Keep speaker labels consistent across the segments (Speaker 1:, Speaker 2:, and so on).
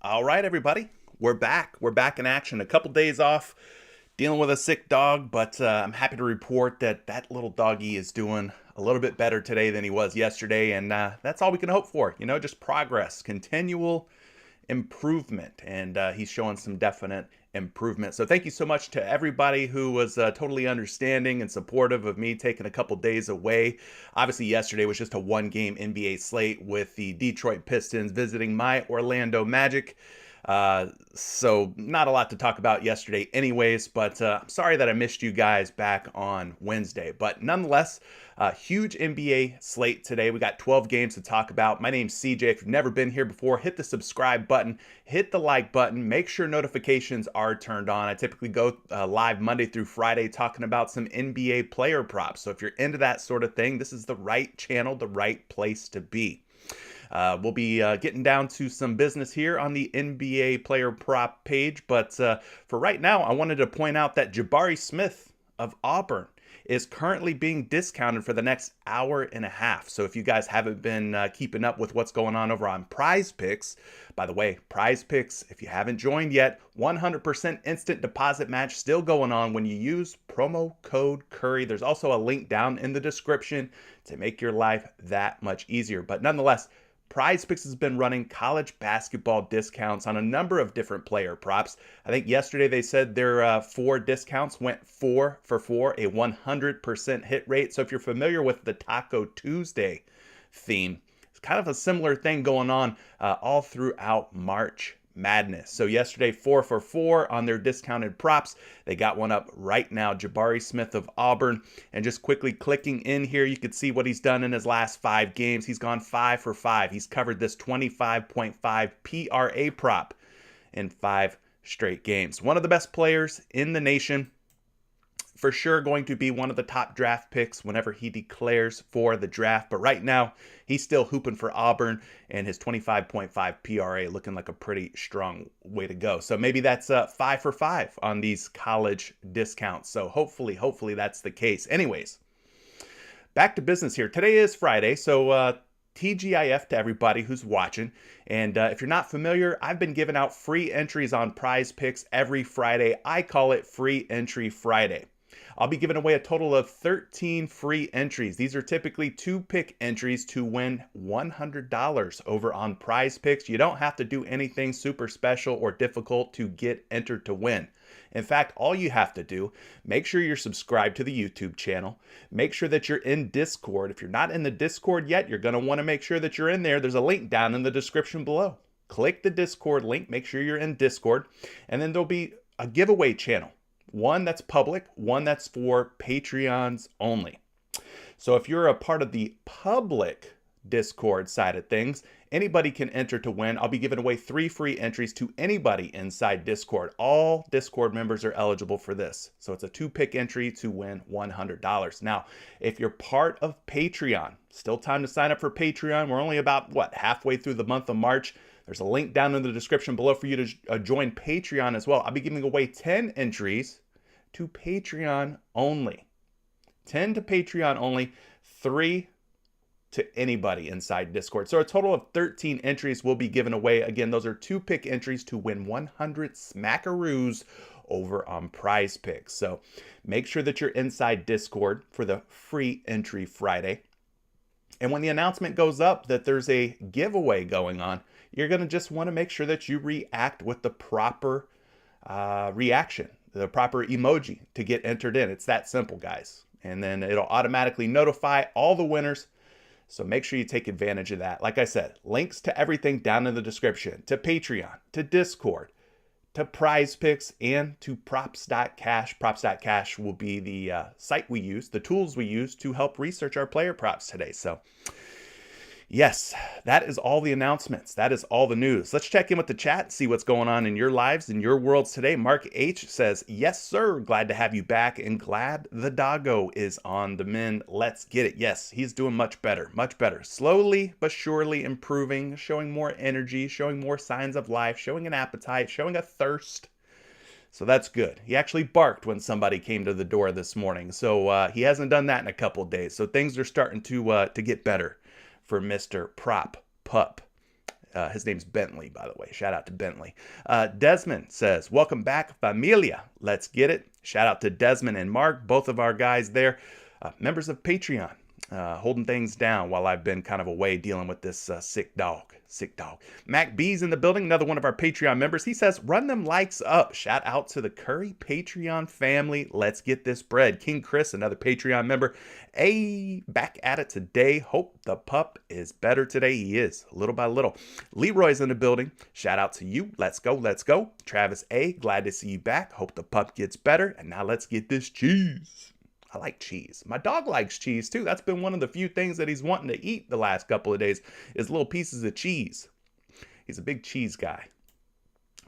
Speaker 1: All right, everybody. We're back. We're back in action. A couple days off dealing with a sick dog, but I'm happy to report that that little doggy is doing a little bit better today than he was yesterday. And that's all we can hope for. Just progress, continual improvement. And he's showing some definite improvement. So thank you so much to everybody who was totally understanding and supportive of me taking a couple days away. Obviously, yesterday was just a one-game NBA slate with the Detroit Pistons visiting my Orlando Magic. So not a lot to talk about yesterday anyways, but I'm sorry that I missed you guys back on Wednesday. But nonetheless, huge NBA slate today. We got 12 games to talk about. My name's CJ. If you've never been here before, hit the subscribe button, hit the like button, make sure notifications are turned on. I typically go live Monday through Friday talking about some NBA player props. So if you're into that sort of thing, this is the right channel, the right place to be. We'll be getting down to some business here on the NBA player prop page, but for right now, I wanted to point out that Jabari Smith of Auburn is currently being discounted for the next hour and a half. So if you guys haven't been keeping up with what's going on over on PrizePicks, by the way, PrizePicks, if you haven't joined yet, 100% instant deposit match still going on when you use promo code Curry. There's also a link down in the description to make your life that much easier. But nonetheless, PrizePicks has been running college basketball discounts on a number of different player props. I think yesterday they said their 4 discounts went 4 for 4, a 100% hit rate. So if you're familiar with the Taco Tuesday theme, it's kind of a similar thing going on all throughout March Madness. So yesterday, 4 for 4 on their discounted props. They got one up right now, Jabari Smith of Auburn. And just quickly clicking in here, you can see what he's done in his last 5 games. He's gone 5 for 5. He's covered this 25.5 PRA prop in 5 straight games. One of the best players in the nation. For sure going to be one of the top draft picks whenever he declares for the draft. But right now, he's still hooping for Auburn, and his 25.5 PRA looking like a pretty strong way to go. So maybe that's 5 for 5 on these college discounts. So hopefully that's the case. Anyways, back to business here. Today is Friday, so TGIF to everybody who's watching. And if you're not familiar, I've been giving out free entries on PrizePicks every Friday. I call it Free Entry Friday. I'll be giving away a total of 13 free entries. These are typically 2-pick entries to win $100 over on PrizePicks. You don't have to do anything super special or difficult to get entered to win. In fact, all you have to do, make sure you're subscribed to the YouTube channel. Make sure that you're in Discord. If you're not in the Discord yet, you're going to want to make sure that you're in there. There's a link down in the description below. Click the Discord link. Make sure you're in Discord. And then there'll be a giveaway channel. One that's public, one that's for Patreons only. So if you're a part of the public Discord side of things, anybody can enter to win. I'll be giving away 3 free entries to anybody inside Discord. All Discord members are eligible for this. So it's a 2-pick entry to win $100. Now, if you're part of Patreon, still time to sign up for Patreon. We're only about, halfway through the month of March. There's a link down in the description below for you to join Patreon as well. I'll be giving away 10 entries to Patreon only. 10 to Patreon only, 3 to anybody inside Discord. So a total of 13 entries will be given away. Again, those are 2-pick entries to win 100 smackaroos over on PrizePicks. So make sure that you're inside Discord for the Free Entry Friday. And when the announcement goes up that there's a giveaway going on, you're going to just want to make sure that you react with the proper reaction, the proper emoji to get entered in. It's that simple, guys. And then it'll automatically notify all the winners. So make sure you take advantage of that. Like I said, links to everything down in the description, to Patreon, to Discord, to PrizePicks, and to Props.Cash. Props.Cash will be the site we use, the tools we use to help research our player props today. So yes, that is all the announcements. That is all the news. Let's check in with the chat, see what's going on in your lives, in your worlds today. Mark H says, yes, sir. Glad to have you back and glad the doggo is on the mend. Let's get it. Yes, he's doing much better, much better. Slowly but surely improving, showing more energy, showing more signs of life, showing an appetite, showing a thirst. So that's good. He actually barked when somebody came to the door this morning. So he hasn't done that in a couple of days. So things are starting to get better for Mr. Prop Pup. His name's Bentley, by the way. Shout out to Bentley. Desmond says, welcome back, familia. Let's get it. Shout out to Desmond and Mark, both of our guys there. Members of Patreon, holding things down while I've been kind of away dealing with this sick dog. Mac B's in the building, another one of our Patreon members. He says, run them likes up. Shout out to the Curry Patreon family. Let's get this bread. King Chris, another Patreon member. Back at it today. Hope the pup is better today. He is, little by little. Leroy's in the building. Shout out to you. Let's go. Travis A, glad to see you back. Hope the pup gets better. And now let's get this cheese. I like cheese. My dog likes cheese too. That's been one of the few things that he's wanting to eat the last couple of days is little pieces of cheese. He's a big cheese guy.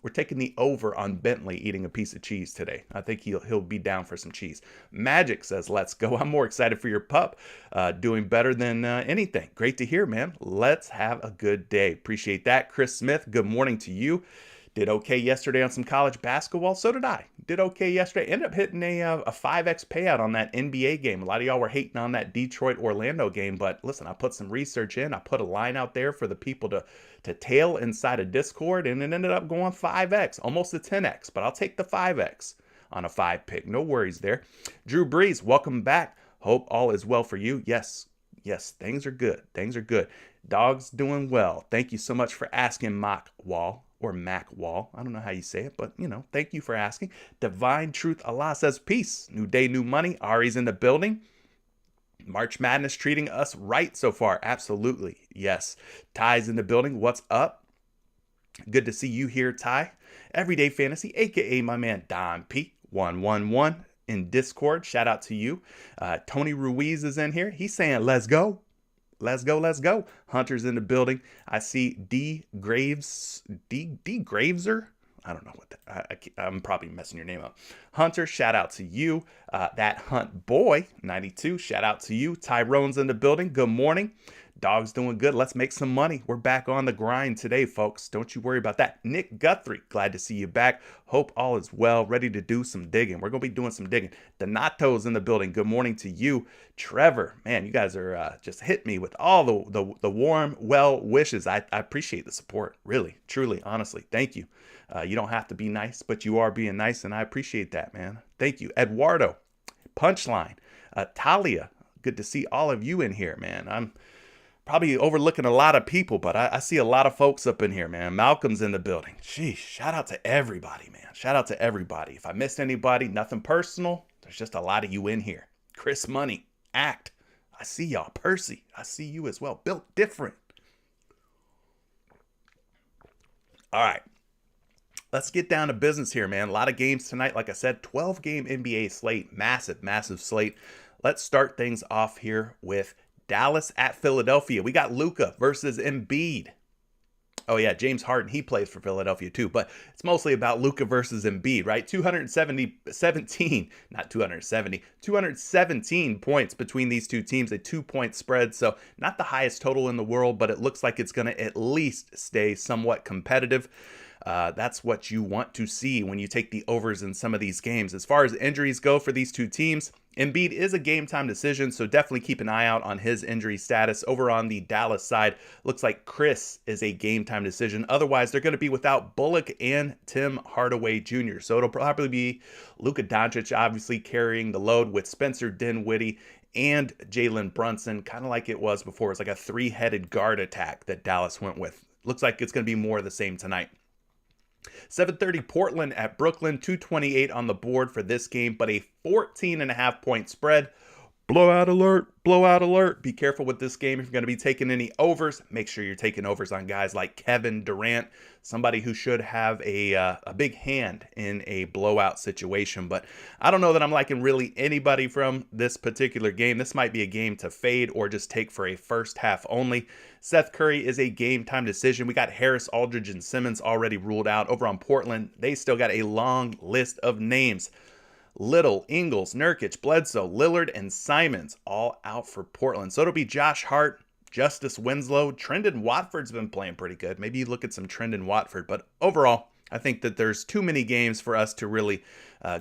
Speaker 1: We're taking the over on Bentley eating a piece of cheese today. I think he'll be down for some cheese. Magic says, let's go. I'm more excited for your pup. Doing better than anything. Great to hear, man. Let's have a good day. Appreciate that. Chris Smith, good morning to you. Did okay yesterday on some college basketball. So did I. Did okay yesterday. Ended up hitting a 5x payout on that NBA game. A lot of y'all were hating on that Detroit-Orlando game. But listen, I put some research in. I put a line out there for the people to tail inside of Discord. And it ended up going 5x. Almost a 10x. But I'll take the 5x on a 5-pick. No worries there. Drew Brees, welcome back. Hope all is well for you. Yes, things are good. Dog's doing well. Thank you so much for asking, Mock Wall. Or Mac Wall. I don't know how you say it, but, thank you for asking. Divine Truth Allah says, peace. New day, new money. Ari's in the building. March Madness treating us right so far. Absolutely. Yes. Ty's in the building. What's up? Good to see you here, Ty. Everyday Fantasy, a.k.a. my man Don P111 in Discord. Shout out to you. Tony Ruiz is in here. He's saying, let's go. Let's go. Hunter's in the building. I see D Graveser. I don't know what that. I'm probably messing your name up. Hunter, shout out to you. That Hunt Boy 92. Shout out to you. Tyrone's in the building. Good morning. Dog's doing good. Let's make some money. We're back on the grind today, folks. Don't you worry about that. Nick Guthrie, glad to see you back. Hope all is well. Ready to do some digging. We're going to be doing some digging. Donato's in the building. Good morning to you. Trevor, man, you guys are just hit me with all the warm, well wishes. I appreciate the support. Really, truly, honestly. Thank you. You don't have to be nice, but you are being nice, and I appreciate that, man. Thank you. Eduardo, Punchline, Talia, good to see all of you in here, man. I'm probably overlooking a lot of people, but I see a lot of folks up in here, man. Malcolm's in the building. Sheesh, shout out to everybody, man. Shout out to everybody. If I missed anybody, nothing personal. There's just a lot of you in here. Chris Money, Act. I see y'all. Percy, I see you as well. Built different. All right. Let's get down to business here, man. A lot of games tonight. Like I said, 12-game NBA slate. Massive slate. Let's start things off here with Dallas at Philadelphia. We got Luka versus Embiid. Oh yeah, James Harden, he plays for Philadelphia too, but it's mostly about Luka versus Embiid, right? 217 points between these two teams, a 2-point spread. So not the highest total in the world, but it looks like it's going to at least stay somewhat competitive. That's what you want to see when you take the overs in some of these games. As far as injuries go for these two teams, Embiid is a game time decision, so definitely keep an eye out on his injury status. Over on the Dallas side, looks like Chris is a game time decision. Otherwise, they're going to be without Bullock and Tim Hardaway Jr. So it'll probably be Luka Doncic obviously carrying the load with Spencer Dinwiddie and Jalen Brunson, kind of like it was before. It's like a 3-headed guard attack that Dallas went with. Looks like it's going to be more of the same tonight. 7:30 Portland at Brooklyn, 228 on the board for this game, but a 14.5-point spread. Blowout alert. Be careful with this game. If you're going to be taking any overs, make sure you're taking overs on guys like Kevin Durant, somebody who should have a big hand in a blowout situation. But I don't know that I'm liking really anybody from this particular game. This might be a game to fade or just take for a first half only. Seth Curry is a game time decision. We got Harris, Aldridge, and Simmons already ruled out. Over on Portland, they still got a long list of names. Little, Ingles, Nurkic, Bledsoe, Lillard, and Simons all out for Portland. So it'll be Josh Hart, Justice Winslow. Trendon Watford's been playing pretty good. Maybe you look at some Trendon Watford. But overall, I think that there's too many games for us to really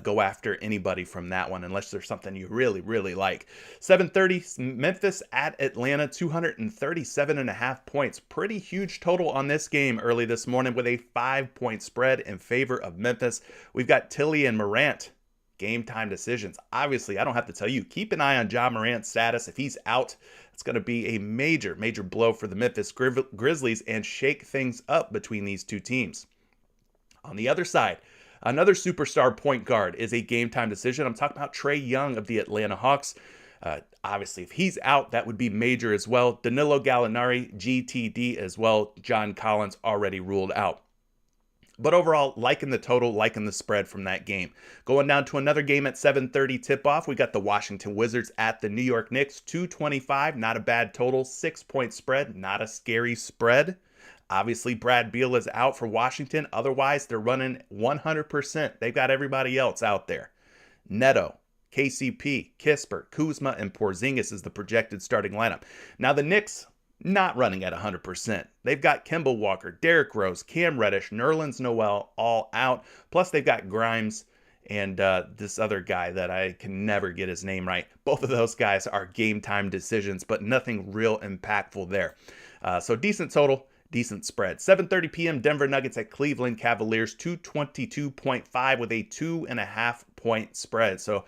Speaker 1: go after anybody from that one unless there's something you really, really like. 7:30, Memphis at Atlanta, 237.5 points. Pretty huge total on this game early this morning with a 5-point spread in favor of Memphis. We've got Tilly and Morant. Game time decisions. Obviously, I don't have to tell you, keep an eye on Ja Morant's status. If he's out, it's going to be a major, major blow for the Memphis Grizzlies and shake things up between these two teams. On the other side, another superstar point guard is a game time decision. I'm talking about Trae Young of the Atlanta Hawks. Obviously, if he's out, that would be major as well. Danilo Gallinari, GTD as well. John Collins already ruled out. But overall, liking the total, liking the spread from that game. Going down to another game at 7:30 tip-off, we got the Washington Wizards at the New York Knicks, 225, not a bad total, 6-point spread, not a scary spread. Obviously, Brad Beal is out for Washington. Otherwise, they're running 100%. They've got everybody else out there. Neto, KCP, Kispert, Kuzma, and Porzingis is the projected starting lineup. Now, the Knicks, not running at 100%. They've got Kemba Walker, Derrick Rose, Cam Reddish, Nerlens Noel all out. Plus, they've got Grimes and this other guy that I can never get his name right. Both of those guys are game time decisions, but nothing real impactful there. So decent total, decent spread. 7:30 p.m. Denver Nuggets at Cleveland Cavaliers, 222.5 with a 2.5-point spread. So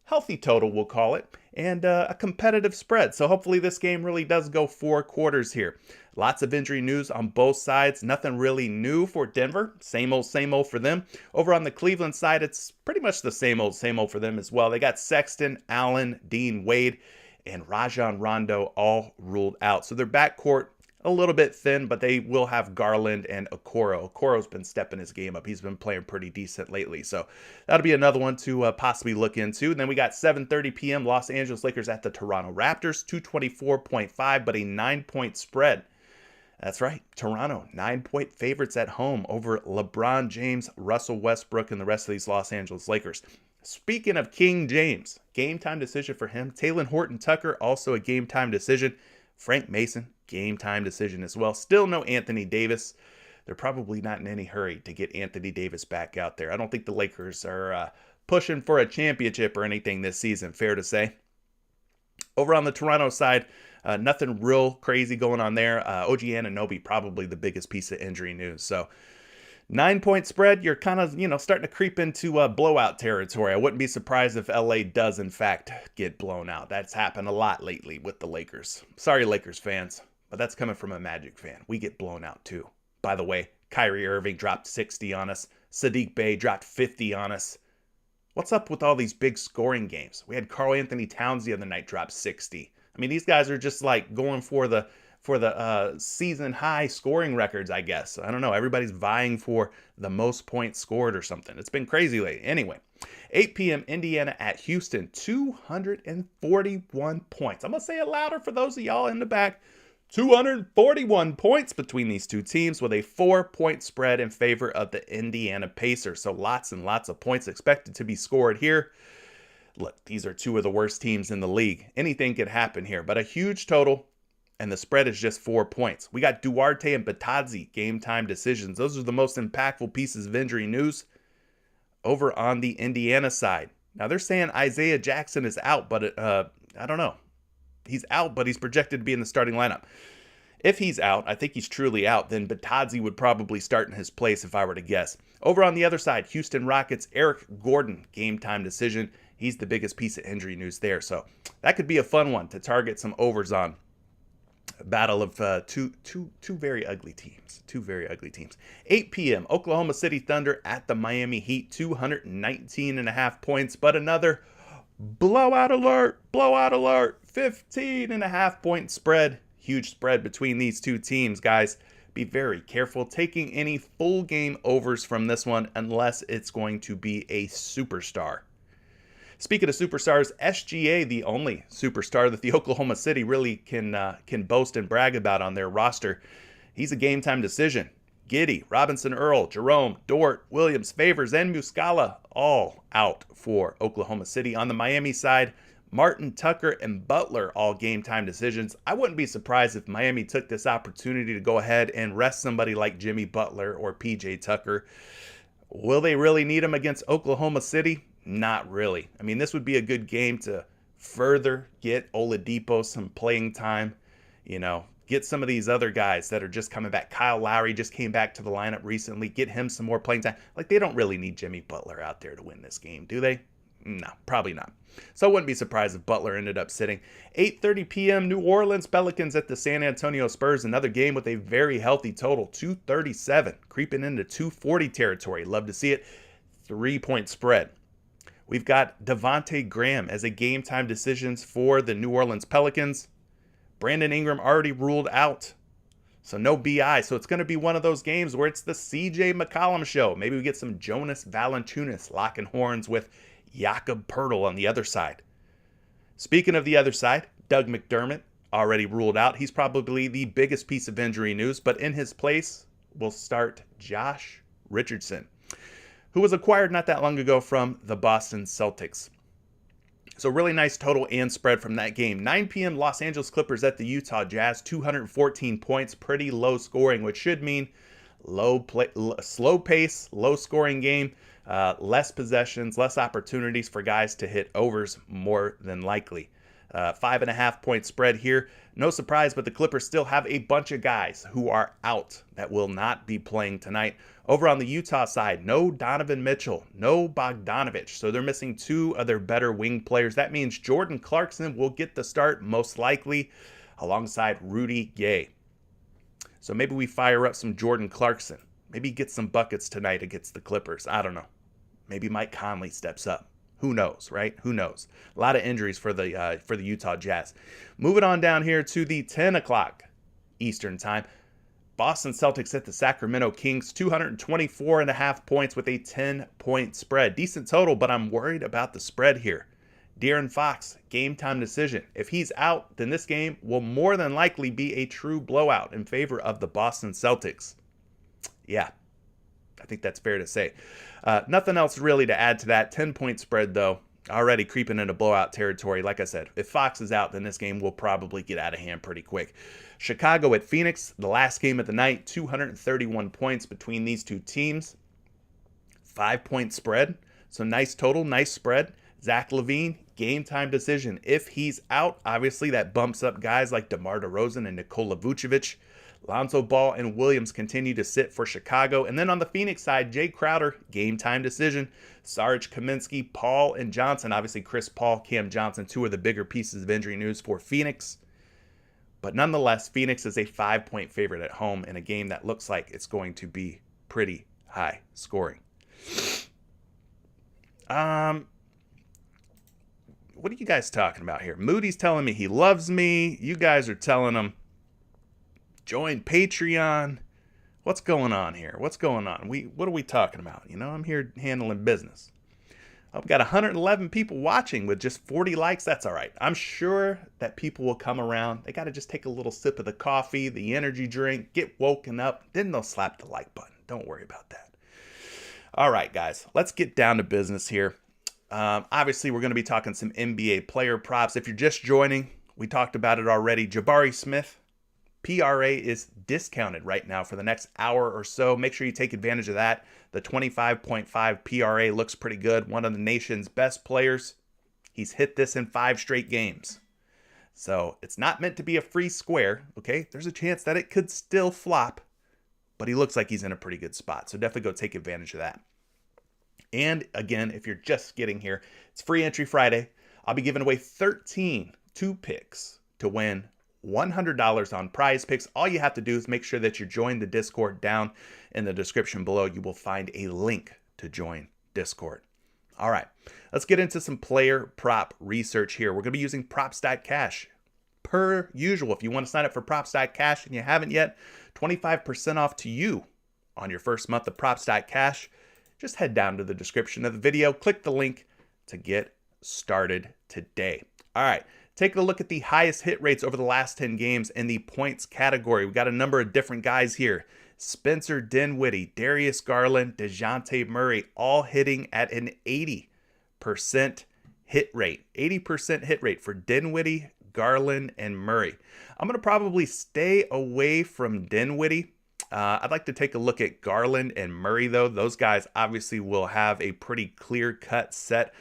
Speaker 1: healthy total, we'll call it, and a competitive spread. So hopefully this game really does go 4 quarters here. Lots of injury news on both sides. Nothing really new for Denver. Same old for them. Over on the Cleveland side, it's pretty much the same old for them as well. They got Sexton, Allen, Dean Wade, and Rajon Rondo all ruled out. So their backcourt a little bit thin, but they will have Garland and Okoro. Okoro's been stepping his game up. He's been playing pretty decent lately. So that'll be another one to possibly look into. And then we got 7:30 p.m. Los Angeles Lakers at the Toronto Raptors, 224.5, but a 9-point spread. That's right. Toronto, 9-point favorites at home over LeBron James, Russell Westbrook, and the rest of these Los Angeles Lakers. Speaking of King James, game time decision for him. Talen Horton-Tucker, also a game time decision. Frank Mason, game time decision as well. Still no Anthony Davis. They're probably not in any hurry to get Anthony Davis back out there. I don't think the Lakers are pushing for a championship or anything this season, fair to say. Over on the Toronto side, nothing real crazy going on there. OG Anunoby, probably the biggest piece of injury news. So 9-point spread, you're kind of, starting to creep into blowout territory. I wouldn't be surprised if LA does, in fact, get blown out. That's happened a lot lately with the Lakers. Sorry, Lakers fans, but that's coming from a Magic fan. We get blown out, too. By the way, Kyrie Irving dropped 60 on us. Sadiq Bey dropped 50 on us. What's up with all these big scoring games? We had Karl Anthony Towns the other night drop 60. I mean, these guys are just like going for the season high scoring records, I guess. I don't know. Everybody's vying for the most points scored or something. It's been crazy lately. Anyway, 8 p.m. Indiana at Houston, 241 points. I'm going to say it louder for those of y'all in the back. 241 points between these two teams with a 4-point spread in favor of the Indiana Pacers. So lots and lots of points expected to be scored here. Look, these are two of the worst teams in the league. Anything could happen here, but a huge total. And the spread is just 4 points. We got Duarte and Batadze game time decisions. Those are the most impactful pieces of injury news over on the Indiana side. Now they're saying Isaiah Jackson is out, but I don't know. He's out, but he's projected to be in the starting lineup. If he's out, I think he's truly out, then Batadze would probably start in his place if I were to guess. Over on the other side, Houston Rockets, Eric Gordon, game time decision. He's the biggest piece of injury news there. So that could be a fun one to target some overs on. Battle of two very ugly teams. 8 p.m. Oklahoma City Thunder at the Miami Heat, 219.5 points, but another blowout alert. 15.5-point spread. Huge spread between these two teams, guys. Be very careful taking any full game overs from this one unless it's going to be a superstar. Speaking of superstars, SGA, the only superstar that the Oklahoma City really can boast and brag about on their roster, he's a game time decision. Giddey, Robinson Earl, Jerome, Dort, Williams, Favors, and Muscala all out for Oklahoma City. On the Miami side, Martin, Tucker, and Butler all game time decisions. I wouldn't be surprised if Miami took this opportunity to go ahead and rest somebody like Jimmy Butler or PJ Tucker. Will they really need him against Oklahoma City? Not really. I mean, this would be a good game to further get Oladipo some playing time. Get some of these other guys that are just coming back. Kyle Lowry just came back to the lineup recently. Get him some more playing time. Like, they don't really need Jimmy Butler out there to win this game, do they? No, probably not. So I wouldn't be surprised if Butler ended up sitting. 8:30 p.m. New Orleans Pelicans at the San Antonio Spurs. Another game with a very healthy total, 237, creeping into 240 territory. Love to see it. 3-point spread. We've got Devontae Graham as a game time decisions for the New Orleans Pelicans. Brandon Ingram already ruled out. So no BI. So it's going to be one of those games where it's the CJ McCollum show. Maybe we get some Jonas Valanciunas locking horns with Jakob Poeltl on the other side. Speaking of the other side, Doug McDermott already ruled out. He's probably the biggest piece of injury news, but in his place will start Josh Richardson, who was acquired not that long ago from the Boston Celtics. So really nice total and spread from that game. 9 p.m. Los Angeles Clippers at the Utah Jazz, 214 points, pretty low scoring, which should mean slow pace, low scoring game. Less possessions, less opportunities for guys to hit overs more than likely. 5.5-point spread here. No surprise, but the Clippers still have a bunch of guys who are out that will not be playing tonight. Over on the Utah side, no Donovan Mitchell, no Bogdanovich. So they're missing two of their better wing players. That means Jordan Clarkson will get the start most likely alongside Rudy Gay. So maybe we fire up some Jordan Clarkson. Maybe get some buckets tonight against the Clippers. I don't know. Maybe Mike Conley steps up. Who knows, right? Who knows? A lot of injuries for the Utah Jazz. Moving on down here to the 10 o'clock Eastern time. Boston Celtics at the Sacramento Kings, 224.5 points with a 10-point spread. Decent total, but I'm worried about the spread here. De'Aaron Fox, game time decision. If he's out, then this game will more than likely be a true blowout in favor of the Boston Celtics. Yeah, I think that's fair to say. Nothing else really to add to that. 10-point spread, though, already creeping into blowout territory. Like I said, if Fox is out, then this game will probably get out of hand pretty quick. Chicago at Phoenix, the last game of the night, 231 points between these two teams. 5-point spread, so nice total, nice spread. Zach LaVine, game time decision. If he's out, obviously that bumps up guys like DeMar DeRozan and Nikola Vucevic. Lonzo Ball and Williams continue to sit for Chicago. And then on the Phoenix side, Jay Crowder, game time decision. Sarge Kaminsky, Paul, and Johnson. Obviously, Chris Paul, Cam Johnson, two of the bigger pieces of injury news for Phoenix. But nonetheless, Phoenix is a 5-point favorite at home in a game that looks like it's going to be pretty high scoring. What are you guys talking about here? Moody's telling me he loves me. You guys are telling him join Patreon. What's going on here? What's going on? What are we talking about? I'm here handling business. I've got 111 people watching with just 40 likes. That's all right. I'm sure that people will come around. They got to just take a little sip of the coffee, the energy drink, get woken up. Then they'll slap the like button. Don't worry about that. All right, guys, let's get down to business here. Obviously, we're going to be talking some NBA player props. If you're just joining, we talked about it already. Jabari Smith, PRA is discounted right now for the next hour or so. Make sure you take advantage of that. The 25.5 PRA looks pretty good. One of the nation's best players. He's hit this in 5 straight games. So it's not meant to be a free square, okay? There's a chance that it could still flop, but he looks like he's in a pretty good spot. So definitely go take advantage of that. And again, if you're just getting here, it's Free Entry Friday. I'll be giving away 13 two-picks to win $100 on PrizePicks. All you have to do is make sure that you're joined the Discord. Down in the description below, you will find a link to join Discord. All right, let's get into some player prop research here. We're going to be using Props.Cash. Per usual, if you want to sign up for Props.Cash and you haven't yet, 25% off to you on your first month of Props.Cash. Just head down to the description of the video, click the link to get started today. All right, take a look at the highest hit rates over the last 10 games in the points category. We got a number of different guys here. Spencer Dinwiddie, Darius Garland, DeJounte Murray, all hitting at an 80% hit rate. 80% hit rate for Dinwiddie, Garland, and Murray. I'm going to probably stay away from Dinwiddie. I'd like to take a look at Garland and Murray, though. Those guys obviously will have a pretty clear-cut set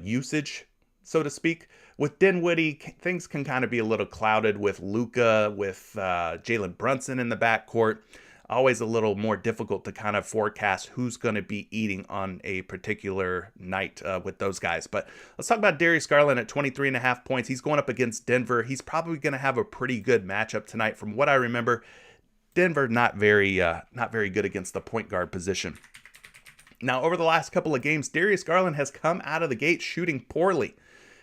Speaker 1: usage, so to speak. With Dinwiddie, things can kind of be a little clouded with Luka, with Jalen Brunson in the backcourt. Always a little more difficult to kind of forecast who's going to be eating on a particular night with those guys. But let's talk about Darius Garland at 23.5 points. He's going up against Denver. He's probably going to have a pretty good matchup tonight. From what I remember, Denver not very good against the point guard position. Now, over the last couple of games, Darius Garland has come out of the gate shooting poorly.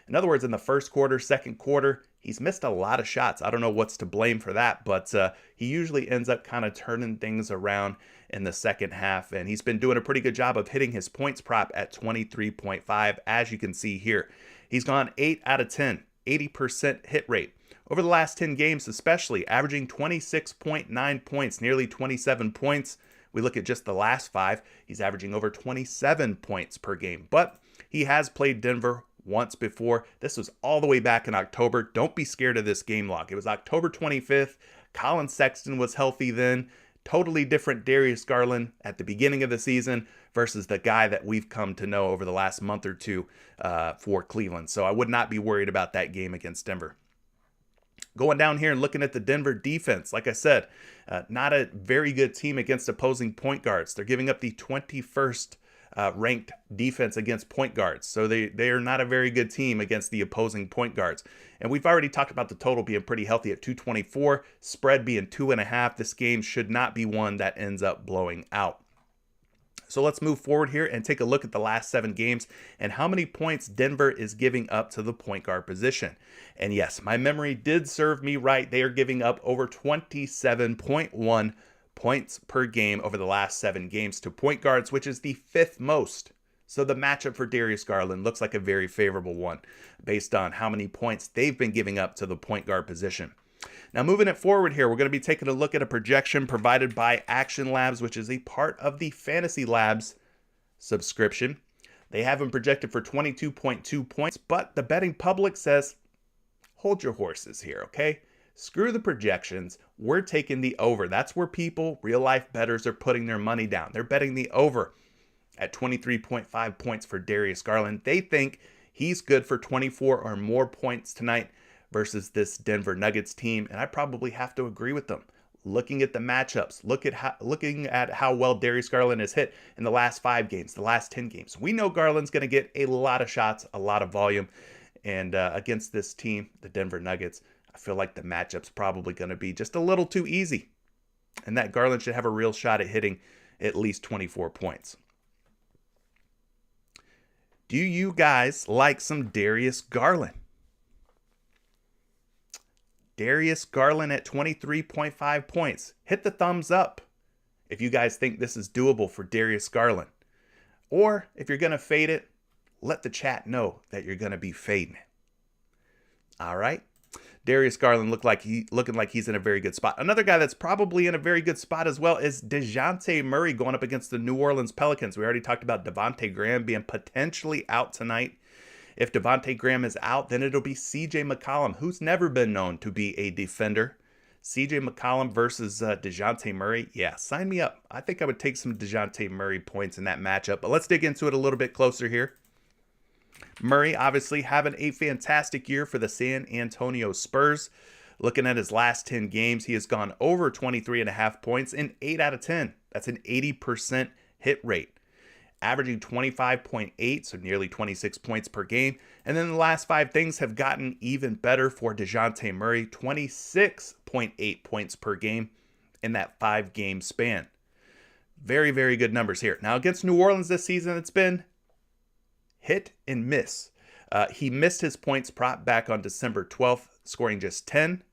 Speaker 1: In other words, in the first quarter, second quarter, he's missed a lot of shots. I don't know what's to blame for that, but he usually ends up kind of turning things around in the second half, and he's been doing a pretty good job of hitting his points prop at 23.5, as you can see here. He's gone 8 out of 10, 80% hit rate. Over the last 10 games especially, averaging 26.9 points, nearly 27 points. We look at just the last 5, he's averaging over 27 points per game, but he has played Denver once before. This was all the way back in October. Don't be scared of this game log. It was October 25th. Colin Sexton was healthy then. Totally different Darius Garland at the beginning of the season versus the guy that we've come to know over the last month or two for Cleveland. So I would not be worried about that game against Denver. Going down here and looking at the Denver defense, like I said, not a very good team against opposing point guards. They're giving up the 21st ranked defense against point guards. So they are not a very good team against the opposing point guards. And we've already talked about the total being pretty healthy at 224, spread being 2.5. This game should not be one that ends up blowing out. So let's move forward here and take a look at the last 7 games and how many points Denver is giving up to the point guard position. And yes, my memory did serve me right. They are giving up over 27.1 points per game over the last 7 games to point guards, which is the 5th most. So the matchup for Darius Garland looks like a very favorable one based on how many points they've been giving up to the point guard position. Now moving it forward here, we're going to be taking a look at a projection provided by Action Labs, which is a part of the Fantasy Labs subscription. They have him projected for 22.2 points, but the betting public says, hold your horses here, okay? Screw the projections. We're taking the over. That's where people, real life bettors, are putting their money down. They're betting the over at 23.5 points for Darius Garland. They think he's good for 24 or more points tonight versus this Denver Nuggets team, and I probably have to agree with them. Looking at the matchups, looking at how well Darius Garland has hit in the last 5 games, the last 10 games. We know Garland's going to get a lot of shots, a lot of volume, and against this team, the Denver Nuggets, I feel like the matchup's probably going to be just a little too easy, and that Garland should have a real shot at hitting at least 24 points. Do you guys like some Darius Garland? Darius Garland at 23.5 points. Hit the thumbs up if you guys think this is doable for Darius Garland. Or if you're going to fade it, let the chat know that you're going to be fading it. All right. Darius Garland looking like he's in a very good spot. Another guy that's probably in a very good spot as well is DeJounte Murray going up against the New Orleans Pelicans. We already talked about Devontae Graham being potentially out tonight. If Devontae Graham is out, then it'll be C.J. McCollum, who's never been known to be a defender. C.J. McCollum versus DeJounte Murray. Yeah, sign me up. I think I would take some DeJounte Murray points in that matchup. But let's dig into it a little bit closer here. Murray obviously having a fantastic year for the San Antonio Spurs. Looking at his last 10 games, he has gone over 23.5 points in 8 out of 10. That's an 80% hit rate. Averaging 25.8, so nearly 26 points per game. And then the last 5 things have gotten even better for DeJounte Murray, 26.8 points per game in that 5-game span. Very, very good numbers here. Now against New Orleans this season, it's been hit and miss. He missed his points prop back on December 12th, scoring just 10.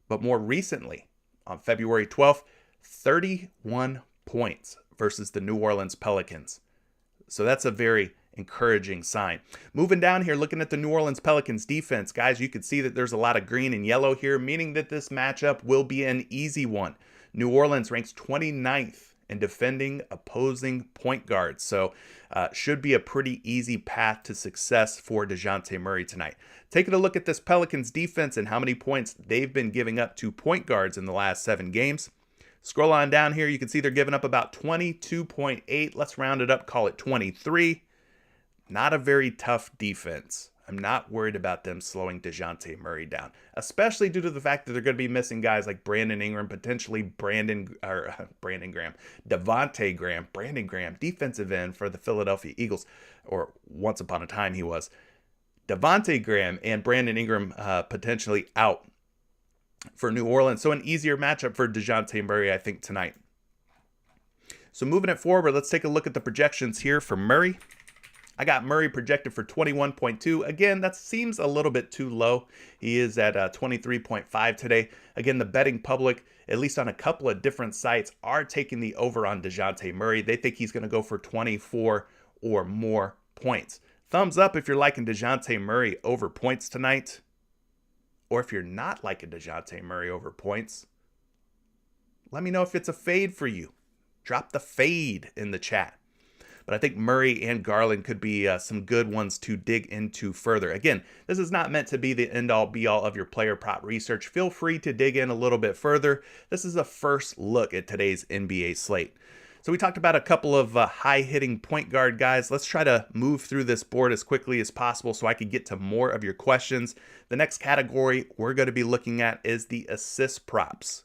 Speaker 1: But more recently, on February 12th, 31 points versus the New Orleans Pelicans. So that's a very encouraging sign. Moving down here, looking at the New Orleans Pelicans defense, guys, you can see that there's a lot of green and yellow here, meaning that this matchup will be an easy one. New Orleans ranks 29th and defending opposing point guards. So should be a pretty easy path to success for DeJounte Murray tonight. Taking a look at this Pelicans defense and how many points they've been giving up to point guards in the last 7 games. Scroll on down here, you can see they're giving up about 22.8. Let's round it up, call it 23. Not a very tough defense. I'm not worried about them slowing DeJounte Murray down, especially due to the fact that they're going to be missing guys like Brandon Ingram, potentially Devontae Graham, Brandon Graham, defensive end for the Philadelphia Eagles, or once upon a time he was. Devontae Graham and Brandon Ingram potentially out for New Orleans. So an easier matchup for DeJounte Murray, I think, tonight. So moving it forward, let's take a look at the projections here for Murray. I got Murray projected for 21.2. Again, that seems a little bit too low. He is at 23.5 today. Again, the betting public, at least on a couple of different sites, are taking the over on DeJounte Murray. They think he's going to go for 24 or more points. Thumbs up if you're liking DeJounte Murray over points tonight. Or if you're not liking DeJounte Murray over points, let me know if it's a fade for you. Drop the fade in the chat. But I think Murray and Garland could be some good ones to dig into further. Again, this is not meant to be the end-all, be-all of your player prop research. Feel free to dig in a little bit further. This is a first look at today's NBA slate. So we talked about a couple of high-hitting point guard guys. Let's try to move through this board as quickly as possible so I can get to more of your questions. The next category we're going to be looking at is the assist props.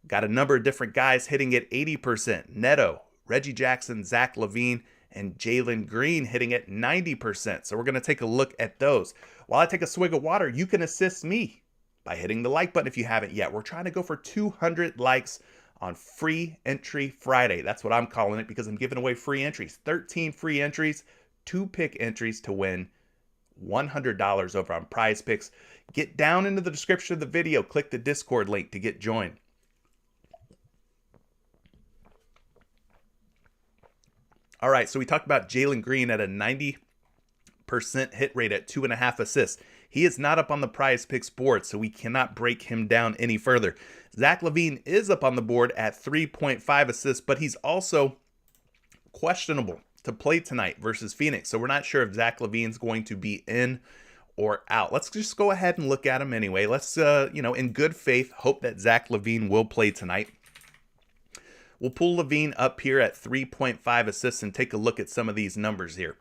Speaker 1: Got a number of different guys hitting at 80%. Neto, Reggie Jackson, Zach LaVine, and Jalen Green hitting at 90%. So we're going to take a look at those. While I take a swig of water, you can assist me by hitting the like button if you haven't yet. We're trying to go for 200 likes on Free Entry Friday. That's what I'm calling it because I'm giving away free entries. 13 free entries, 2 pick entries to win $100 over on PrizePicks. Get down into the description of the video. Click the Discord link to get joined. All right, so we talked about Jalen Green at a 90% hit rate at 2.5 assists. He is not up on the PrizePicks board, so we cannot break him down any further. Zach LaVine is up on the board at 3.5 assists, but he's also questionable to play tonight versus Phoenix. So we're not sure if Zach LaVine's going to be in or out. Let's just go ahead and look at him anyway. Let's, in good faith, hope that Zach LaVine will play tonight. We'll pull LaVine up here at 3.5 assists and take a look at some of these numbers here.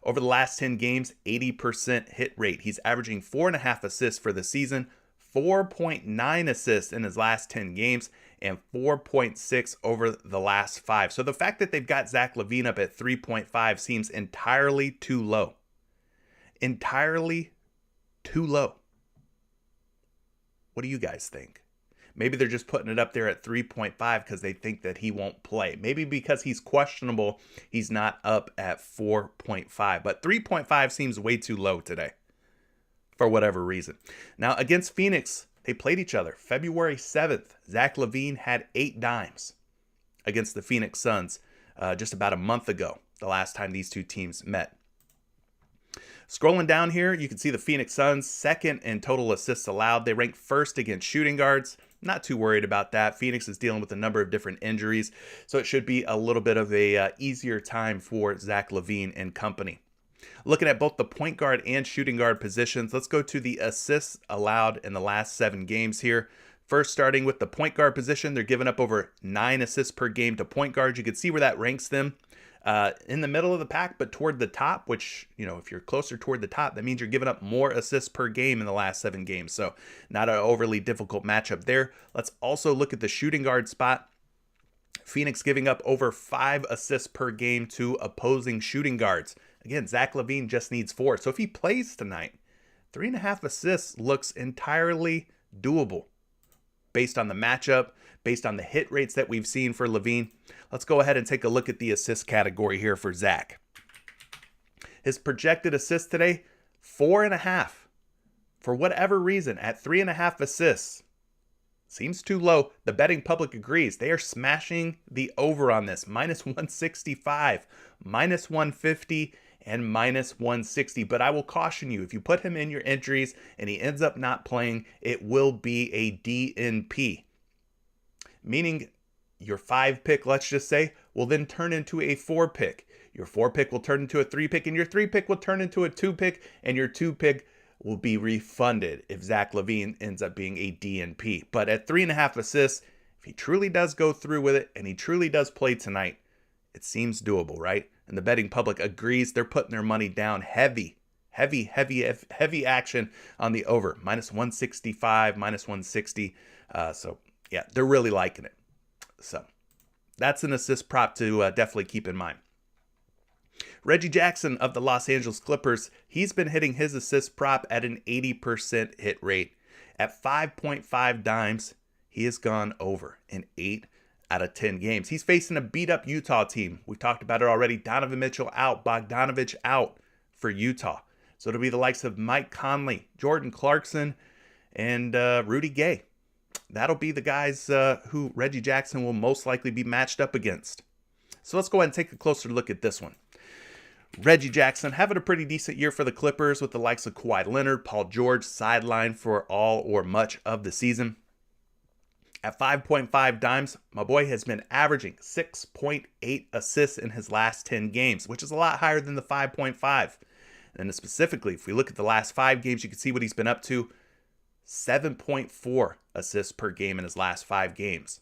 Speaker 1: Over the last 10 games, 80% hit rate. He's averaging 4.5 assists for the season, 4.9 assists in his last 10 games, and 4.6 over the last 5. So the fact that they've got Zach LaVine up at 3.5 seems entirely too low. Entirely too low. What do you guys think? Maybe they're just putting it up there at 3.5 because they think that he won't play. Maybe because he's questionable, he's not up at 4.5. But 3.5 seems way too low today for whatever reason. Now, against Phoenix, they played each other. February 7th, Zach LaVine had 8 dimes against the Phoenix Suns just about a month ago, the last time these two teams met. Scrolling down here, you can see the Phoenix Suns second in total assists allowed. They rank first against shooting guards. Not too worried about that. Phoenix is dealing with a number of different injuries, so it should be a little bit of a easier time for Zach LaVine and company. Looking at both the point guard and shooting guard positions, let's go to the assists allowed in the last 7 games here. First, starting with the point guard position, they're giving up over 9 assists per game to point guards. You can see where that ranks them. In the middle of the pack, but toward the top, which, if you're closer toward the top, that means you're giving up more assists per game in the last 7 games. So not an overly difficult matchup there. Let's also look at the shooting guard spot. Phoenix giving up over 5 assists per game to opposing shooting guards. Again, Zach LaVine just needs 4. So if he plays tonight, 3.5 assists looks entirely doable based on the matchup, based on the hit rates that we've seen for LaVine. Let's go ahead and take a look at the assist category here for Zach. His projected assists today, 4.5. For whatever reason, at 3.5 assists, seems too low. The betting public agrees. They are smashing the over on this. -165, -150, and -160. But I will caution you, if you put him in your entries and he ends up not playing, it will be a DNP. Meaning Your 5 pick, let's just say, will then turn into a 4 pick. Your 4 pick will turn into a 3 pick, and your 3 pick will turn into a 2 pick, and your 2 pick will be refunded if Zach LaVine ends up being a DNP. But at 3.5 assists, if he truly does go through with it and he truly does play tonight, it seems doable, right? And the betting public agrees. They're putting their money down heavy action on the over. Minus 165, minus 160. So, yeah, they're really liking it. So, that's an assist prop to definitely keep in mind. Reggie Jackson of the Los Angeles Clippers, he's been hitting his assist prop at an 80% hit rate. At 5.5 dimes, he has gone over in 8 out of 10 games. He's facing a beat-up Utah team. We've talked about it already. Donovan Mitchell out, Bogdanovich out for Utah. So it'll be the likes of Mike Conley, Jordan Clarkson, and Rudy Gay. That'll be the guys who Reggie Jackson will most likely be matched up against. So let's go ahead and take a closer look at this one. Reggie Jackson having a pretty decent year for the Clippers with the likes of Kawhi Leonard, Paul George sidelined for all or much of the season. At 5.5 dimes, my boy has been averaging 6.8 assists in his last 10 games, which is a lot higher than the 5.5. And specifically, if we look at the last 5 games, you can see what he's been up to. 7.4 assists per game in his last 5 games.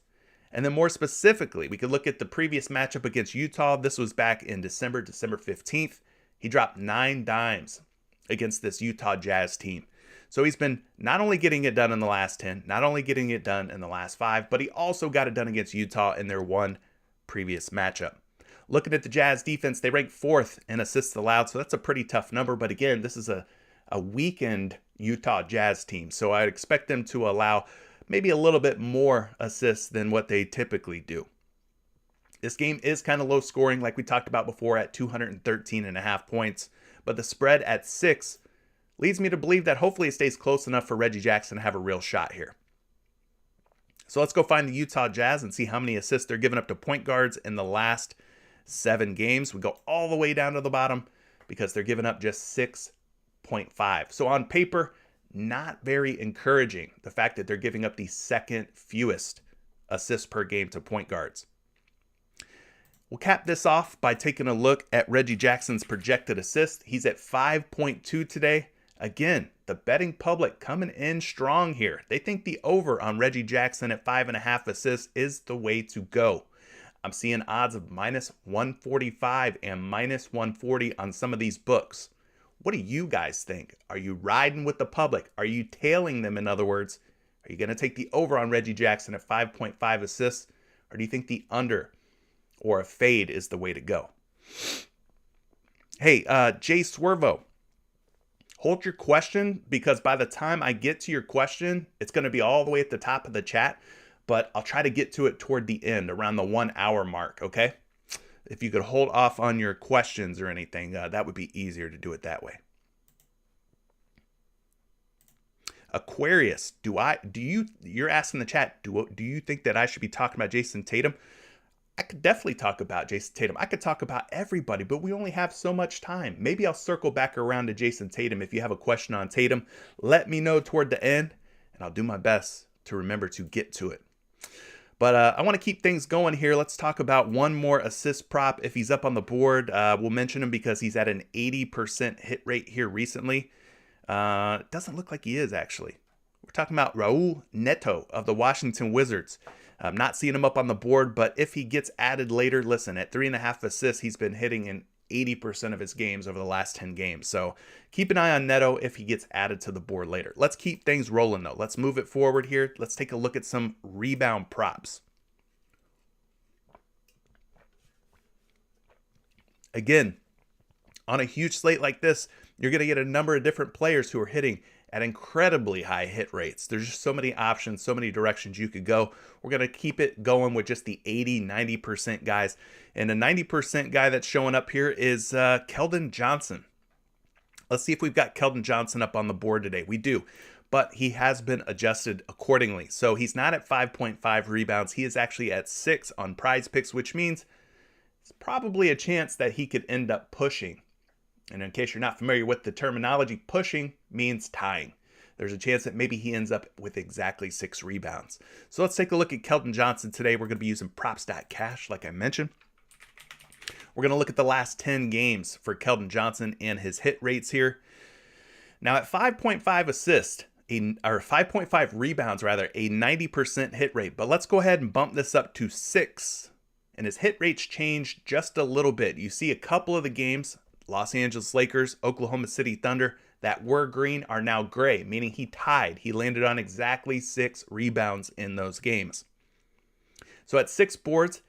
Speaker 1: And then more specifically, we could look at the previous matchup against Utah. This was back in December 15th. He dropped 9 dimes against this Utah Jazz team. So he's been not only getting it done in the last 10, not only getting it done in the last 5, but he also got it done against Utah in their one previous matchup. Looking at the Jazz defense, they rank 4th in assists allowed, so that's a pretty tough number. But again, this is a weakened Utah Jazz team, so I'd expect them to allow maybe a little bit more assists than what they typically do. This game is kind of low scoring, like we talked about before, at 213.5 points, but the spread at 6 leads me to believe that hopefully it stays close enough for Reggie Jackson to have a real shot here. So let's go find the Utah Jazz and see how many assists they're giving up to point guards in the last 7 games. We go all the way down to the bottom because they're giving up just 6.5. So on paper, not very encouraging, the fact that they're giving up the second fewest assists per game to point guards. We'll cap this off by taking a look at Reggie Jackson's projected assist. He's at 5.2 today. Again, the betting public coming in strong here. They think the over on Reggie Jackson at 5.5 assists is the way to go. I'm seeing odds of minus 145 and minus 140 on some of these books. What do you guys think? Are you riding with the public? Are you tailing them, in other words? Are you going to take the over on Reggie Jackson at 5.5 assists? Or do you think the under or a fade is the way to go? Hey, Jay Swervo, hold your question, because by the time I get to your question, it's going to be all the way at the top of the chat, but I'll try to get to it toward the end, around the 1 hour mark, okay? If you could hold off on your questions or anything, that would be easier to do it that way. Aquarius, you're asking the chat, do you think that I should be talking about Jason Tatum? I could definitely talk about Jason Tatum. I could talk about everybody, but we only have so much time. Maybe I'll circle back around to Jason Tatum. If you have a question on Tatum, let me know toward the end, and I'll do my best to remember to get to it. But I want to keep things going here. Let's talk about one more assist prop. If he's up on the board, we'll mention him because he's at an 80% hit rate here recently. It doesn't look like he is, actually. We're talking about Raul Neto of the Washington Wizards. I'm not seeing him up on the board, but if he gets added later, listen, at 3.5 assists, he's been hitting in 80% of his games over the last 10 games. So keep an eye on Neto if he gets added to the board later. Let's keep things rolling, though. Let's move it forward here. Let's take a look at some rebound props. Again, on a huge slate like this, you're going to get a number of different players who are hitting at incredibly high hit rates. There's just so many options, so many directions you could go. We're going to keep it going with just the 80, 90% guys. And the 90% guy that's showing up here is Keldon Johnson. Let's see if we've got Keldon Johnson up on the board today. We do, but he has been adjusted accordingly. So he's not at 5.5 rebounds. He is actually at 6 on PrizePicks, which means it's probably a chance that he could end up pushing. And in case you're not familiar with the terminology, pushing means tying. there's a chance that maybe he ends up with exactly 6 rebounds. So let's take a look at Keldon Johnson today. We're going to be using props.cash, like I mentioned. We're going to look at the last 10 games for Keldon Johnson and his hit rates here. Now at 5.5 assists, or 5.5 rebounds rather, a 90% hit rate. But let's go ahead and bump this up to 6. And his hit rates changed just a little bit. You see a couple of the games, Los Angeles Lakers, Oklahoma City Thunder, that were green are now gray, meaning he tied. He landed on exactly 6 rebounds in those games. So at 6 boards,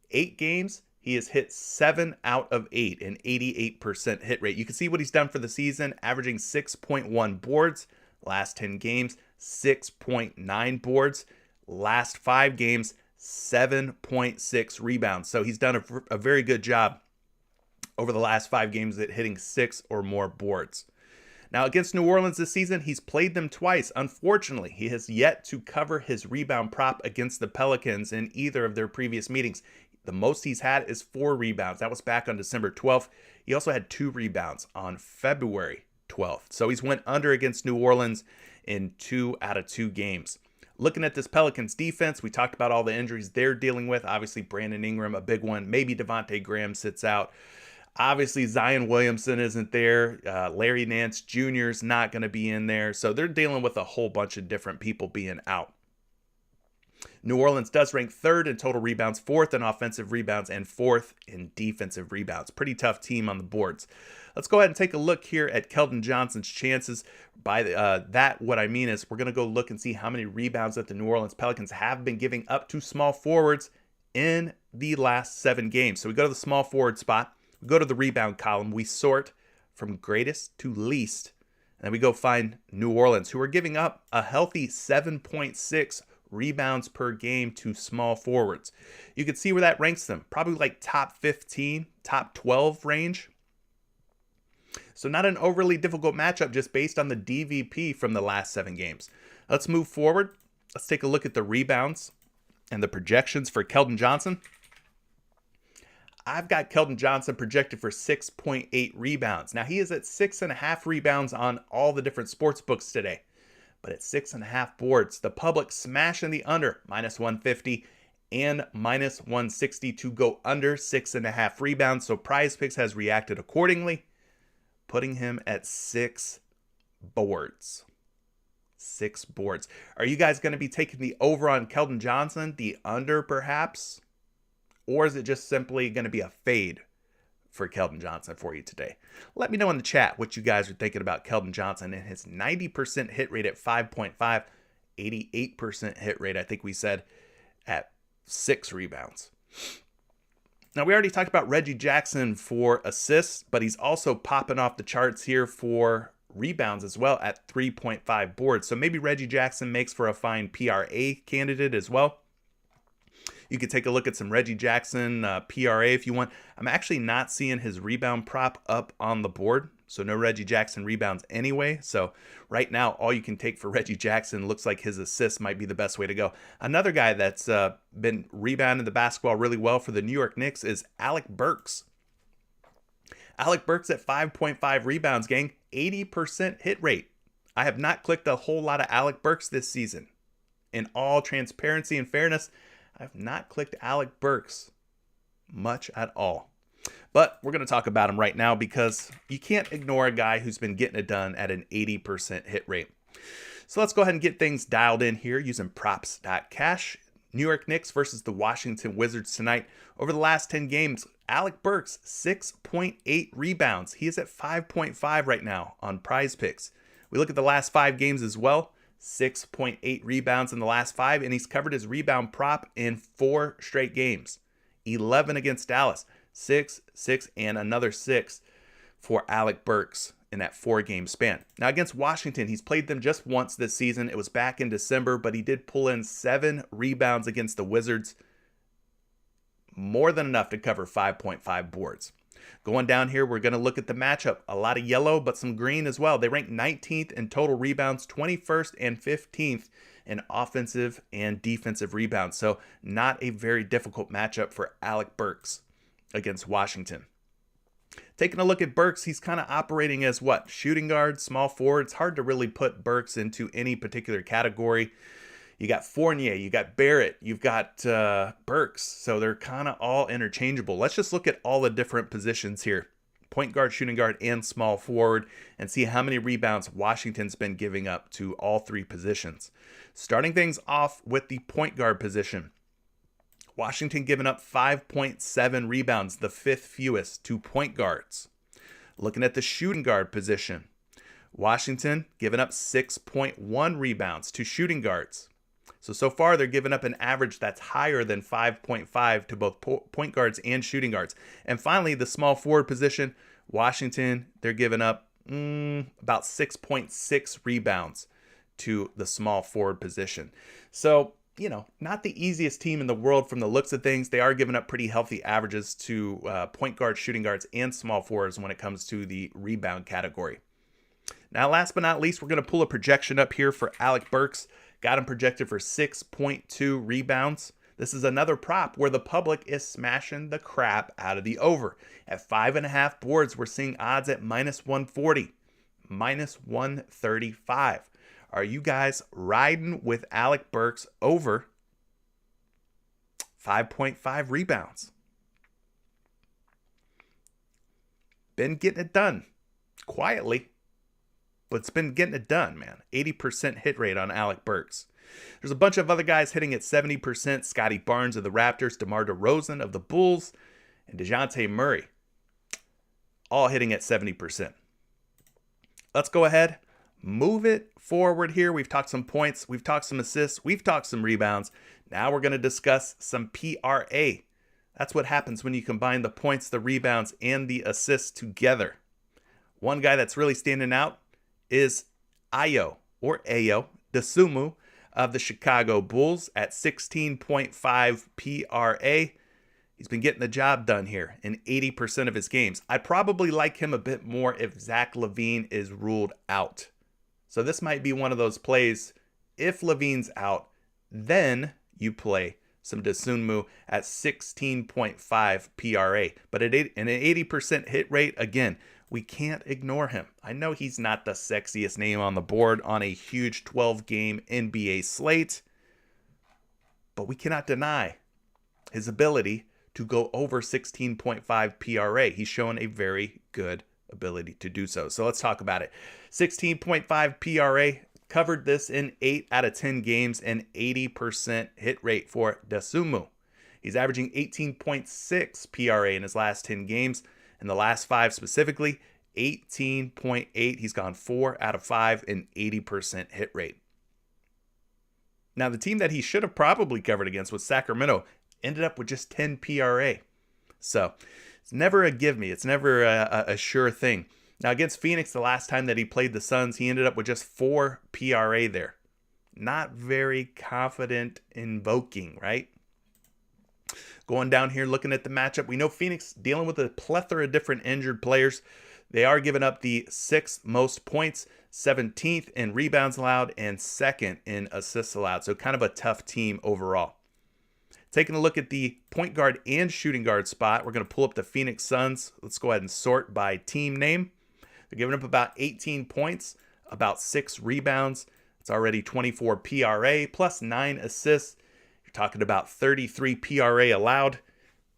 Speaker 1: 8 games, he has hit 7 out of 8, an 88% hit rate. You can see what he's done for the season, averaging 6.1 boards. Last 10 games, 6.9 boards. Last 5 games, 7.6 rebounds. So he's done a very good job over the last 5 games at hitting 6 or more boards. Now, against New Orleans this season, he's played them twice. Unfortunately, he has yet to cover his rebound prop against the Pelicans in either of their previous meetings. The most he's had is 4 rebounds. That was back on December 12th. He also had 2 rebounds on February 12th. So he's went under against New Orleans in 2 out of 2 games. Looking at this Pelicans defense, we talked about all the injuries they're dealing with. Obviously, Brandon Ingram, a big one. Maybe Devontae Graham sits out. Obviously, Zion Williamson isn't there. Larry Nance Jr. is not going to be in there. So they're dealing with a whole bunch of different people being out. New Orleans does rank 3rd in total rebounds, 4th in offensive rebounds, and 4th in defensive rebounds. Pretty tough team on the boards. Let's go ahead and take a look here at Keldon Johnson's chances. By that, what I mean is we're going to go look and see how many rebounds that the New Orleans Pelicans have been giving up to small forwards in the last 7 games. So we go to the small forward spot. We go to the rebound column. We sort from greatest to least. And then we go find New Orleans, who are giving up a healthy 7.6 rebounds per game to small forwards. You can see where that ranks them. Probably like top 15, top 12 range. So not an overly difficult matchup just based on the DVP from the last 7 games. Let's move forward. Let's take a look at the rebounds and the projections for Keldon Johnson. I've got Keldon Johnson projected for 6.8 rebounds. Now he is at 6.5 rebounds on all the different sports books today. But at 6.5 boards, the public smashing the under, -150 and -160 to go under 6.5 rebounds. So PrizePicks has reacted accordingly, putting him at 6 boards. 6 boards. Are you guys going to be taking the over on Keldon Johnson, the under perhaps? Or is it just simply going to be a fade for Keldon Johnson for you today? Let me know in the chat what you guys are thinking about Keldon Johnson and his 90% hit rate at 5.5, 88% hit rate, I think we said, at 6 rebounds. Now, we already talked about Reggie Jackson for assists, but he's also popping off the charts here for rebounds as well at 3.5 boards. So maybe Reggie Jackson makes for a fine PRA candidate as well. You could take a look at some Reggie Jackson PRA if you want. I'm actually not seeing his rebound prop up on the board, so no Reggie Jackson rebounds anyway. So right now, all you can take for Reggie Jackson looks like his assists might be the best way to go. Another guy that's been rebounding the basketball really well for the New York Knicks is Alec Burks. Alec Burks at 5.5 rebounds, gang, 80% hit rate. I have not clicked a whole lot of Alec Burks this season. In all transparency and fairness, I've not clicked Alec Burks much at all. But we're going to talk about him right now because you can't ignore a guy who's been getting it done at an 80% hit rate. So let's go ahead and get things dialed in here using props.cash. New York Knicks versus the Washington Wizards tonight. Over the last 10 games, Alec Burks, 6.8 rebounds. He is at 5.5 right now on PrizePicks. We look at the last 5 games as well. 6.8 rebounds in the last 5, and he's covered his rebound prop in 4 straight games. 11 against Dallas, 6, 6, and another 6 for Alec Burks in that 4-game span. Now against Washington, he's played them just once this season. It was back in December, but he did pull in 7 rebounds against the Wizards. More than enough to cover 5.5 boards. Going down here, we're going to look at the matchup. A lot of yellow, but some green as well. They rank 19th in total rebounds, 21st and 15th in offensive and defensive rebounds. So not a very difficult matchup for Alec Burks against Washington. Taking a look at Burks, he's kind of operating as what? Shooting guard, small forward. It's hard to really put Burks into any particular category. You got Fournier, you got Barrett, you've got Burks. So they're kind of all interchangeable. Let's just look at all the different positions here. Point guard, shooting guard, and small forward, and see how many rebounds Washington's been giving up to all three positions. Starting things off with the point guard position. Washington giving up 5.7 rebounds, the fifth fewest to point guards. Looking at the shooting guard position. Washington giving up 6.1 rebounds to shooting guards. So far they're giving up an average that's higher than 5.5 to both point guards and shooting guards. And finally, the small forward position, Washington, they're giving up about 6.6 rebounds to the small forward position. So, not the easiest team in the world from the looks of things. They are giving up pretty healthy averages to point guards, shooting guards, and small forwards when it comes to the rebound category. Now, last but not least, we're going to pull a projection up here for Alec Burks. Got him projected for 6.2 rebounds. This is another prop where the public is smashing the crap out of the over. At 5.5 boards, we're seeing odds at -140, -135. Are you guys riding with Alec Burks over 5.5 rebounds? Been getting it done quietly, but it's been getting it done, man. 80% hit rate on Alec Burks. There's a bunch of other guys hitting at 70%. Scotty Barnes of the Raptors, DeMar DeRozan of the Bulls, and DeJounte Murray, all hitting at 70%. Let's go ahead, move it forward here. We've talked some points, we've talked some assists, we've talked some rebounds. Now we're going to discuss some PRA. That's what happens when you combine the points, the rebounds, and the assists together. One guy that's really standing out is Ayo Dosunmu of the Chicago Bulls at 16.5 PRA. He's been getting the job done here in 80% of his games. I'd probably like him a bit more if Zach LaVine is ruled out. So this might be one of those plays. If LaVine's out, then you play some Dosunmu at 16.5 PRA. But at an 80% hit rate, again, we can't ignore him. I know he's not the sexiest name on the board on a huge 12-game NBA slate, but we cannot deny his ability to go over 16.5 PRA. He's shown a very good ability to do so. So let's talk about it. 16.5 PRA, covered this in 8 out of 10 games, and 80% hit rate for Dosunmu. He's averaging 18.6 PRA in his last 10 games. In the last 5 specifically, 18.8. He's gone 4 out of 5, and 80% hit rate. Now, the team that he should have probably covered against was Sacramento. Ended up with just 10 PRA. So it's never a give me. It's never a sure thing. Now, against Phoenix, the last time that he played the Suns, he ended up with just 4 PRA there. Not very confident invoking, right? Going down here, looking at the matchup, we know Phoenix dealing with a plethora of different injured players. They are giving up the 6th most points, 17th in rebounds allowed, and 2nd in assists allowed. So kind of a tough team overall. Taking a look at the point guard and shooting guard spot, we're going to pull up the Phoenix Suns. Let's go ahead and sort by team name. They're giving up about 18 points, about 6 rebounds. It's already 24 PRA plus 9 assists. Talking about 33 PRA allowed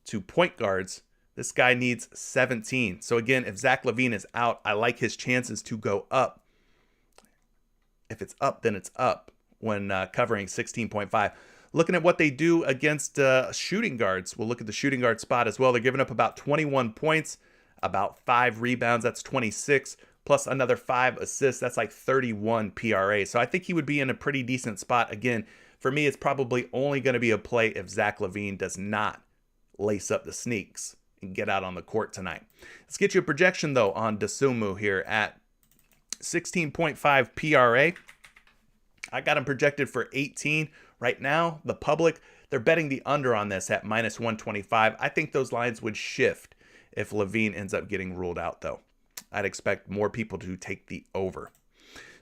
Speaker 1: to point guards. This guy needs 17. So again, if Zach LaVine is out, I like his chances to go up. If it's up, then it's up when covering 16.5. Looking at what they do against shooting guards, we'll look at the shooting guard spot as well. They're giving up about 21 points, about 5 rebounds. That's 26, plus another 5 assists. That's like 31 PRA. So I think he would be in a pretty decent spot. Again, for me, it's probably only going to be a play if Zach LaVine does not lace up the sneaks and get out on the court tonight. Let's get you a projection, though, on Dosunmu here at 16.5 PRA. I got him projected for 18. Right now, the public, they're betting the under on this at -125. I think those lines would shift if LaVine ends up getting ruled out, though. I'd expect more people to take the over.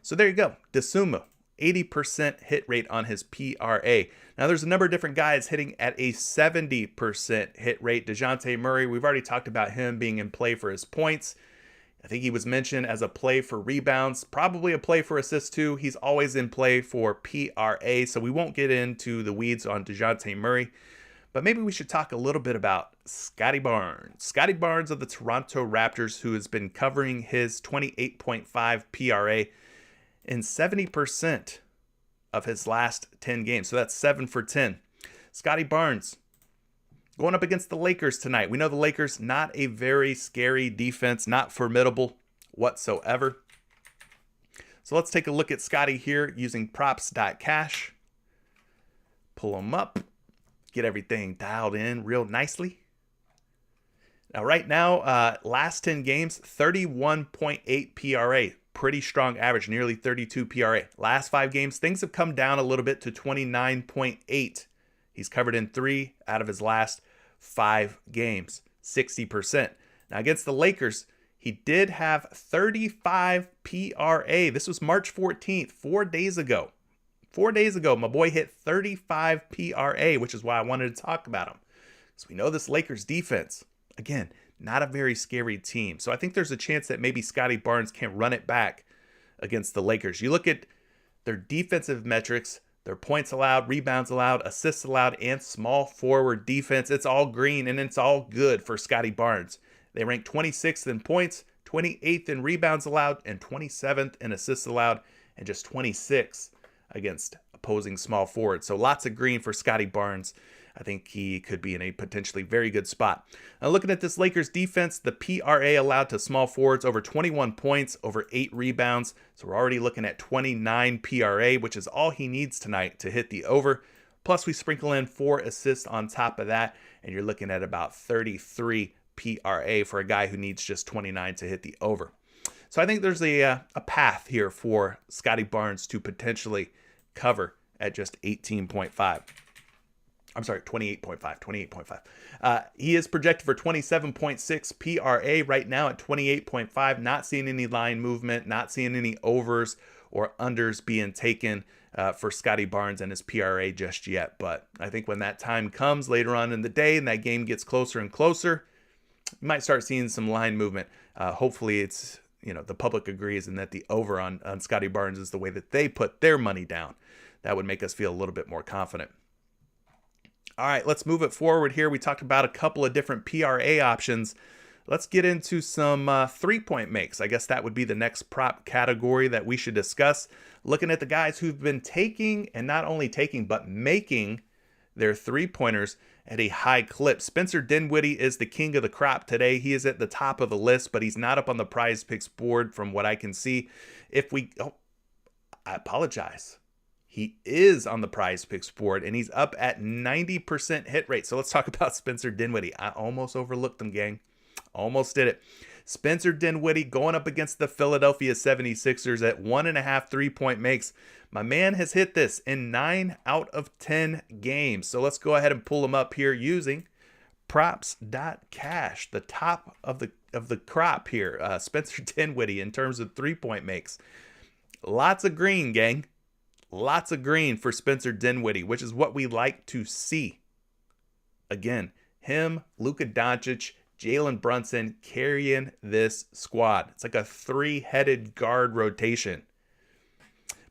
Speaker 1: So there you go. Dosunmu, 80% hit rate on his PRA. Now, there's a number of different guys hitting at a 70% hit rate. DeJounte Murray, we've already talked about him being in play for his points. I think he was mentioned as a play for rebounds, probably a play for assists too. He's always in play for PRA, so we won't get into the weeds on DeJounte Murray. But maybe we should talk a little bit about Scottie Barnes. Scottie Barnes of the Toronto Raptors, who has been covering his 28.5 PRA in 70% of his last 10 games. So that's 7 for 10. Scottie Barnes going up against the Lakers tonight. We know the Lakers, not a very scary defense, not formidable whatsoever. So let's take a look at Scottie here using props.cash. Pull him up. Get everything dialed in real nicely. Now, right now, last 10 games, 31.8 PRA. Pretty strong average, nearly 32 PRA. Last 5 games, things have come down a little bit to 29.8. He's covered in 3 out of his last 5 games, 60%. Now, against the Lakers, he did have 35 PRA. This was March 14th, 4 days ago. 4 days ago, my boy hit 35 PRA, which is why I wanted to talk about him. So we know this Lakers defense, again, not a very scary team. So I think there's a chance that maybe Scottie Barnes can run it back against the Lakers. You look at their defensive metrics, their points allowed, rebounds allowed, assists allowed, and small forward defense. It's all green, and it's all good for Scottie Barnes. They rank 26th in points, 28th in rebounds allowed, and 27th in assists allowed, and just 26th against opposing small forwards. So lots of green for Scottie Barnes. I think he could be in a potentially very good spot. Now, looking at this Lakers defense, the PRA allowed to small forwards over 21 points, over 8 rebounds. So we're already looking at 29 PRA, which is all he needs tonight to hit the over. Plus, we sprinkle in 4 assists on top of that, and you're looking at about 33 PRA for a guy who needs just 29 to hit the over. So I think there's a path here for Scottie Barnes to potentially cover at just 18.5. I'm sorry, 28.5. He is projected for 27.6 PRA right now at 28.5. Not seeing any line movement, not seeing any overs or unders being taken for Scottie Barnes and his PRA just yet. But I think when that time comes later on in the day and that game gets closer and closer, you might start seeing some line movement. Hopefully it's, the public agrees and that the over on Scottie Barnes is the way that they put their money down. That would make us feel a little bit more confident. All right, let's move it forward here. We talked about a couple of different PRA options. Let's get into some three-point makes. I guess that would be the next prop category that we should discuss. Looking at the guys who've been taking, and not only taking, but making their three-pointers at a high clip. Spencer Dinwiddie is the king of the crop today. He is at the top of the list, but he's not up on the PrizePicks board from what I can see. I apologize. He is on the PrizePicks board, and he's up at 90% hit rate. So let's talk about Spencer Dinwiddie. I almost overlooked him, gang. Almost did it. Spencer Dinwiddie going up against the Philadelphia 76ers at 1.5 3-point makes. My man has hit this in 9 out of 10 games. So let's go ahead and pull him up here using props.cash, the top of the crop here. Spencer Dinwiddie in terms of 3-point makes. Lots of green, gang. Lots of green for Spencer Dinwiddie, which is what we like to see. Again, him, Luka Doncic, Jalen Brunson carrying this squad. It's like a 3-headed guard rotation.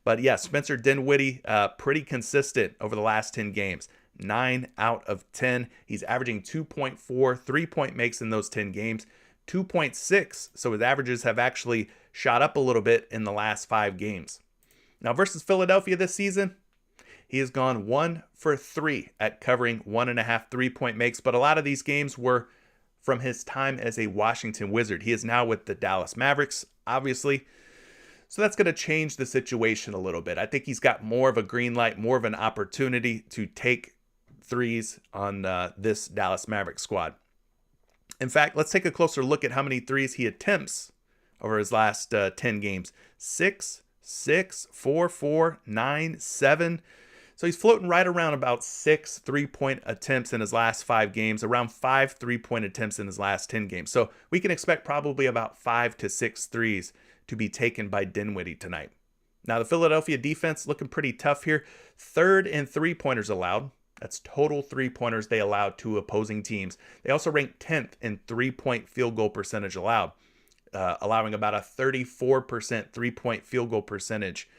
Speaker 1: But yeah, Spencer Dinwiddie, pretty consistent over the last 10 games. 9 out of 10. He's averaging 2.4 3-point makes in those 10 games. 2.6, so his averages have actually shot up a little bit in the last 5 games. Now, versus Philadelphia this season, he has gone 1 for 3 at covering 1.5 3-point makes, but a lot of these games were from his time as a Washington Wizard. He is now with the Dallas Mavericks, obviously, so that's going to change the situation a little bit. I think he's got more of a green light, more of an opportunity to take threes on this Dallas Mavericks squad. In fact, let's take a closer look at how many threes he attempts over his last 10 games. 6, 4, 4, 9, 7. So he's floating right around about 6 3-point attempts in his last 5 games, around 5 3-point attempts in his last 10 games. So we can expect probably about 5 to 6 threes to be taken by Dinwiddie tonight. Now, the Philadelphia defense looking pretty tough here. Third in three-pointers allowed. That's total three-pointers they allowed to opposing teams. They also rank 10th in three-point field goal percentage allowed, allowing about a 34% three-point field goal percentage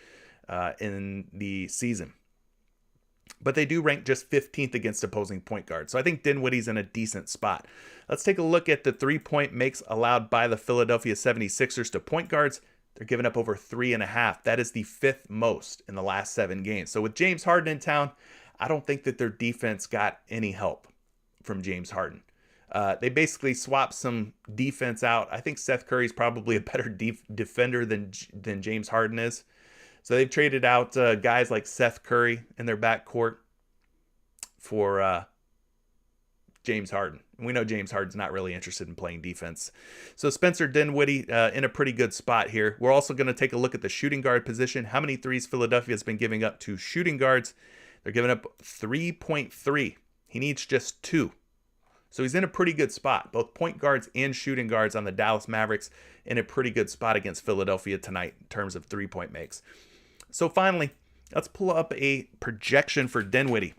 Speaker 1: in the season. But they do rank just 15th against opposing point guards. So I think Dinwiddie's in a decent spot. Let's take a look at the three-point makes allowed by the Philadelphia 76ers to point guards. They're giving up over 3.5. That is the 5th most in the last 7 games. So with James Harden in town, I don't think that their defense got any help from James Harden. They basically swapped some defense out. I think Seth Curry's probably a better defender than James Harden is. So they've traded out guys like Seth Curry in their backcourt for James Harden. We know James Harden's not really interested in playing defense. So Spencer Dinwiddie in a pretty good spot here. We're also going to take a look at the shooting guard position. How many threes Philadelphia's been giving up to shooting guards? They're giving up 3.3. He needs just 2. So he's in a pretty good spot. Both point guards and shooting guards on the Dallas Mavericks in a pretty good spot against Philadelphia tonight in terms of three-point makes. So finally, let's pull up a projection for Dinwiddie.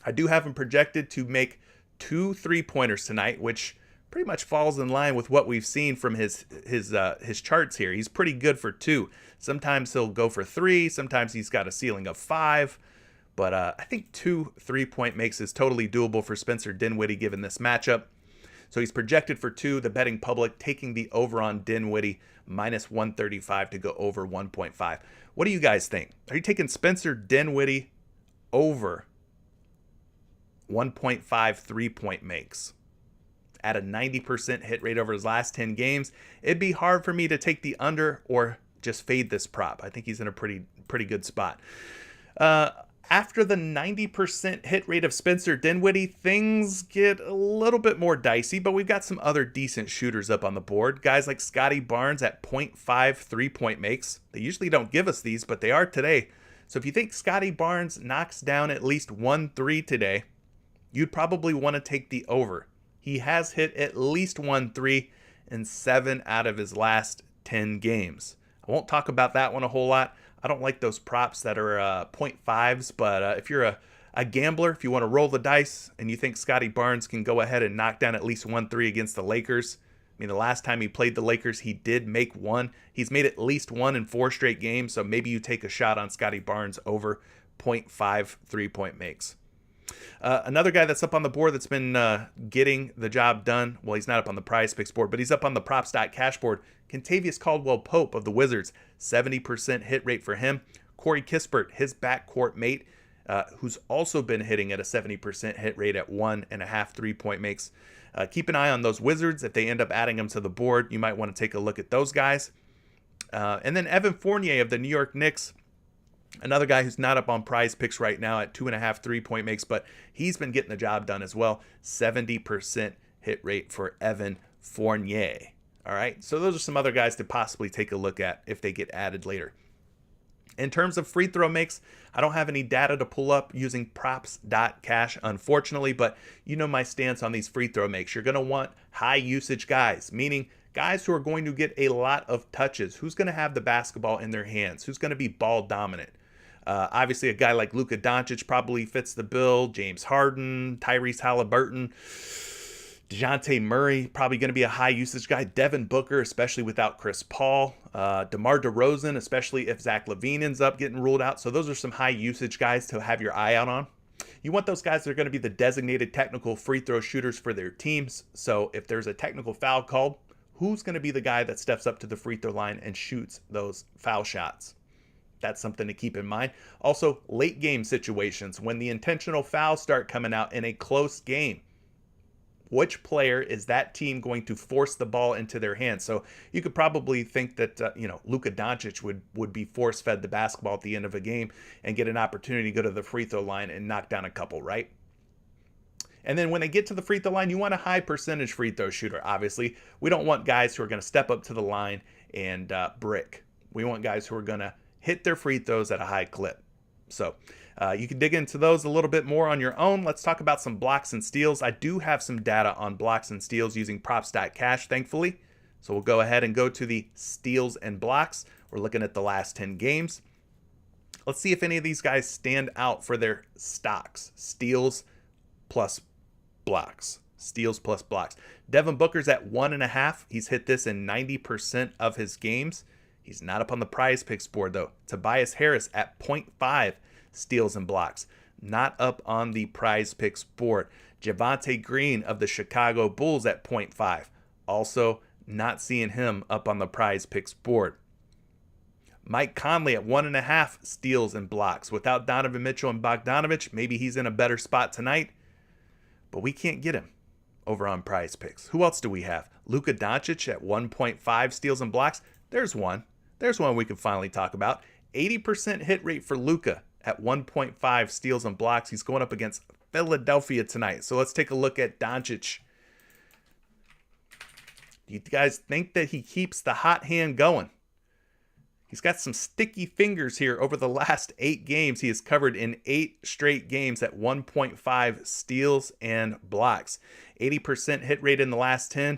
Speaker 1: I do have him projected to make 2 3-pointers tonight, which pretty much falls in line with what we've seen from his charts here. He's pretty good for 2. Sometimes he'll go for 3. Sometimes he's got a ceiling of 5. But I think 2 3-point makes is totally doable for Spencer Dinwiddie given this matchup. So he's projected for 2. The betting public taking the over on Dinwiddie minus 135 to go over 1.5. What do you guys think? Are you taking Spencer Dinwiddie over 1.5 3-point makes at a 90% hit rate over his last 10 games? It'd be hard for me to take the under or just fade this prop. I think he's in a pretty good spot. After the 90% hit rate of Spencer Dinwiddie, things get a little bit more dicey, but we've got some other decent shooters up on the board. Guys like Scotty Barnes at 0.5 3-point makes. They usually don't give us these, but they are today. So if you think Scotty Barnes knocks down at least 1 3 today, you'd probably want to take the over. He has hit at least 1 3 in 7 out of his last 10 games. I won't talk about that one a whole lot. I don't like those props that are 0.5s, but if you're a gambler, if you want to roll the dice and you think Scotty Barnes can go ahead and knock down at least 1 3 against the Lakers, I mean, the last time he played the Lakers, he did make 1. He's made at least 1 in 4 straight games, so maybe you take a shot on Scotty Barnes over 0.5 3-point makes. Another guy that's up on the board that's been getting the job done, well, he's not up on the PrizePicks board, but he's up on the props.cash board. Kentavious Caldwell-Pope of the Wizards, 70% hit rate for him. Corey Kispert, his backcourt mate, who's also been hitting at a 70% hit rate at 1.5 3-point makes. Keep an eye on those Wizards. If they end up adding them to the board, you might want to take a look at those guys. And then Evan Fournier of the New York Knicks, another guy who's not up on PrizePicks right now at 2.5 3-point makes, but he's been getting the job done as well. 70% hit rate for Evan Fournier. All right, so those are some other guys to possibly take a look at if they get added later. In terms of free throw makes, I don't have any data to pull up using props.cash, unfortunately, but you know my stance on these free throw makes. You're going to want high usage guys, meaning guys who are going to get a lot of touches. Who's going to have the basketball in their hands? Who's going to be ball dominant? Obviously, a guy like Luka Doncic probably fits the bill. James Harden, Tyrese Halliburton, DeJounte Murray, probably going to be a high usage guy. Devin Booker, especially without Chris Paul. DeMar DeRozan, especially if Zach LaVine ends up getting ruled out. So those are some high usage guys to have your eye out on. You want those guys that are going to be the designated technical free throw shooters for their teams. So if there's a technical foul called, who's going to be the guy that steps up to the free throw line and shoots those foul shots? That's something to keep in mind. Also, late game situations, when the intentional fouls start coming out in a close game, which player is that team going to force the ball into their hands? So you could probably think that, Luka Doncic would be force-fed the basketball at the end of a game and get an opportunity to go to the free throw line and knock down a couple, right? And then when they get to the free throw line, you want a high percentage free throw shooter, obviously. We don't want guys who are going to step up to the line and brick. We want guys who are going to hit their free throws at a high clip. So you can dig into those a little bit more on your own. Let's talk about some blocks and steals. I do have some data on blocks and steals using props.cash, thankfully. So we'll go ahead and go to the steals and blocks. We're looking at the last 10 games. Let's see if any of these guys stand out for their stocks. Steals plus blocks. Steals plus blocks. Devin Booker's at 1.5. He's hit this in 90% of his games. He's not up on the PrizePicks board, though. Tobias Harris at 0.5 steals and blocks. Not up on the PrizePicks board. Javonte Green of the Chicago Bulls at 0.5. Also not seeing him up on the PrizePicks board. Mike Conley at 1.5 steals and blocks. Without Donovan Mitchell and Bogdanovich, maybe he's in a better spot tonight. But we can't get him over on PrizePicks. Who else do we have? Luka Doncic at 1.5 steals and blocks. There's one. There's one we can finally talk about. 80% hit rate for Luka at 1.5 steals and blocks. He's going up against Philadelphia tonight. So let's take a look at Doncic. Do you guys think that he keeps the hot hand going? He's got some sticky fingers here over the last 8 games. He has covered in 8 straight games at 1.5 steals and blocks. 80% hit rate in the last 10,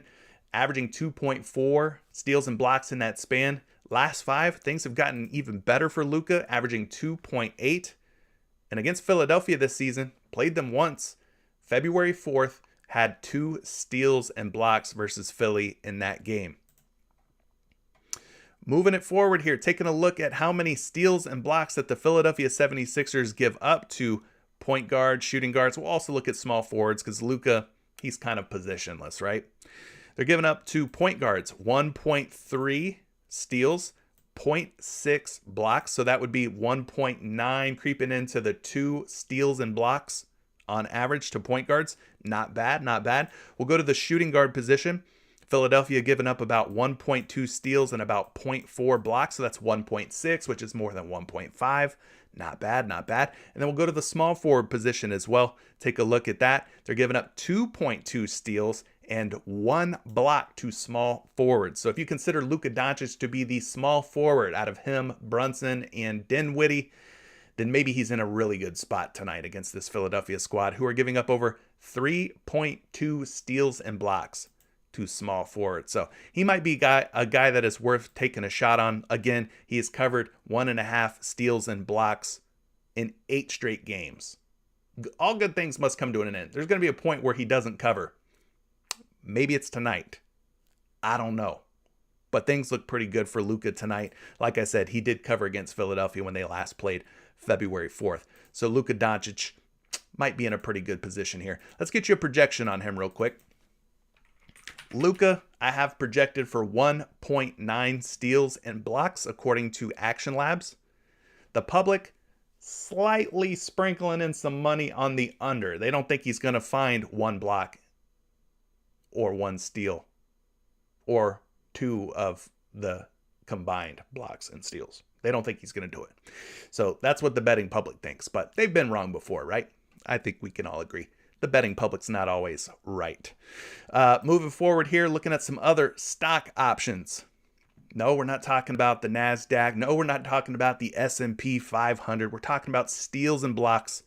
Speaker 1: averaging 2.4 steals and blocks in that span. Last 5, things have gotten even better for Luka, averaging 2.8. And against Philadelphia this season, played them once. February 4th, had 2 steals and blocks versus Philly in that game. Moving it forward here, taking a look at how many steals and blocks that the Philadelphia 76ers give up to point guards, shooting guards. We'll also look at small forwards because Luka, he's kind of positionless, right? They're giving up to point guards 1.3 steals, 0.6 blocks. So that would be 1.9 creeping into the 2 steals and blocks on average to point guards. Not bad, not bad. We'll go to the shooting guard position. Philadelphia giving up about 1.2 steals and about 0.4 blocks. So that's 1.6, which is more than 1.5. Not bad, not bad. And then we'll go to the small forward position as well. Take a look at that. They're giving up 2.2 steals and 1 block to small forwards. So if you consider Luka Doncic to be the small forward out of him, Brunson, and Dinwiddie, then maybe he's in a really good spot tonight against this Philadelphia squad who are giving up over 3.2 steals and blocks to small forward. So he might be a guy that is worth taking a shot on. Again, he has covered 1.5 steals and blocks in 8 straight games. All good things must come to an end. There's going to be a point where he doesn't cover. Maybe it's tonight. I don't know. But things look pretty good for Luka tonight. Like I said, he did cover against Philadelphia when they last played February 4th. So Luka Doncic might be in a pretty good position here. Let's get you a projection on him real quick. Luka, I have projected for 1.9 steals and blocks according to Action Labs. The public slightly sprinkling in some money on the under. They don't think he's going to find 1 block or 1 steal or 2 of the combined blocks and steals. They don't think he's going to do it. So that's what the betting public thinks, but they've been wrong before, right? I think we can all agree. The betting public's not always right. Moving forward here, looking at some other stock options. No, we're not talking about the NASDAQ. No, we're not talking about the S&P 500. We're talking about steals and blocks.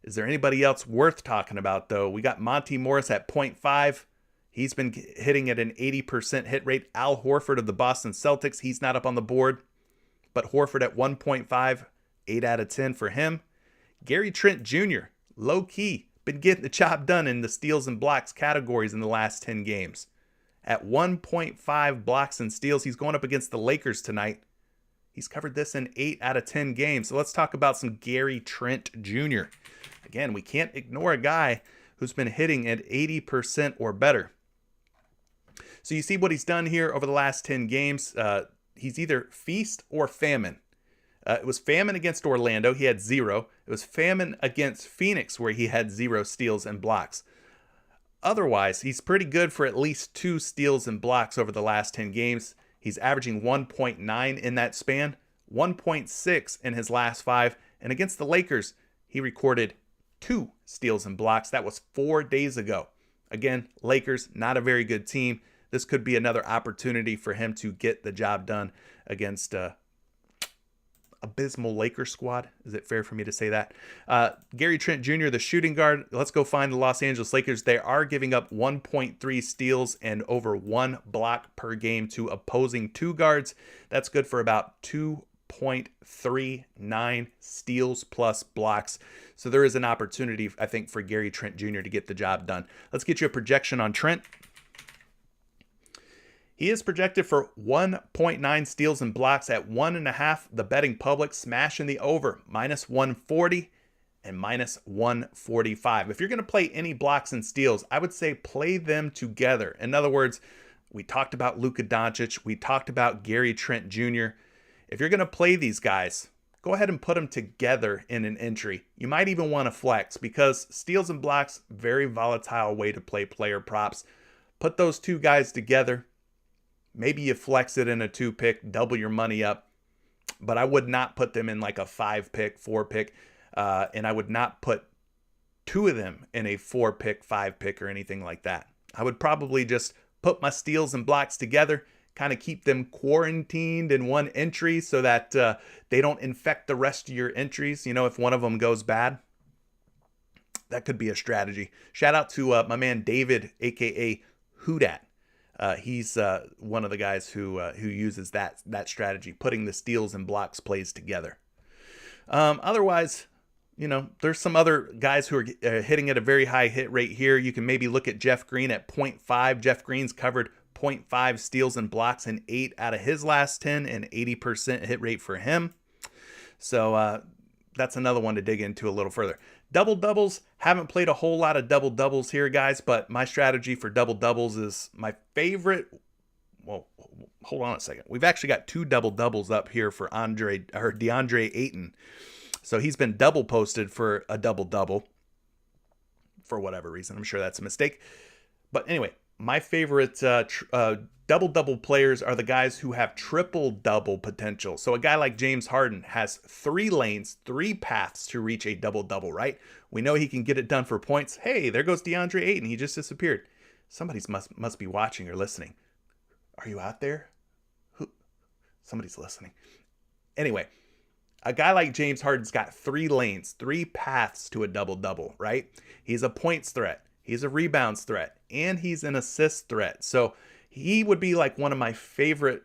Speaker 1: Is there anybody else worth talking about, though? We got Monty Morris at 0.5. He's been hitting at an 80% hit rate. Al Horford of the Boston Celtics, he's not up on the board. But Horford at 1.5, 8 out of 10 for him. Gary Trent Jr., low-key, been getting the job done in the steals and blocks categories in the last 10 games. At 1.5 blocks and steals, he's going up against the Lakers tonight. He's covered this in 8 out of 10 games. So let's talk about some Gary Trent Jr. Again, we can't ignore a guy who's been hitting at 80% or better. So you see what he's done here over the last 10 games. He's either feast or famine. It was famine against Orlando. He had 0. It was famine against Phoenix where he had 0 steals and blocks. Otherwise, he's pretty good for at least 2 steals and blocks over the last 10 games. He's averaging 1.9 in that span, 1.6 in his last 5. And against the Lakers, he recorded 2 steals and blocks. That was 4 days ago. Again, Lakers, not a very good team. This could be another opportunity for him to get the job done against abysmal Lakers squad. Is it fair for me to say that? Gary Trent Jr., the shooting guard. Let's go find the Los Angeles Lakers. They are giving up 1.3 steals and over 1 block per game to opposing 2 guards. That's good for about 2.39 steals plus blocks. So there is an opportunity, I think, for Gary Trent Jr. to get the job done. Let's get you a projection on Trent. He is projected for 1.9 steals and blocks at 1.5. The betting public smashing the over, -140 and -145. If you're going to play any blocks and steals, I would say play them together. In other words, we talked about Luka Doncic. We talked about Gary Trent Jr. If you're going to play these guys, go ahead and put them together in an entry. You might even want to flex because steals and blocks, very volatile way to play player props. Put those 2 guys together. Maybe you flex it in a 2-pick, double your money up, but I would not put them in like a 5-pick, 4-pick, and I would not put 2 of them in a 4-pick, 5-pick or anything like that. I would probably just put my steals and blocks together, kind of keep them quarantined in one entry so that they don't infect the rest of your entries. You know, if one of them goes bad, that could be a strategy. Shout out to my man David, aka Hoodat. He's one of the guys who uses that strategy, putting the steals and blocks plays together. Otherwise, you know, there's some other guys who are hitting at a very high hit rate here. You can maybe look at Jeff Green at 0.5. Jeff Green's covered 0.5 steals and blocks in 8 out of his last 10, and 80% hit rate for him. So that's another one to dig into a little further. Double doubles, haven't played a whole lot of double doubles here, guys, but my strategy for double doubles is my favorite. Well, hold on a second. We've actually got 2 double doubles up here for DeAndre Ayton. So he's been double posted for a double double for whatever reason. I'm sure that's a mistake. But anyway, my favorite double-double players are the guys who have triple-double potential. So a guy like James Harden has 3 lanes, 3 paths to reach a double-double, right? We know he can get it done for points. Hey, there goes DeAndre Ayton. He just disappeared. Somebody's must be watching or listening. Are you out there? Somebody's listening. Anyway, a guy like James Harden's got 3 lanes, 3 paths to a double-double, right? He's a points threat. He's a rebounds threat. And he's an assist threat. So he would be like one of my favorite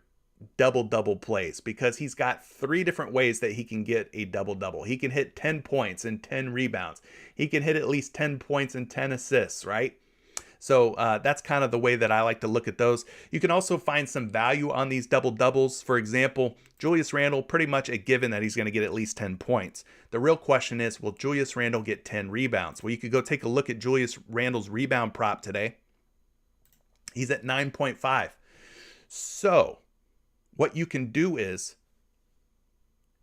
Speaker 1: double-double plays because he's got 3 different ways that he can get a double-double. He can hit 10 points and 10 rebounds. He can hit at least 10 points and 10 assists, right? So that's kind of the way that I like to look at those. You can also find some value on these double-doubles. For example, Julius Randle, pretty much a given that he's going to get at least 10 points. The real question is, will Julius Randle get 10 rebounds? Well, you could go take a look at Julius Randle's rebound prop today. He's at 9.5. So what you can do is,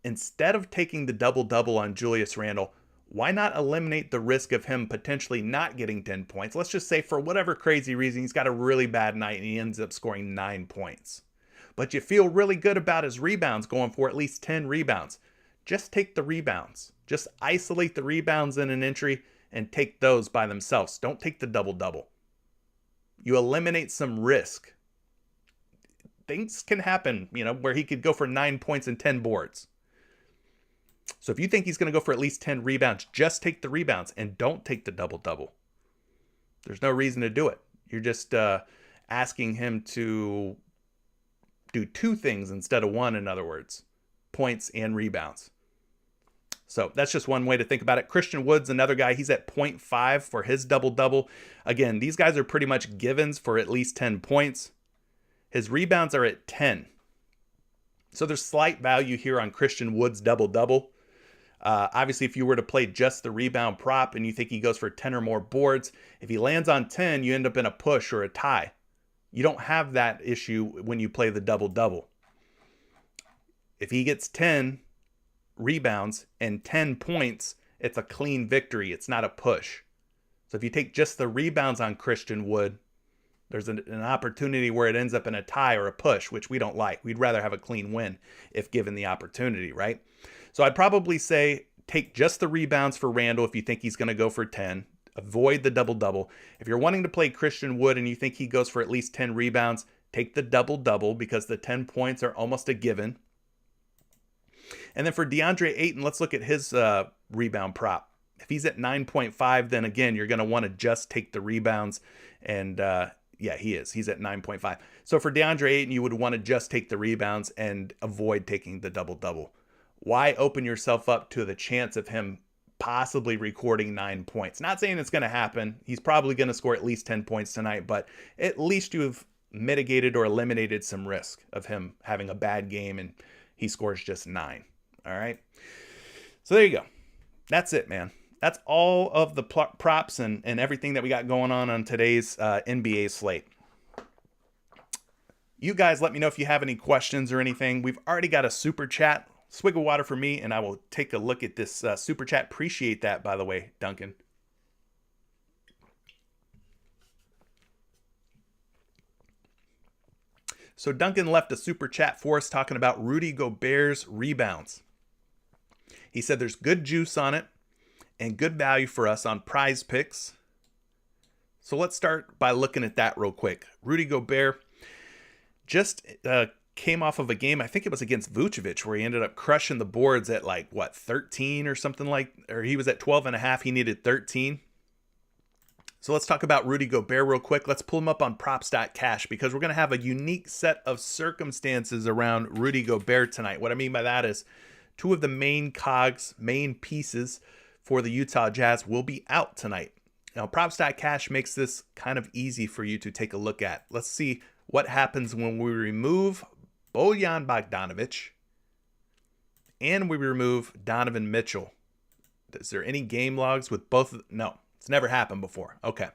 Speaker 1: instead of taking the double-double on Julius Randle, why not eliminate the risk of him potentially not getting 10 points? Let's just say for whatever crazy reason, he's got a really bad night and he ends up scoring 9 points. But you feel really good about his rebounds, going for at least 10 rebounds. Just take the rebounds. Just isolate the rebounds in an entry and take those by themselves. Don't take the double-double. You eliminate some risk. Things can happen, you know, where he could go for 9 points and 10 boards. So if you think he's going to go for at least 10 rebounds, just take the rebounds and don't take the double-double. There's no reason to do it. You're just asking him to do 2 things instead of 1, in other words, points and rebounds. So that's just one way to think about it. Christian Wood's another guy. He's at 0.5 for his double-double. Again, these guys are pretty much givens for at least 10 points. His rebounds are at 10. So there's slight value here on Christian Wood's double-double. Obviously, if you were to play just the rebound prop and you think he goes for 10 or more boards, if he lands on 10, you end up in a push or a tie. You don't have that issue when you play the double-double. If he gets 10 rebounds and 10 points, it's a clean victory. It's not a push. So if you take just the rebounds on Christian Wood, there's an opportunity where it ends up in a tie or a push, which we don't like. We'd rather have a clean win if given the opportunity, right? So I'd probably say take just the rebounds for Randle if you think he's going to go for 10. Avoid the double-double. If you're wanting to play Christian Wood and you think he goes for at least 10 rebounds, take the double-double because the 10 points are almost a given. And then for DeAndre Ayton, let's look at his rebound prop. If he's at 9.5, then again, you're going to want to just take the rebounds. And yeah, he is. He's at 9.5. So for DeAndre Ayton, you would want to just take the rebounds and avoid taking the double-double. Why open yourself up to the chance of him possibly recording 9 points? Not saying it's going to happen. He's probably going to score at least 10 points tonight, but at least you've mitigated or eliminated some risk of him having a bad game and he scores just 9. All right. So there you go. That's it, man. That's all of the props and everything that we got going on today's NBA slate. You guys let me know if you have any questions or anything. We've already got a super chat. Swig of water for me, and I will take a look at this super chat. Appreciate that, by the way, Duncan. So Duncan left a super chat for us talking about Rudy Gobert's rebounds. He said there's good juice on it and good value for us on PrizePicks. So let's start by looking at that real quick. Rudy Gobert just came off of a game, I think it was against Vucevic, where he ended up crushing the boards at 13 or something or he was at 12.5. He needed 13. So let's talk about Rudy Gobert real quick. Let's pull him up on props.cash because we're going to have a unique set of circumstances around Rudy Gobert tonight. What I mean by that is two of the main pieces for the Utah Jazz will be out tonight. Now, props.cash makes this kind of easy for you to take a look at. Let's see what happens when we remove Bojan Bogdanovic and we remove Donovan Mitchell. Is there any game logs with both? No, it's never happened before. Okay.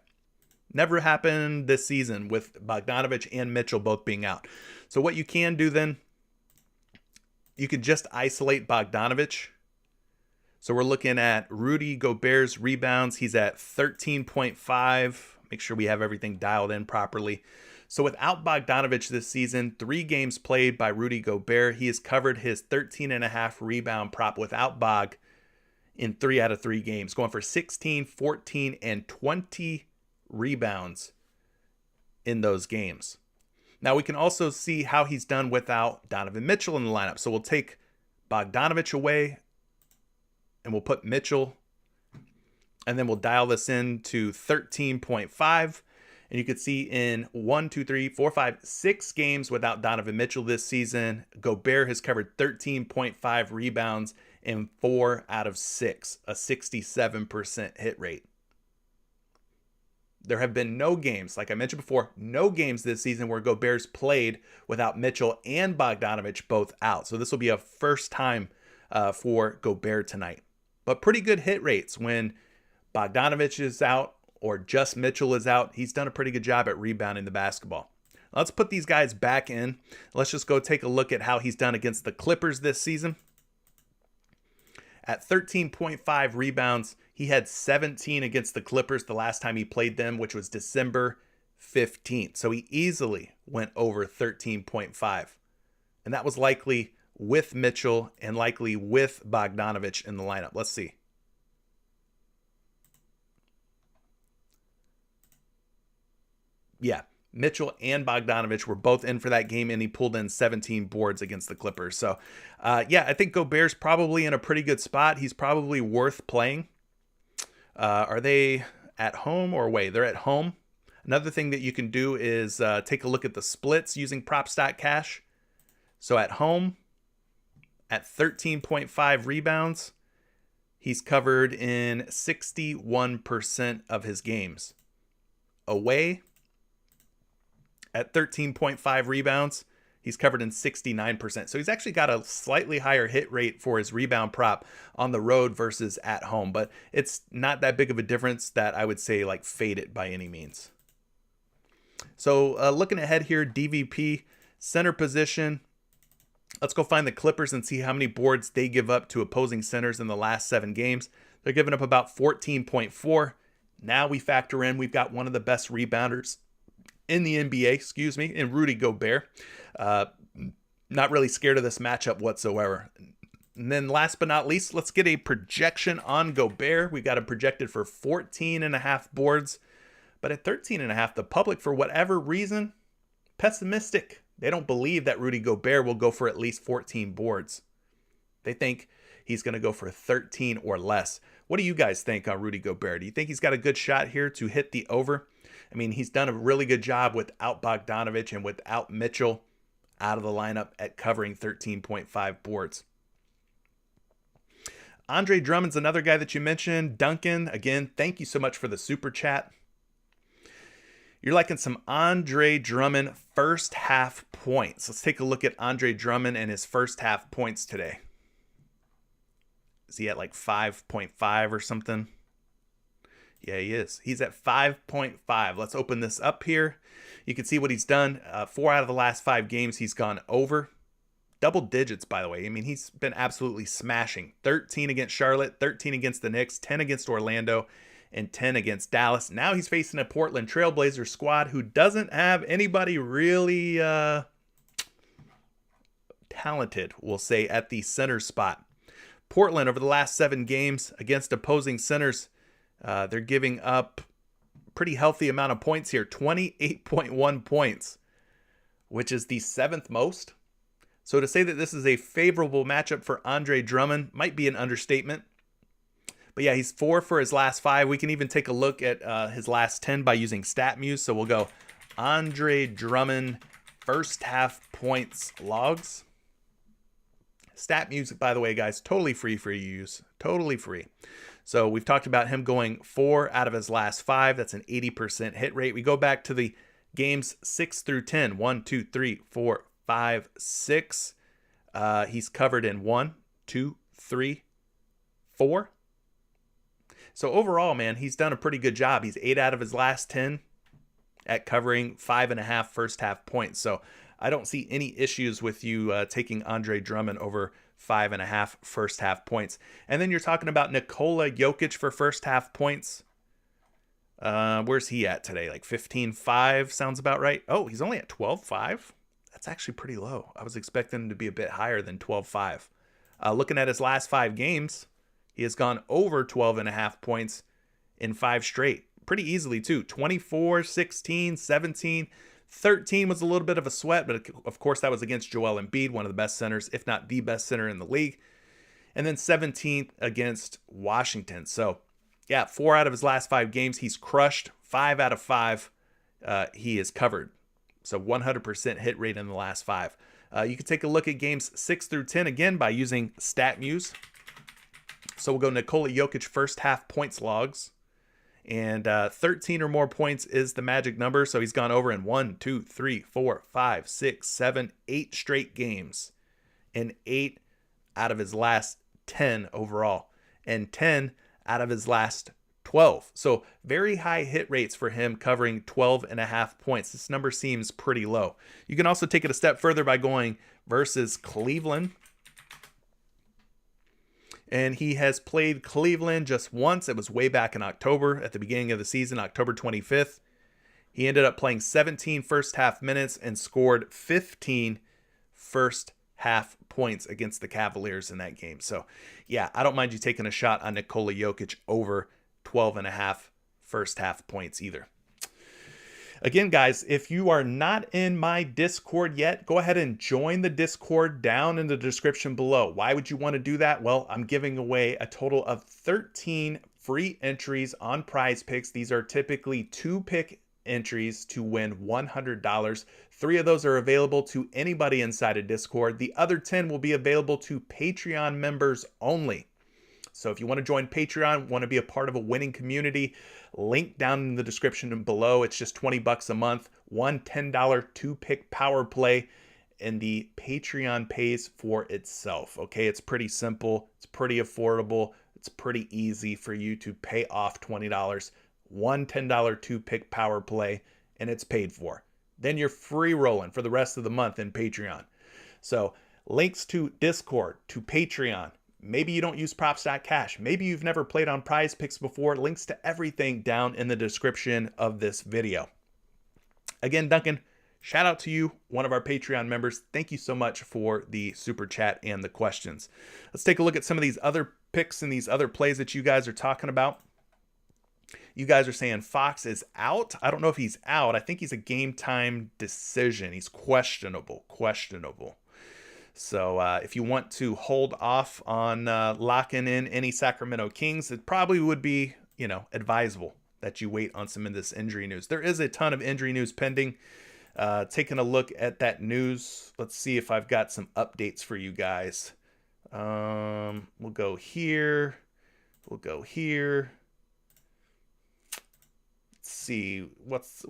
Speaker 1: Never happened this season with Bogdanovic and Mitchell both being out. So what you can do then, you could just isolate Bogdanovic. So we're looking at Rudy Gobert's rebounds. He's at 13.5. Make sure we have everything dialed in properly. So without Bogdanovic this season, 3 games played by Rudy Gobert, he has covered his 13.5 rebound prop without Bog in 3 out of 3 games, going for 16, 14, and 20 rebounds in those games. Now we can also see how he's done without Donovan Mitchell in the lineup. So we'll take Bogdanovic away and we'll put Mitchell, and then we'll dial this in to 13.5. And you can see in 6 games without Donovan Mitchell this season, Gobert has covered 13.5 rebounds in 4 out of 6, a 67% hit rate. There have been no games, like I mentioned before, no games this season where Gobert's played without Mitchell and Bogdanovic both out. So this will be a first time for Gobert tonight. But pretty good hit rates when Bogdanovic is out or just Mitchell is out. He's done a pretty good job at rebounding the basketball. Let's put these guys back in. Let's just go take a look at how he's done against the Clippers this season. At 13.5 rebounds, he had 17 against the Clippers the last time he played them, which was December 15th. So he easily went over 13.5. And that was likely with Mitchell and likely with Bogdanovic in the lineup. Let's see. Yeah, Mitchell and Bogdanovic were both in for that game, and he pulled in 17 boards against the Clippers. So, yeah, I think Gobert's probably in a pretty good spot. He's probably worth playing. Are they at home or away? They're at home. Another thing that you can do is take a look at the splits using props.cash. So at home, at 13.5 rebounds, he's covered in 61% of his games. Away, at 13.5 rebounds, he's covered in 69%. So he's actually got a slightly higher hit rate for his rebound prop on the road versus at home. But it's not that big of a difference that I would say fade it by any means. So looking ahead here, DVP, center position. Let's go find the Clippers and see how many boards they give up to opposing centers in the last 7 games. They're giving up about 14.4. Now we factor in we've got one of the best rebounders in the NBA, in Rudy Gobert. Not really scared of this matchup whatsoever. And then last but not least, let's get a projection on Gobert. We got him projected for 14.5 boards. But at 13.5, the public, for whatever reason, pessimistic. They don't believe that Rudy Gobert will go for at least 14 boards. They think he's going to go for 13 or less. What do you guys think on Rudy Gobert? Do you think he's got a good shot here to hit the over? I mean, he's done a really good job without Bogdanovich and without Mitchell out of the lineup at covering 13.5 boards. Andre Drummond's another guy that you mentioned. Duncan, again, thank you so much for the super chat. You're liking some Andre Drummond first half points. Let's take a look at Andre Drummond and his first half points today. Is he at like 5.5 or something? Yeah, he is. He's at 5.5. Let's open this up here. You can see what he's done. 4 out of the last 5 games, he's gone over. Double digits, by the way. I mean, he's been absolutely smashing. 13 against Charlotte, 13 against the Knicks, 10 against Orlando, and 10 against Dallas. Now he's facing a Portland Trailblazers squad who doesn't have anybody really talented, we'll say, at the center spot. Portland, over the last 7 games against opposing centers, they're giving up a pretty healthy amount of points here. 28.1 points, which is the 7th most. So to say that this is a favorable matchup for Andre Drummond might be an understatement. But yeah, he's 4 for his last 5. We can even take a look at his last 10 by using StatMuse. So we'll go Andre Drummond first half points logs. StatMuse, by the way, guys, totally free for you to use. Totally free. So we've talked about him going 4 out of his last 5. That's an 80% hit rate. We go back to the games 6 through 10. 1, 2, 3, 4, 5, 6. He's covered in 1, 2, 3, 4. So overall, man, he's done a pretty good job. He's 8 out of his last 10 at covering 5.5 first half points. So I don't see any issues with you taking Andre Drummond over 5.5 first half points. And then you're talking about Nikola Jokic for first half points. Where's he at today? Like 15.5 sounds about right. Oh, he's only at 12.5. That's actually pretty low. I was expecting him to be a bit higher than 12.5. Looking at his last 5 games, he has gone over 12.5 points in 5 straight. Pretty easily, too. 24, 16, 17, 13 was a little bit of a sweat, but of course that was against Joel Embiid, one of the best centers, if not the best center in the league. And then 17th against Washington. So, yeah, 4 out of his last 5 games, he's crushed. 5 out of 5, he is covered. So 100% hit rate in the last 5. You can take a look at games 6 through 10 again by using StatMuse. So we'll go Nikola Jokic first half points logs. And 13 or more points is the magic number. So he's gone over in 1, 2, 3, 4, 5, 6, 7, 8 straight games. And 8 out of his last 10 overall. And 10 out of his last 12. So very high hit rates for him covering 12.5 points. This number seems pretty low. You can also take it a step further by going versus Cleveland. And he has played Cleveland just once. It was way back in October at the beginning of the season, October 25th. He ended up playing 17 first half minutes and scored 15 first half points against the Cavaliers in that game. So, yeah, I don't mind you taking a shot on Nikola Jokic over 12.5 first half points either. Again, guys, if you are not in my Discord yet, go ahead and join the Discord down in the description below. Why would you want to do that? Well, I'm giving away a total of 13 free entries on PrizePicks. These are typically 2-pick entries to win $100. 3 of those are available to anybody inside of Discord. The other 10 will be available to Patreon members only. So if you want to join Patreon, want to be a part of a winning community, link down in the description below. It's just $20 a month, one $10 2-pick power play, and the Patreon pays for itself. Okay, it's pretty simple. It's pretty affordable. It's pretty easy for you to pay off $20, one $10 2-pick power play, and it's paid for. Then you're free rolling for the rest of the month in Patreon. So links to Discord, to Patreon. Maybe you don't use props.cash. Maybe you've never played on PrizePicks before. Links to everything down in the description of this video. Again, Duncan, shout out to you, one of our Patreon members. Thank you so much for the super chat and the questions. Let's take a look at some of these other picks and these other plays that you guys are talking about. You guys are saying Fox is out. I don't know if he's out. I think he's a game time decision. He's questionable. So if you want to hold off on locking in any Sacramento Kings, it probably would be, advisable that you wait on some of this injury news. There is a ton of injury news pending. Taking a look at that news, let's see if I've got some updates for you guys. We'll go here. We'll go here. Let's see what's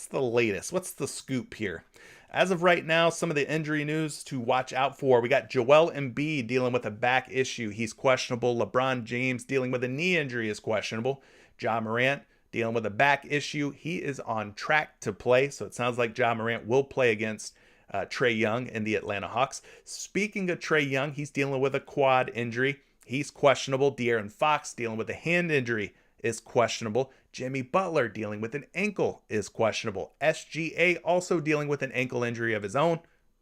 Speaker 1: the latest. What's the scoop here? As of right now, some of the injury news to watch out for. We got Joel Embiid dealing with a back issue. He's questionable. LeBron James dealing with a knee injury is questionable. Ja Morant dealing with a back issue. He is on track to play. So it sounds like Ja Morant will play against Trae Young and the Atlanta Hawks. Speaking of Trae Young, he's dealing with a quad injury. He's questionable. De'Aaron Fox dealing with a hand injury is questionable. Jimmy Butler dealing with an ankle is questionable. SGA also dealing with an ankle injury of his own,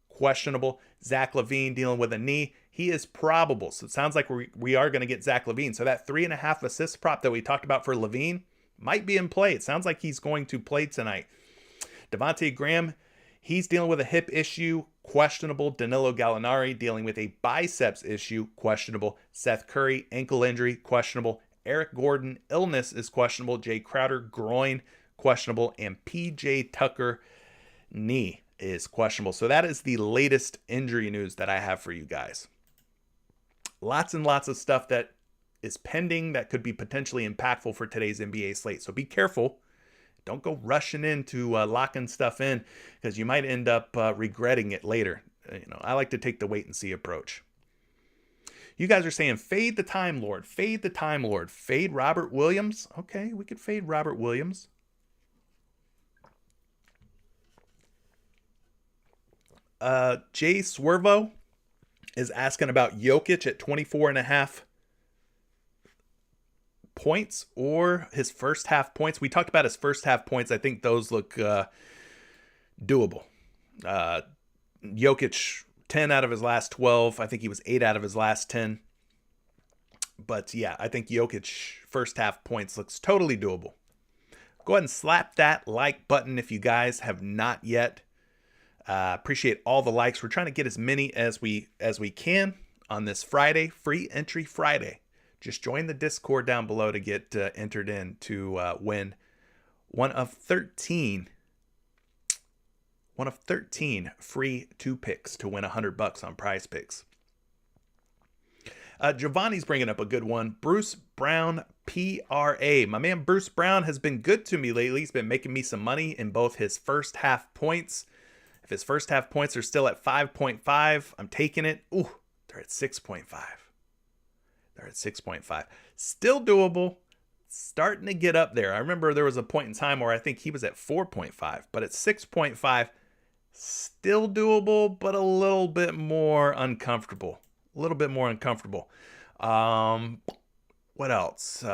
Speaker 1: questionable. Zach LaVine dealing with a knee. He is probable. So it sounds like we are going to get Zach LaVine. So that 3.5 assist prop that we talked about for LaVine might be in play. It sounds like he's going to play tonight. Devontae Graham, he's dealing with a hip issue, questionable. Danilo Gallinari dealing with a biceps issue, questionable. Seth Curry, ankle injury, questionable. Eric Gordon, illness is questionable. Jay Crowder, groin, questionable. And PJ Tucker, knee is questionable. So that is the latest injury news that I have for you guys. Lots and lots of stuff that is pending that could be potentially impactful for today's NBA slate. So be careful. Don't go rushing into locking stuff in because you might end up regretting it later. I like to take the wait and see approach. You guys are saying fade the Time Lord, fade the Time Lord, fade Robert Williams. Okay, we could fade Robert Williams. Jay Swervo is asking about Jokic at 24.5 points or his first half points. We talked about his first half points. I think those look doable. Jokic, 10 out of his last 12. I think he was 8 out of his last 10. But yeah, I think Jokic first half points looks totally doable. Go ahead and slap that like button if you guys have not yet. Appreciate all the likes. We're trying to get as many as we can on this Friday, free entry Friday. Just join the Discord down below to get entered in to win one of 13 free 2 picks to win $100 on PrizePicks. Giovanni's bringing up a good one. Bruce Brown PRA. My man Bruce Brown has been good to me lately. He's been making me some money in both his first half points. If his first half points are still at 5.5, I'm taking it. Ooh, they're at 6.5. They're at 6.5. Still doable. Starting to get up there. I remember there was a point in time where I think he was at 4.5, but at 6.5, still doable, but a little bit more uncomfortable. What else?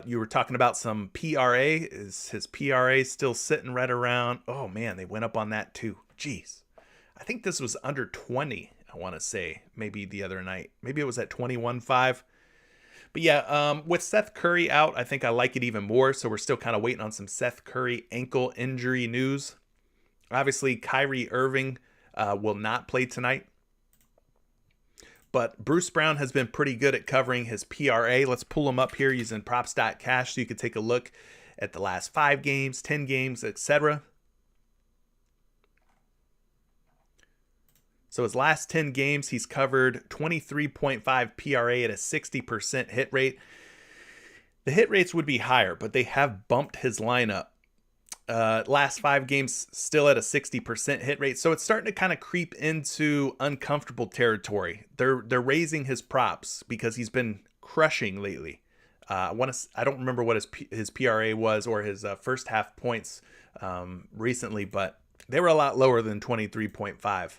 Speaker 1: You were talking about some PRA. Is his PRA still sitting right around? Oh man, they went up on that too. Jeez. I think this was under 20, I want to say. Maybe the other night. Maybe it was at 21.5. But yeah, with Seth Curry out, I think I like it even more. So we're still kind of waiting on some Seth Curry ankle injury news. Obviously, Kyrie Irving will not play tonight. But Bruce Brown has been pretty good at covering his PRA. Let's pull him up here using props.cash so you can take a look at the last 5 games, 10 games, etc. So his last 10 games, he's covered 23.5 PRA at a 60% hit rate. The hit rates would be higher, but they have bumped his lineup. Last 5 games, still at a 60% hit rate. So it's starting to kind of creep into uncomfortable territory. They're raising his props because he's been crushing lately. I don't remember what his PRA was or his first half points recently, but they were a lot lower than 23.5.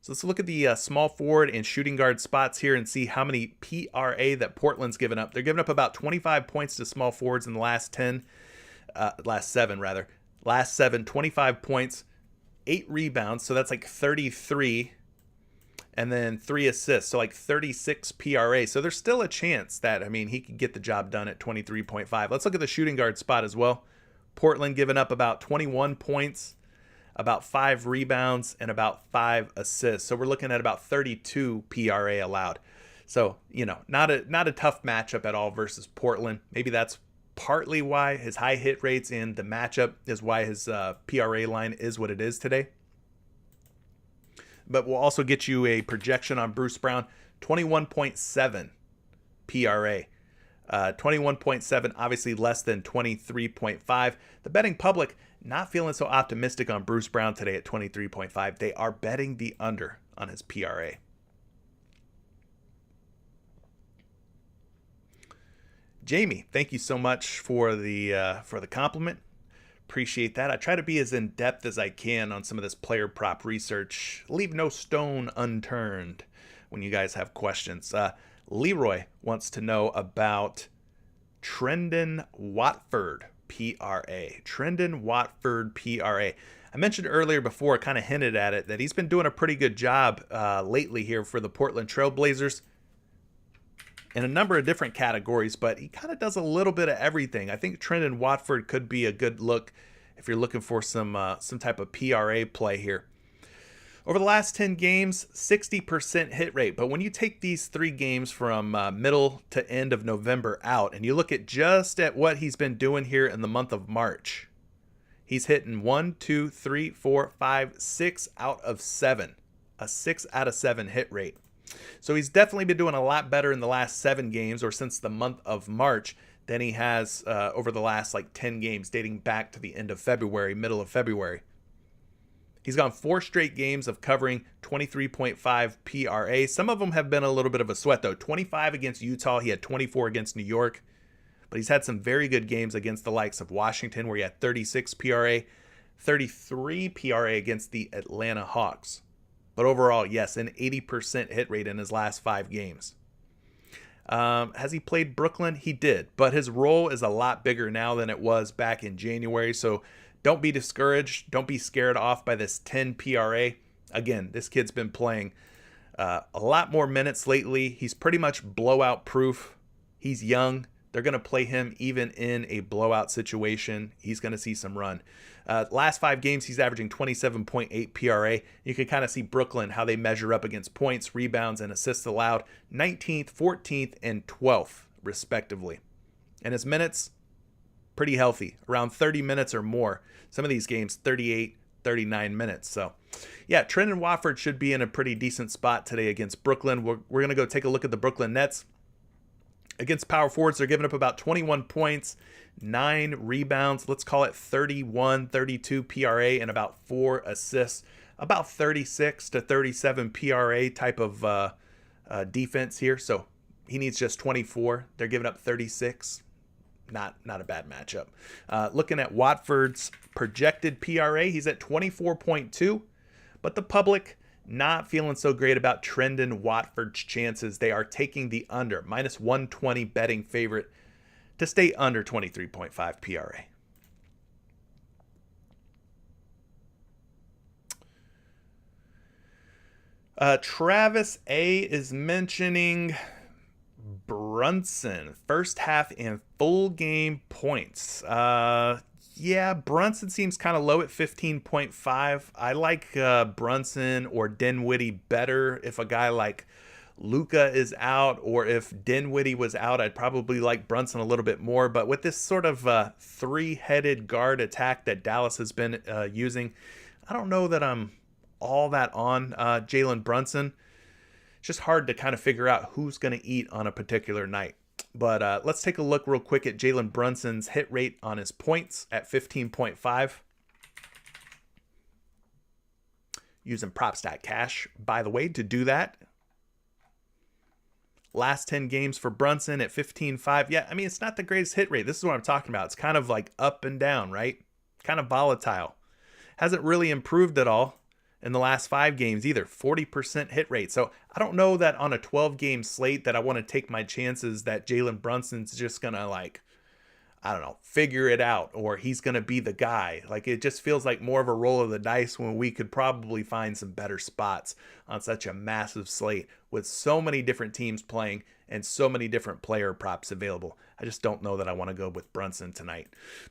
Speaker 1: So let's look at the small forward and shooting guard spots here and see how many PRA that Portland's given up. They're giving up about 25 points to small forwards in the last 7, 25 points, 8 rebounds. So that's like 33 and then 3 assists. So like 36 PRA. So there's still a chance that, he could get the job done at 23.5. Let's look at the shooting guard spot as well. Portland giving up about 21 points about 5 rebounds, and about 5 assists. So we're looking at about 32 PRA allowed. So, not a tough matchup at all versus Portland. Maybe that's partly why his high hit rates and the matchup is why his PRA line is what it is today. But we'll also get you a projection on Bruce Brown, 21.7 PRA. 21.7, obviously less than 23.5. The betting public not feeling so optimistic on Bruce Brown today at 23.5. They are betting the under on his PRA. Jamie, thank you so much for the compliment. Appreciate that. I try to be as in depth as I can on some of this player prop research. Leave no stone unturned when you guys have questions. Leroy wants to know about Trendon Watford PRA. Trendon Watford PRA. I mentioned earlier before, kind of hinted at it, that he's been doing a pretty good job lately here for the Portland Trail Blazers in a number of different categories, but he kind of does a little bit of everything. I think Trendon Watford could be a good look if you're looking for some type of PRA play here. Over the last 10 games, 60% hit rate. But when you take these 3 games from middle to end of November out, and you look at what he's been doing here in the month of March, he's hitting 1, 2, 3, 4, 5, 6 out of 7. A 6 out of 7 hit rate. So he's definitely been doing a lot better in the last 7 games, or since the month of March, than he has over the last 10 games, dating back to the end of February, middle of February. He's gone 4 straight games of covering 23.5 PRA. Some of them have been a little bit of a sweat, though. 25 against Utah. He had 24 against New York. But he's had some very good games against the likes of Washington, where he had 36 PRA, 33 PRA against the Atlanta Hawks. But overall, yes, an 80% hit rate in his last 5 games. Has he played Brooklyn? He did. But his role is a lot bigger now than it was back in January. So don't be discouraged. Don't be scared off by this 10 PRA. Again, this kid's been playing a lot more minutes lately. He's pretty much blowout proof. He's young. They're going to play him even in a blowout situation. He's going to see some run. Last 5 games, he's averaging 27.8 PRA. You can kind of see Brooklyn, how they measure up against points, rebounds, and assists allowed. 19th, 14th, and 12th, respectively. And his minutes, pretty healthy, around 30 minutes or more. Some of these games, 38, 39 minutes. So, yeah, Trendon Watford should be in a pretty decent spot today against Brooklyn. We're going to go take a look at the Brooklyn Nets. Against power forwards, they're giving up about 21 points, 9 rebounds, let's call it 31, 32 PRA, and about 4 assists. About 36 to 37 PRA type of defense here. So he needs just 24. They're giving up 36. Not a bad matchup. Looking at Watford's projected PRA, he's at 24.2. But the public not feeling so great about Trendon Watford's chances. They are taking the under, minus 120 betting favorite to stay under 23.5 PRA. Travis A is mentioning Brunson, first half and full game points. Yeah, Brunson seems kind of low at 15.5. I like Brunson or Dinwiddie better if a guy like Luka is out, or if Dinwiddie was out, I'd probably like Brunson a little bit more. But with this sort of 3-headed guard attack that Dallas has been using, I don't know that I'm all that on Jalen Brunson. It's just hard to kind of figure out who's going to eat on a particular night. But let's take a look real quick at Jalen Brunson's hit rate on his points at 15.5. Using PropStatCash, by the way, to do that. Last 10 games for Brunson at 15.5. Yeah, I mean, it's not the greatest hit rate. This is what I'm talking about. It's kind of like up and down, right? Kind of volatile. Hasn't really improved at all in the last 5 games either. 40% hit rate. So I don't know that on a 12-game slate that I want to take my chances that Jalen Brunson's just going to I don't know, figure it out, or he's going to be the guy. Like, it just feels like more of a roll of the dice when we could probably find some better spots on such a massive slate with so many different teams playing and so many different player props available. I just don't know that I want to go with Brunson tonight.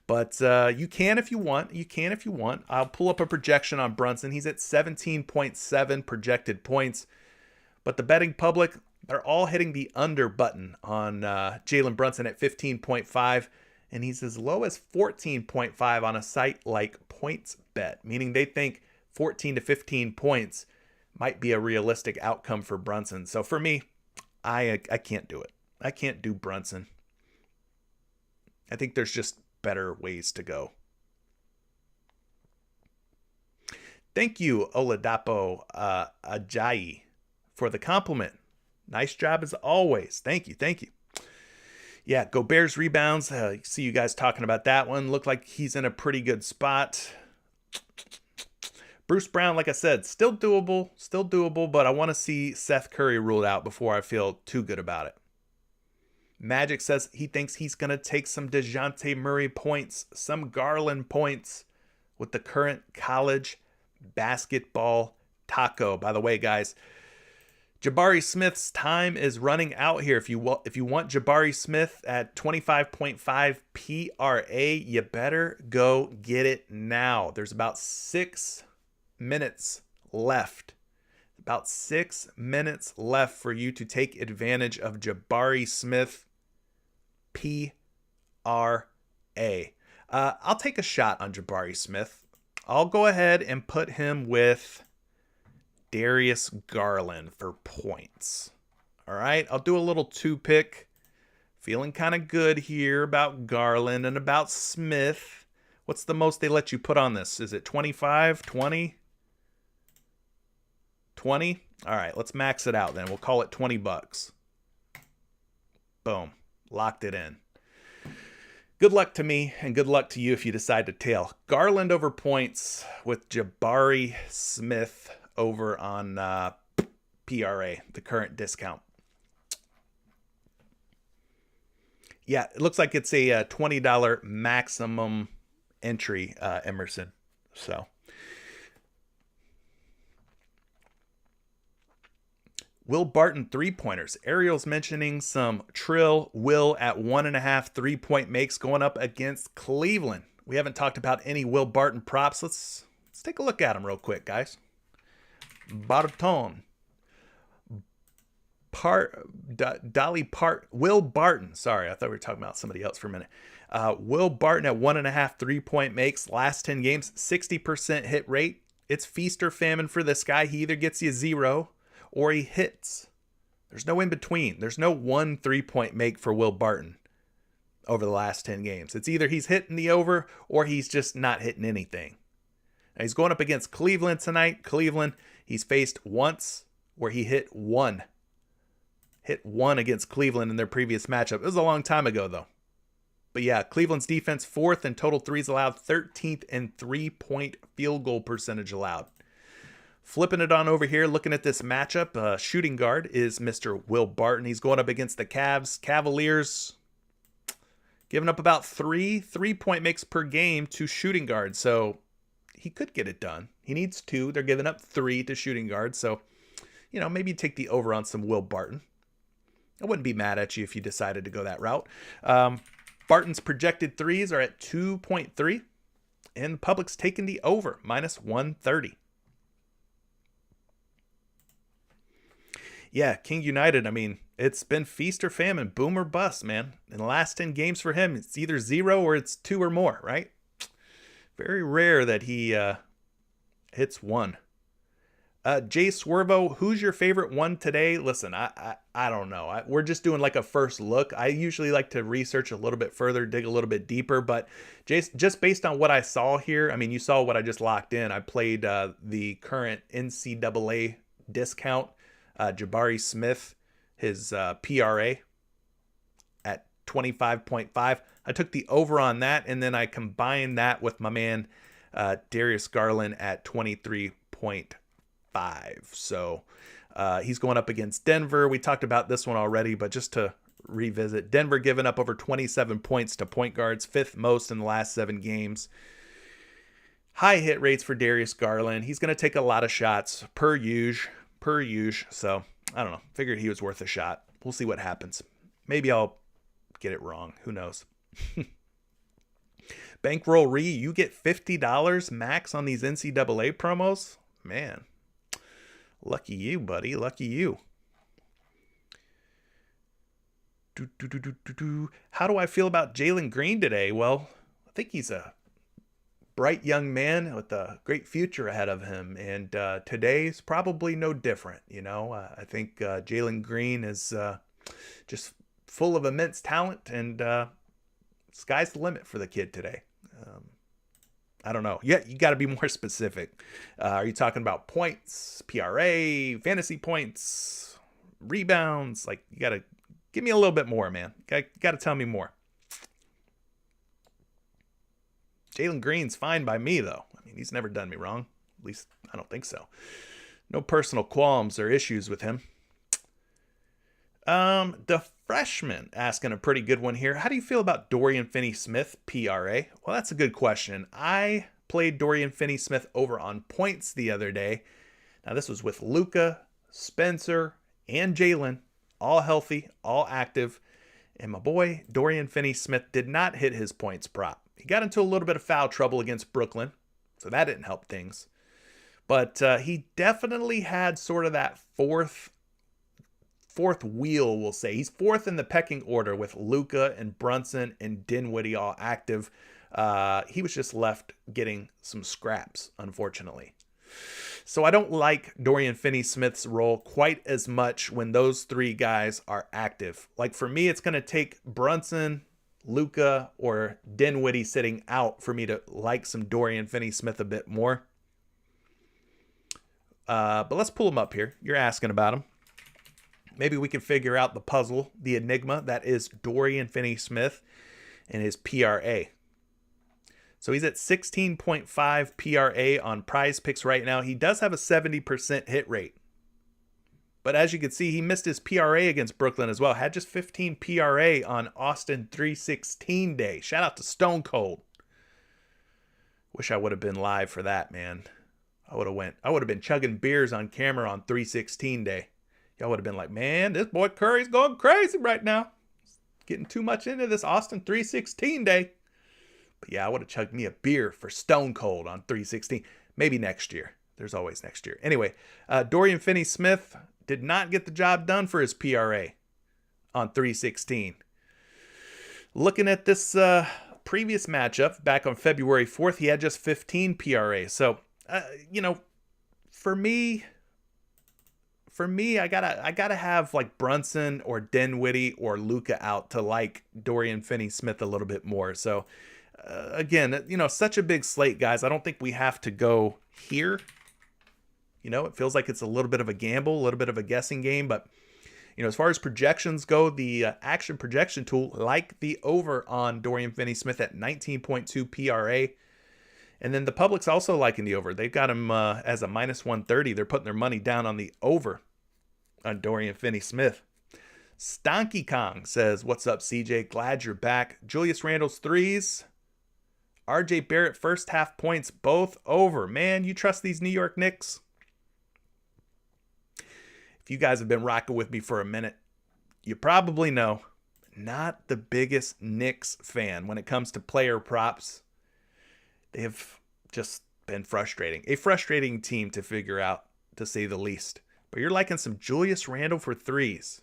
Speaker 1: But you can if you want. You can if you want. I'll pull up a projection on Brunson. He's at 17.7 projected points. But the betting public, they're all hitting the under button on Jalen Brunson at 15.5. And he's as low as 14.5 on a site like PointsBet, meaning they think 14 to 15 points might be a realistic outcome for Brunson. So for me, I can't do it. I can't do Brunson. I think there's just better ways to go. Thank you, Oladapo Ajayi, for the compliment. Nice job as always. Thank you. Thank you. Yeah, Gobert's rebounds. See you guys talking about that one. Looked like he's in a pretty good spot. Bruce Brown, like I said, still doable, but I want to see Seth Curry ruled out before I feel too good about it. Magic says he thinks he's going to take some DeJounte Murray points, some Garland points with the current college basketball taco. By the way, guys, Jabari Smith's time is running out here. If you want Jabari Smith at 25.5 PRA, you better go get it now. There's about 6 minutes left. About 6 minutes left for you to take advantage of Jabari Smith PRA. I'll take a shot on Jabari Smith. I'll go ahead and put him with Darius Garland for points. All right, I'll do a little 2-pick. Feeling kind of good here about Garland and about Smith. What's the most they let you put on this? Is it 25, 20? 20? All right, let's max it out then. We'll call it $20. Boom. Locked it in. Good luck to me and good luck to you if you decide to tail. Garland over points with Jabari Smith over on PRA, the current discount. Yeah, it looks like it's a $20 maximum entry, Emerson. So, Will Barton 3-pointers. Ariel's mentioning some Trill Will at 1.5 3-point makes going up against Cleveland. We haven't talked about any Will Barton props. Let's take a look at them real quick, guys. Barton. Will Barton. Sorry, I thought we were talking about somebody else for a minute. Will Barton at 1.5 3-point makes. Last 10 games, 60% hit rate. It's feast or famine for this guy. He either gets you 0 or he hits. There's no in between. There's no 1 3-point make for Will Barton over the last 10 games. It's either he's hitting the over or he's just not hitting anything. Now he's going up against Cleveland tonight. Cleveland, he's faced once where he hit 1. Hit 1 against Cleveland in their previous matchup. It was a long time ago, though. But yeah, Cleveland's defense 4th in total threes allowed, 13th in 3-point field goal percentage allowed. Flipping it on over here, looking at this matchup, shooting guard is Mr. Will Barton. He's going up against the Cavaliers, giving up about 3-point makes per game to shooting guard. So he could get it done. He needs 2. They're giving up 3 to shooting guard. So, maybe take the over on some Will Barton. I wouldn't be mad at you if you decided to go that route. Barton's projected threes are at 2.3, and the public's taking the over, -130. Yeah, King United, it's been feast or famine, boom or bust, man. In the last 10 games for him, it's either 0 or it's 2 or more, right? Very rare that he hits 1. Jay Swervo, who's your favorite one today? Listen, I don't know. We're just doing like a first look. I usually like to research a little bit further, dig a little bit deeper. But just based on what I saw here, you saw what I just locked in. I played the current NCAA discount, Jabari Smith, his PRA at 25.5. I took the over on that, and then I combined that with my man Darius Garland at 23.5. So he's going up against Denver. We talked about this one already, but just to revisit. Denver giving up over 27 points to point guards, 5th most in the last 7 games. High hit rates for Darius Garland. He's going to take a lot of shots per usual. So, I don't know. Figured he was worth a shot. We'll see what happens. Maybe I'll get it wrong. Who knows? Bankroll Re, you get $50 max on these NCAA promos? Man, lucky you, buddy. Lucky you. How do I feel about Jalen Green today? Well, I think he's a bright young man with a great future ahead of him, and today's probably no different. I think Jalen Green is just full of immense talent, and sky's the limit for the kid today. I don't know. Yeah, you got to be more specific. Are you talking about points, PRA, fantasy points, rebounds? Like, you got to give me a little bit more, man. You got to tell me more. Jalen Green's fine by me, though. I mean, he's never done me wrong. At least, I don't think so. No personal qualms or issues with him. The freshman asking a pretty good one here. How do you feel about Dorian Finney-Smith, PRA? Well, that's a good question. I played Dorian Finney-Smith over on points the other day. Now, this was with Luka, Spencer, and Jalen, all healthy, all active. And my boy, Dorian Finney-Smith, did not hit his points prop. He got into a little bit of foul trouble against Brooklyn, so that didn't help things. But he definitely had sort of that fourth wheel, we'll say. He's 4th in the pecking order with Luka and Brunson and Dinwiddie all active. He was just left getting some scraps, unfortunately. So I don't like Dorian Finney-Smith's role quite as much when those 3 guys are active. Like, for me, it's going to take Brunson, Luka, or Dinwiddie sitting out for me to like some Dorian Finney-Smith a bit more. But let's pull him up here. You're asking about him. Maybe we can figure out the puzzle, the enigma that is Dorian Finney-Smith and his PRA. So he's at 16.5 PRA on PrizePicks right now. He does have a 70% hit rate. But as you can see, he missed his PRA against Brooklyn as well. Had just 15 PRA on Austin 316 day. Shout out to Stone Cold. Wish I would have been live for that, man. I would have been chugging beers on camera on 316 day. Y'all would have been like, man, this boy Curry's going crazy right now. Getting too much into this Austin 316 day. But yeah, I would have chugged me a beer for Stone Cold on 316. Maybe next year. There's always next year. Anyway, Dorian Finney-Smith did not get the job done for his PRA on 316. Looking at this previous matchup back on February 4th, he had just 15 PRA. So, for me, I gotta have like Brunson or Dinwiddie or Luka out to like Dorian Finney-Smith a little bit more. So, again, such a big slate, guys. I don't think we have to go here. It feels like it's a little bit of a gamble, a little bit of a guessing game. But, as far as projections go, the action projection tool, like the over on Dorian Finney-Smith at 19.2 PRA. And then the public's also liking the over. They've got him as a minus 130. They're putting their money down on the over on Dorian Finney-Smith. Stonky Kong says, what's up, CJ? Glad you're back. Julius Randle's threes. RJ Barrett first half points, both over. Man, you trust these New York Knicks? If you guys have been rocking with me for a minute, you probably know, not the biggest Knicks fan when it comes to player props. They have just been frustrating. A frustrating team to figure out, to say the least. But you're liking some Julius Randle for threes.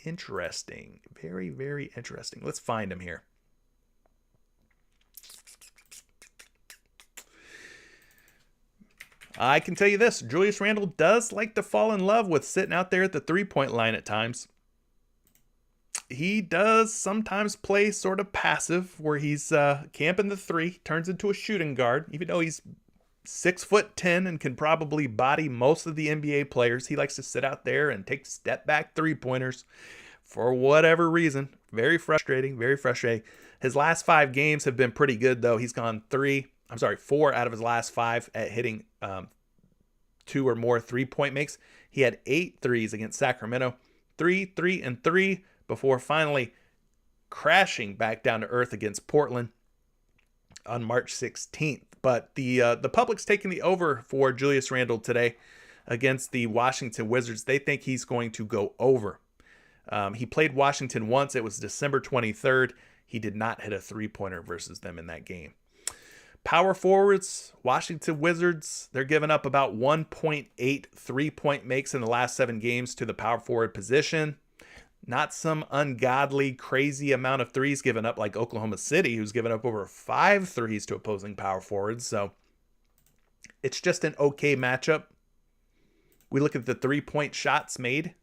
Speaker 1: Interesting. Very, very interesting. Let's find him here. I can tell you this. Julius Randle does like to fall in love with sitting out there at the three-point line at times. He does sometimes play sort of passive, where he's camping the three, turns into a shooting guard. Even though he's 6'10" and can probably body most of the NBA players, he likes to sit out there and take step back three-pointers for whatever reason. Very frustrating, very frustrating. His last 5 games have been pretty good, though. He's gone 4 out of his last 5 at hitting 2 or more three-point makes. He had 8 threes against Sacramento. 3, 3, and 3. before finally crashing back down to earth against Portland on March 16th. But the public's taking the over for Julius Randle today against the Washington Wizards. They think he's going to go over. He played Washington once. It was December 23rd. He did not hit a three-pointer versus them in that game. Power forwards, Washington Wizards, they're giving up about 1.8 three-point makes in the last 7 games to the power forward position. Not some ungodly, crazy amount of threes given up like Oklahoma City, who's given up over 5 threes to opposing power forwards. So it's just an okay matchup. We look at the three-point shots made.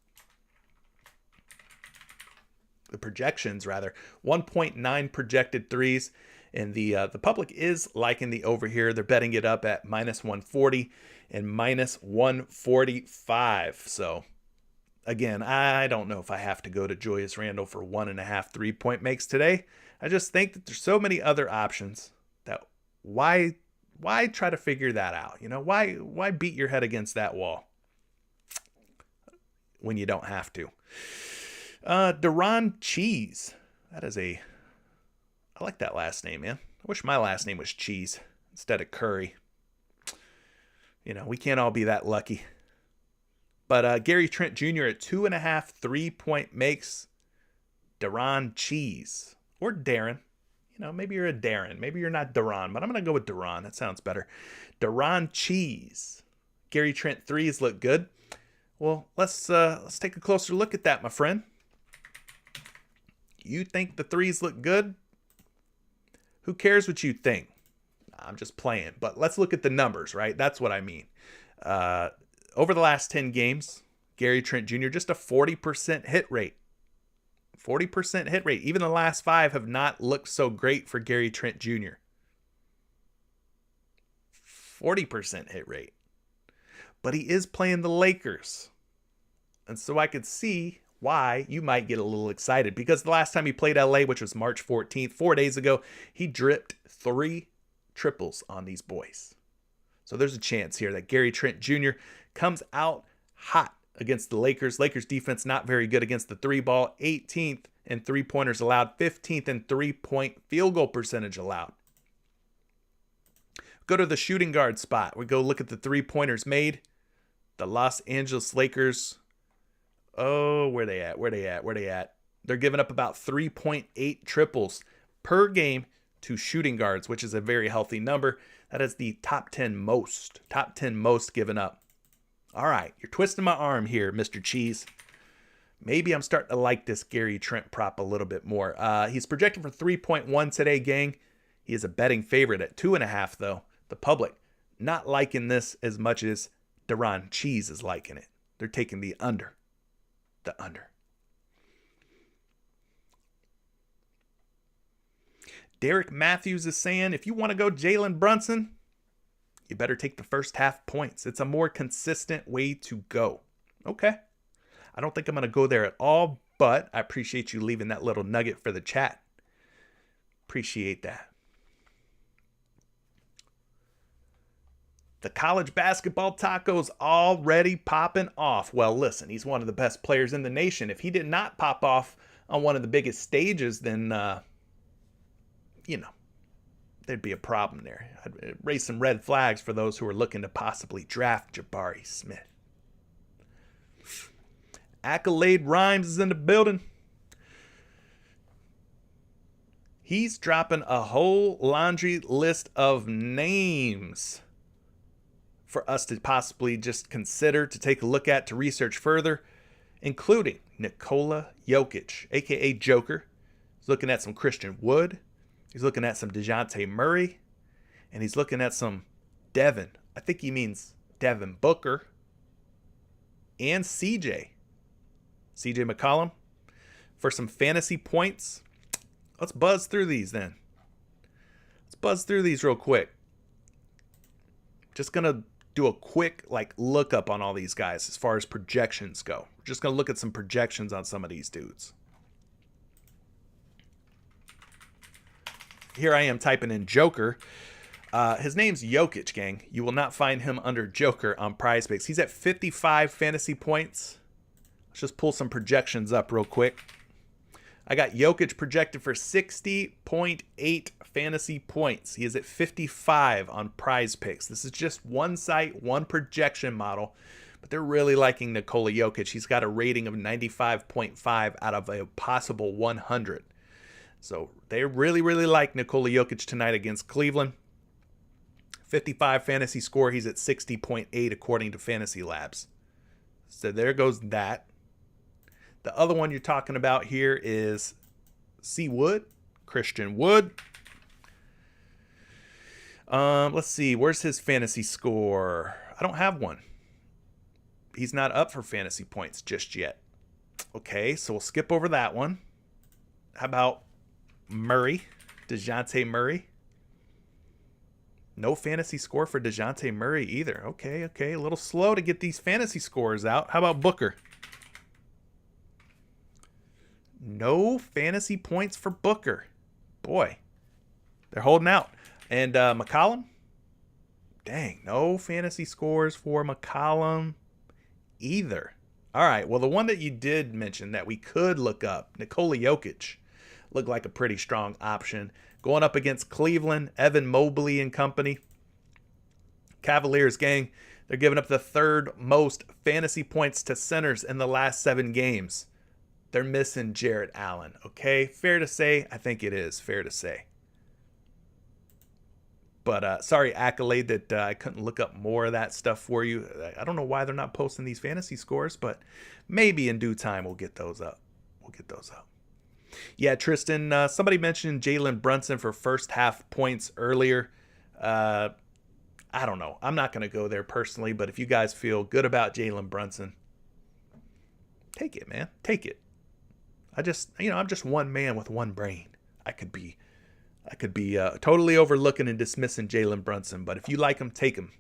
Speaker 1: The projections, rather. 1.9 projected threes. And the public is liking the over here. They're betting it up at minus 140 and minus 145. So again, I don't know if I have to go to Julius Randle for 1.5 3-point makes today. I just think that there's so many other options that why try to figure that out? You know, why beat your head against that wall when you don't have to? Deron Cheese. I like that last name, man. I wish my last name was Cheese instead of Curry. You know, we can't all be that lucky. But Gary Trent Jr. at 2.5 3-point makes. Deron Cheese. Or Darren. You know, maybe you're a Darren. Maybe you're not Deron, but I'm going to go with Deron. That sounds better. Deron Cheese. Gary Trent threes look good. Well, let's take a closer look at that, my friend. You think the threes look good? Who cares what you think? I'm just playing. But let's look at the numbers, right? That's what I mean. Over the last 10 games, Gary Trent Jr., just a 40% hit rate. 40% hit rate. Even the last 5 have not looked so great for Gary Trent Jr. 40% hit rate. But he is playing the Lakers. And so I could see why you might get a little excited, because the last time he played LA, which was March 14th, 4 days ago, he dripped 3 triples on these boys. So there's a chance here that Gary Trent Jr. comes out hot against the Lakers. Lakers defense not very good against the 3-ball, 18th in 3-pointers allowed, 15th in 3-point field goal percentage allowed. Go to the shooting guard spot. We go look at the 3-pointers made. The Los Angeles Lakers, where they at? They're giving up about 3.8 triples per game to shooting guards, which is a very healthy number. That is the top 10 most given up. All right, you're twisting my arm here, Mr. Cheese. Maybe I'm starting to like this Gary Trent prop a little bit more. He's projected for 3.1 today, gang. He is a betting favorite at 2.5, though. The public not liking this as much as Deron Cheese is liking it. They're taking the under. The under. Derek Matthews is saying, if you want to go Jalen Brunson, you better take the first half points. It's a more consistent way to go. Okay. I don't think I'm going to go there at all, but I appreciate you leaving that little nugget for the chat. Appreciate that. The college basketball taco's already popping off. Well, listen, he's one of the best players in the nation. If he did not pop off on one of the biggest stages, then, there'd be a problem there. I'd raise some red flags for those who are looking to possibly draft Jabari Smith. Accolade Rhymes is in the building. He's dropping a whole laundry list of names for us to possibly just consider, to take a look at, to research further, including Nikola Jokic, a.k.a. Joker. He's looking at some Christian Wood. He's looking at some DeJounte Murray. And he's looking at some Devin. I think he means Devin Booker. And CJ McCollum. For some fantasy points. Let's buzz through these then. Let's buzz through these real quick. Just going to do a quick look up on all these guys as far as projections go. We're just going to look at some projections on some of these dudes. Here I am typing in Joker. His name's Jokic, gang. You will not find him under Joker on PrizePicks. He's at 55 fantasy points. Let's just pull some projections up real quick. I got Jokic projected for 60.8 fantasy points. He is at 55 on PrizePicks. This is just one site, one projection model, but they're really liking Nikola Jokic. He's got a rating of 95.5 out of a possible 100. So they really, really like Nikola Jokic tonight against Cleveland. 55 fantasy score. He's at 60.8 according to Fantasy Labs. So there goes that. The other one you're talking about here is C. Wood, Christian Wood. Let's see. Where's his fantasy score? I don't have one. He's not up for fantasy points just yet. Okay, so we'll skip over that one. How about Murray? DeJounte Murray? No fantasy score for DeJounte Murray either. Okay. A little slow to get these fantasy scores out. How about Booker? No fantasy points for Booker. Boy, they're holding out. And McCollum? Dang, no fantasy scores for McCollum either. All right, well, the one that you did mention that we could look up, Nikola Jokic, looked like a pretty strong option. Going up against Cleveland, Evan Mobley and company. Cavaliers, gang, they're giving up the third most fantasy points to centers in the last 7 games. They're missing Jarrett Allen, okay? Fair to say? I think it is fair to say. But sorry, Accolade, that I couldn't look up more of that stuff for you. I don't know why they're not posting these fantasy scores, but maybe in due time we'll get those up. Yeah, Tristan, somebody mentioned Jalen Brunson for first half points earlier. I don't know. I'm not going to go there personally, but if you guys feel good about Jalen Brunson, take it, man. Take it. I'm just one man with one brain. I could be totally overlooking and dismissing Jalen Brunson, but if you like him, take him.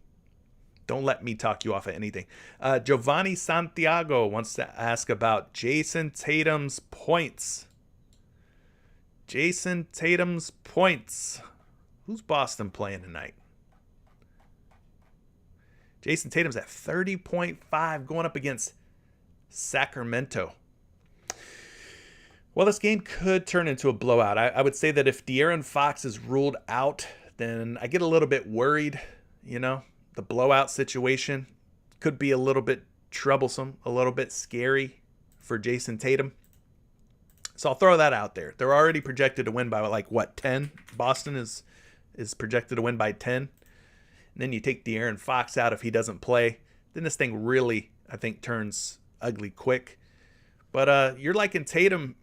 Speaker 1: Don't let me talk you off of anything. Giovanni Santiago wants to ask about Jason Tatum's points. Jason Tatum's points. Who's Boston playing tonight? Jason Tatum's at 30.5 going up against Sacramento. Well, this game could turn into a blowout. I would say that if De'Aaron Fox is ruled out, then I get a little bit worried. The blowout situation could be a little bit troublesome, a little bit scary for Jason Tatum. So I'll throw that out there. They're already projected to win by 10? Boston is projected to win by 10. And then you take De'Aaron Fox out if he doesn't play. Then this thing really, I think, turns ugly quick. But you're liking Tatum.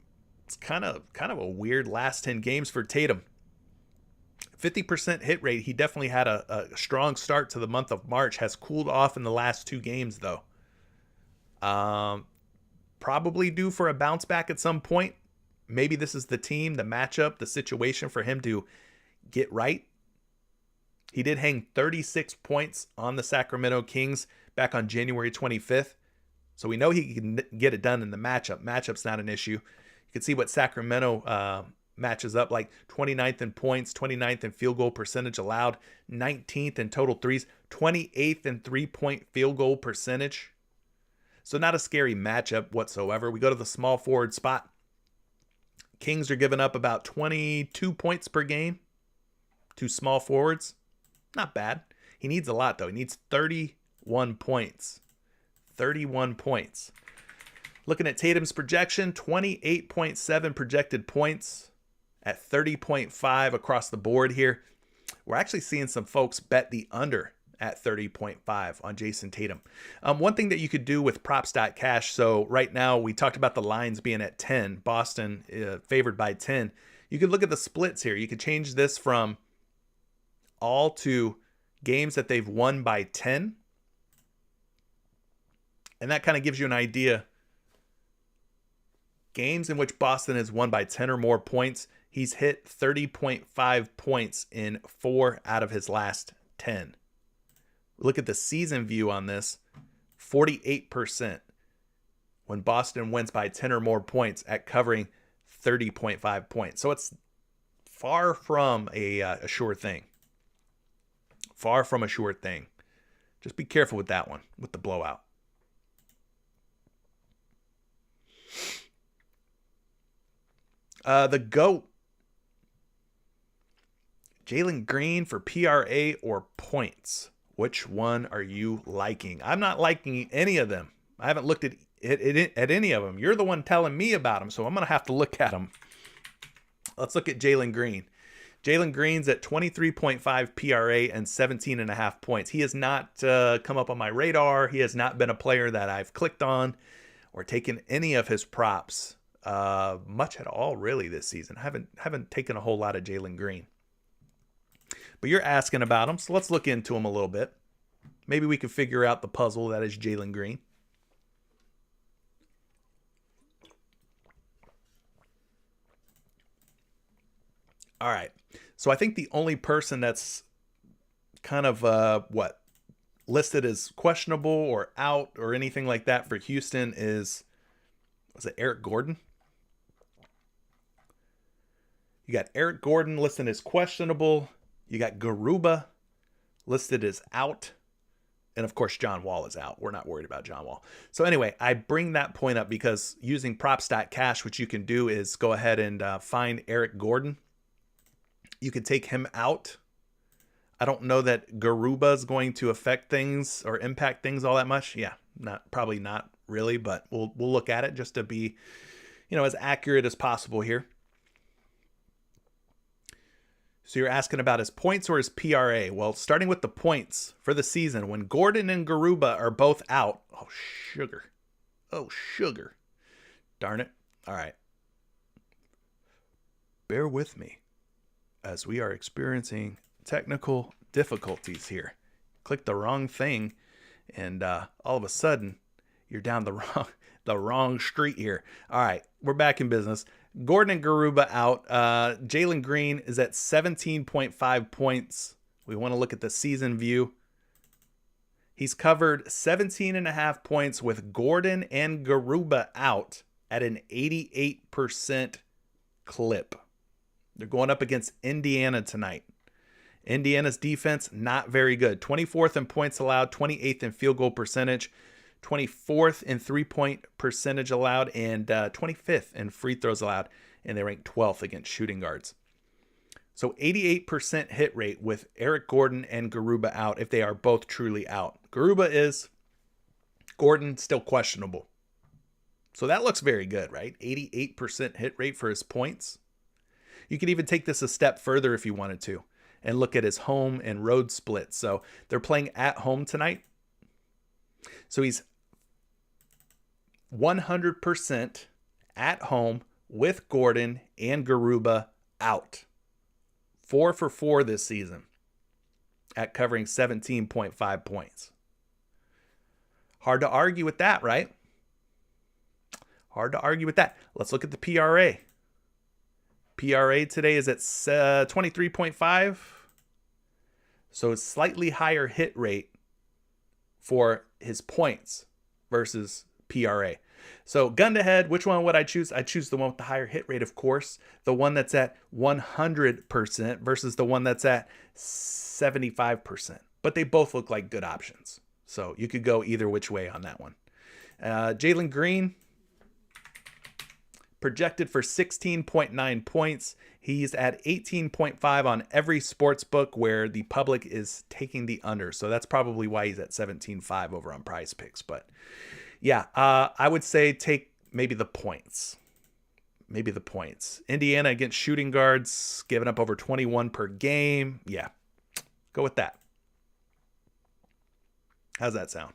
Speaker 1: It's kind of a weird last 10 games for Tatum. 50% hit rate. He definitely had a strong start to the month of March. Has cooled off in the last 2 games, though. Probably due for a bounce back at some point. Maybe this is the team, the matchup, the situation for him to get right. He did hang 36 points on the Sacramento Kings back on January 25th. So we know he can get it done in the matchup. Matchup's not an issue. You can see what Sacramento matches up like. 29th in points, 29th in field goal percentage allowed, 19th in total threes, 28th in three-point field goal percentage. So not a scary matchup whatsoever. We go to the small forward spot. Kings are giving up about 22 points per game to small forwards. Not bad. He needs a lot, though. He needs 31 points. 31 points. Looking at Tatum's projection, 28.7 projected points at 30.5 across the board here. We're actually seeing some folks bet the under at 30.5 on Jason Tatum. One thing that you could do with props.cash, so right now we talked about the lines being at 10, Boston favored by 10. You could look at the splits here. You could change this from all to games that they've won by 10. And that kind of gives you an idea. Games in which Boston has won by 10 or more points, he's hit 30.5 points in 4 out of his last 10. Look at the season view on this, 48% when Boston wins by 10 or more points at covering 30.5 points. So it's far from a sure thing. Far from a sure thing. Just be careful with that one, with the blowout. The GOAT, Jalen Green for PRA or points. Which one are you liking? I'm not liking any of them. I haven't looked at any of them. You're the one telling me about them, so I'm going to have to look at them. Let's look at Jalen Green. Jalen Green's at 23.5 PRA and 17.5 points. He has not come up on my radar. He has not been a player that I've clicked on or taken any of his props much at all, really, this season. I haven't taken a whole lot of Jalen Green. But you're asking about him, so let's look into him a little bit. Maybe we can figure out the puzzle that is Jalen Green. All right. So I think the only person that's kind of listed as questionable or out or anything like that for Houston was it Eric Gordon? You got Eric Gordon listed as questionable. You got Garuba listed as out. And of course, John Wall is out. We're not worried about John Wall. So anyway, I bring that point up because using prop.cash, what you can do is go ahead and find Eric Gordon. You can take him out. I don't know that Garuba is going to affect things or impact things all that much. Yeah, probably not really, but we'll look at it just to be, as accurate as possible here. So you're asking about his points or his PRA. Well, starting with the points for the season, when Gordon and Garuba are both out. Oh, sugar. Darn it. All right. Bear with me as we are experiencing technical difficulties here. Click the wrong thing, and all of a sudden, you're down the wrong street here. All right, we're back in business. Gordon and Garuba out. Jalen Green is at 17.5 points. We want to look at the season view. He's covered 17.5 points with Gordon and Garuba out at an 88% clip. They're going up against Indiana tonight. Indiana's defense, not very good. 24th in points allowed, 28th in field goal percentage, 24th in three-point percentage allowed, and 25th in free throws allowed, and they rank 12th against shooting guards. So 88% hit rate with Eric Gordon and Garuba out if they are both truly out. Garuba is, Gordon still questionable. So that looks very good, right? 88% hit rate for his points. You could even take this a step further if you wanted to and look at his home and road split. So they're playing at home tonight. So he's 100% at home with Gordon and Garuba out. 4 for 4 this season at covering 17.5 points. Hard to argue with that, right? Hard to argue with that. Let's look at the PRA. PRA today is at 23.5. So it's slightly higher hit rate for his points versus PRA. So gun to head, which one would I choose? I choose the one with the higher hit rate, of course. The one that's at 100% versus the one that's at 75%. But they both look like good options. So you could go either which way on that one. Jalen Green, projected for 16.9 points. He's at 18.5 on every sports book where the public is taking the under. So that's probably why he's at 17.5 over on PrizePicks. But yeah, I would say take maybe the points. Indiana against shooting guards, giving up over 21 per game. Yeah, go with that. How's that sound?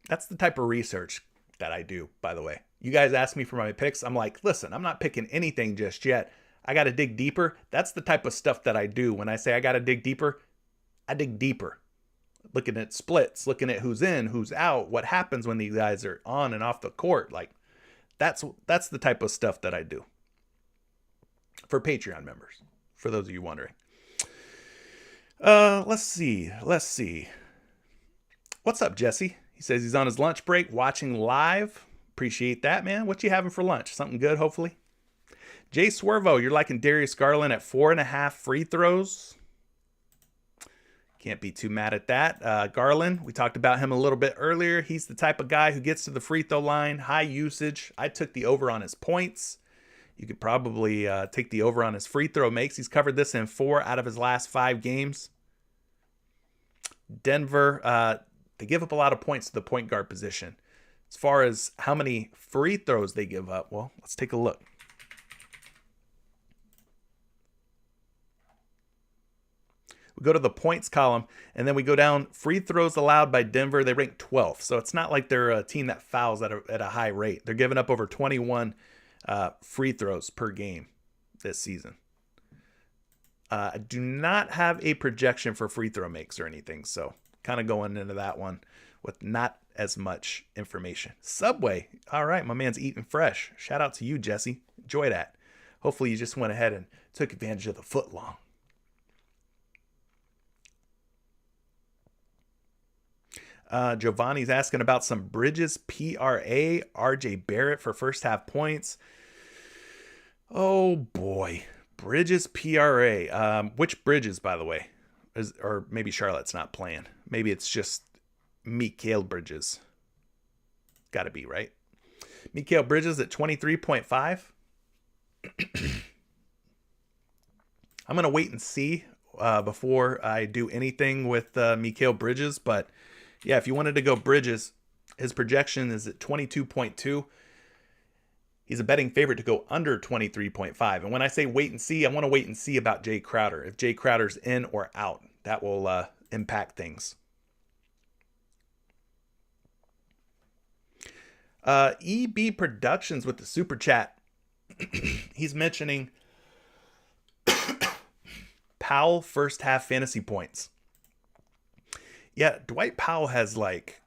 Speaker 1: That's the type of research that I do, by the way. You guys ask me for my picks. I'm like, listen, I'm not picking anything just yet. I got to dig deeper. That's the type of stuff that I do. When I say I got to dig deeper, I dig deeper. Looking at splits, looking at who's in, who's out, what happens when these guys are on and off the court. Like, that's the type of stuff that I do. For Patreon members, for those of you wondering. Let's see. What's up, Jesse? He says he's on his lunch break watching live. Appreciate that, man. What you having for lunch? Something good, hopefully. Jay Swervo, you're liking Darius Garland at 4.5 free throws. Can't be too mad at that. Garland, we talked about him a little bit earlier. He's the type of guy who gets to the free throw line, high usage. I took the over on his points. You could probably take the over on his free throw makes. He's covered this in 4 out of his last 5 games. Denver, they give up a lot of points to the point guard position. As far as how many free throws they give up, well, let's take a look. We go to the points column, and then we go down free throws allowed by Denver. They rank 12th, so it's not like they're a team that fouls at a high rate. They're giving up over 21 free throws per game this season. I do not have a projection for free throw makes or anything, so kind of going into that one with not as much information. Subway, all right, my man's eating fresh. Shout out to you, Jesse. Enjoy that. Hopefully you just went ahead and took advantage of the foot long. Giovanni's asking about some Bridges PRA, RJ Barrett for first half points. Oh boy, Bridges PRA. Which Bridges, by the way? Or maybe Charlotte's not playing. Maybe it's just Mikal Bridges. Got to be, right? Mikal Bridges at 23.5. I'm going to wait and see before I do anything with Mikal Bridges, but yeah, if you wanted to go Bridges, his projection is at 22.2. He's a betting favorite to go under 23.5. And when I say wait and see, I want to wait and see about Jay Crowder. If Jay Crowder's in or out, that will impact things. EB Productions with the super chat. He's mentioning Powell first half fantasy points. Yeah, Dwight Powell has like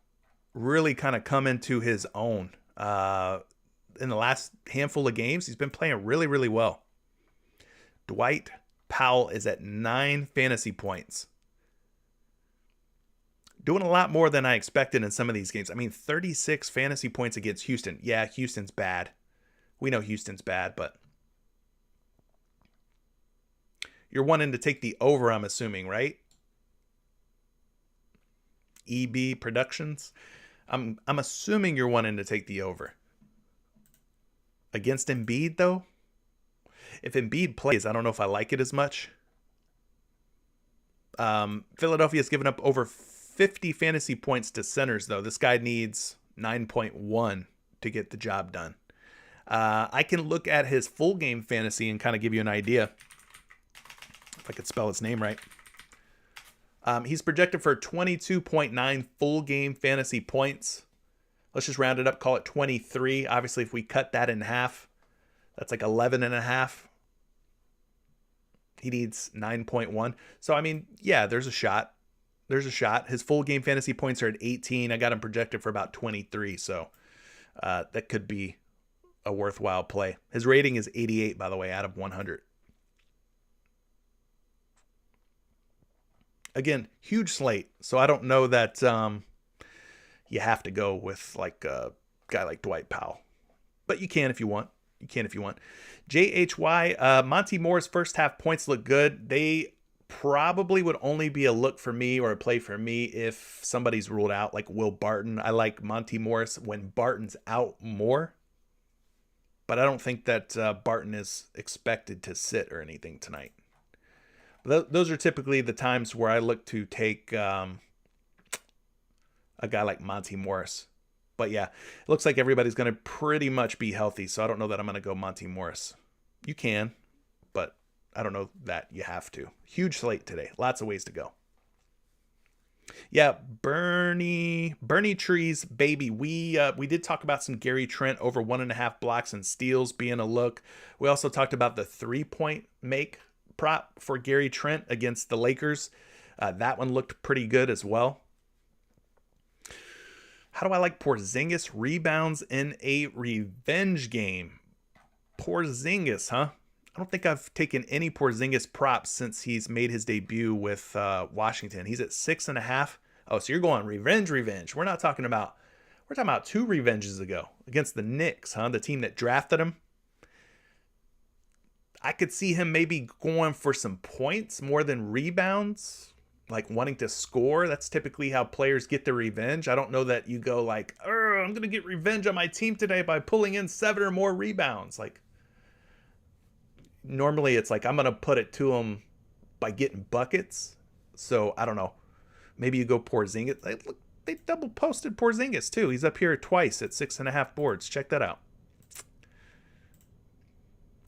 Speaker 1: really kind of come into his own in the last handful of games. He's been playing really, really well. Dwight Powell is at 9 fantasy points. Doing a lot more than I expected in some of these games. I mean, 36 fantasy points against Houston. Yeah, Houston's bad. We know Houston's bad, but you're wanting to take the over, I'm assuming, right? EB Productions. I'm assuming you're wanting to take the over. Against Embiid, though? If Embiid plays, I don't know if I like it as much. Philadelphia's given up over 50 fantasy points to centers, though. This guy needs 9.1 to get the job done. I can look at his full game fantasy and kind of give you an idea. If I could spell his name right. He's projected for 22.9 full game fantasy points. Let's just round it up, call it 23. Obviously, if we cut that in half, that's like 11.5. He needs 9.1. So, I mean, yeah, there's a shot. There's a shot. His full game fantasy points are at 18. I got him projected for about 23. So that could be a worthwhile play. His rating is 88, by the way, out of 100. Again, huge slate. So I don't know that you have to go with like a guy like Dwight Powell. But you can if you want. You can if you want. JHY, Monty Moore's first half points look good. They probably would only be a look for me or a play for me if somebody's ruled out, like Will Barton. I like Monty Morris when Barton's out more. But I don't think that Barton is expected to sit or anything tonight. But those are typically the times where I look to take a guy like Monty Morris. But yeah, it looks like everybody's going to pretty much be healthy. So I don't know that I'm going to go Monty Morris. You can, but I don't know that you have to. Huge slate today. Lots of ways to go. Yeah, Bernie Trees, baby. We did talk about some Gary Trent over 1.5 blocks and steals being a look. We also talked about the 3-point make prop for Gary Trent against the Lakers. That one looked pretty good as well. How do I like Porzingis rebounds in a revenge game? Porzingis, huh? I don't think I've taken any Porzingis props since he's made his debut with Washington. He's at 6.5. Oh, so you're going revenge. We're talking about 2 revenges ago against the Knicks, huh? The team that drafted him. I could see him maybe going for some points more than rebounds. like wanting to score. That's typically how players get their revenge. I don't know that you go like, I'm going to get revenge on my team today by pulling in 7 or more rebounds. Like, normally it's like, I'm going to put it to them by getting buckets. So I don't know. Maybe you go Porzingis. Look, they double posted Porzingis too. He's up here twice at 6.5 boards. Check that out.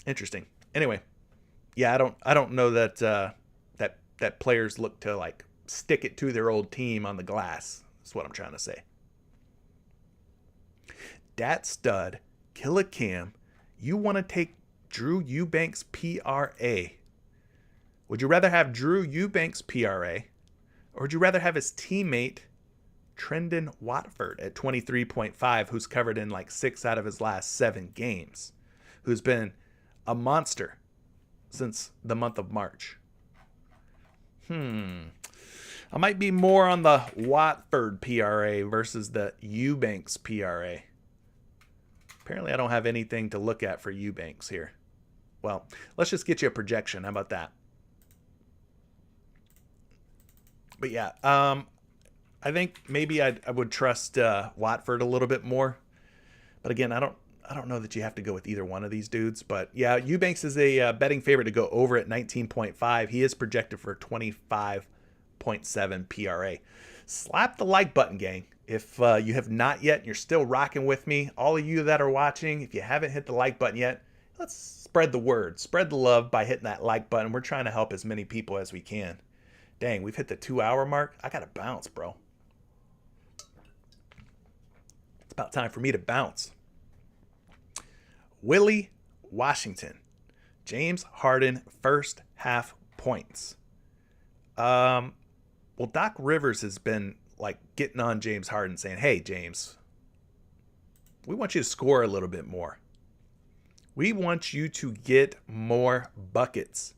Speaker 1: Interesting. Anyway, yeah, I don't know that that players look to like stick it to their old team on the glass. That's what I'm trying to say. Dat Stud, Killa Cam, you want to take Drew Eubanks PRA. Would you rather have Drew Eubanks PRA, or would you rather have his teammate Trendon Watford at 23.5, who's covered in like 6 out of his last 7 games, who's been a monster since the month of March? I might be more on the Watford PRA versus the Eubanks PRA. Apparently I don't have anything to look at for Eubanks here. Well, let's just get you a projection. How about that? But yeah, I think maybe I would trust Watford a little bit more. But again, I don't know that you have to go with either one of these dudes. But yeah, Eubanks is a betting favorite to go over at 19.5. He is projected for 25.7 PRA. Slap the like button, gang. If you have not yet and you're still rocking with me, all of you that are watching, if you haven't hit the like button yet, let's spread the word. Spread the love by hitting that like button. We're trying to help as many people as we can. Dang, we've hit the 2-hour mark. I got to bounce, bro. It's about time for me to bounce. Willie Washington. James Harden first half points. Well, Doc Rivers has been like getting on James Harden saying, hey, James, we want you to score a little bit more. We want you to get more buckets.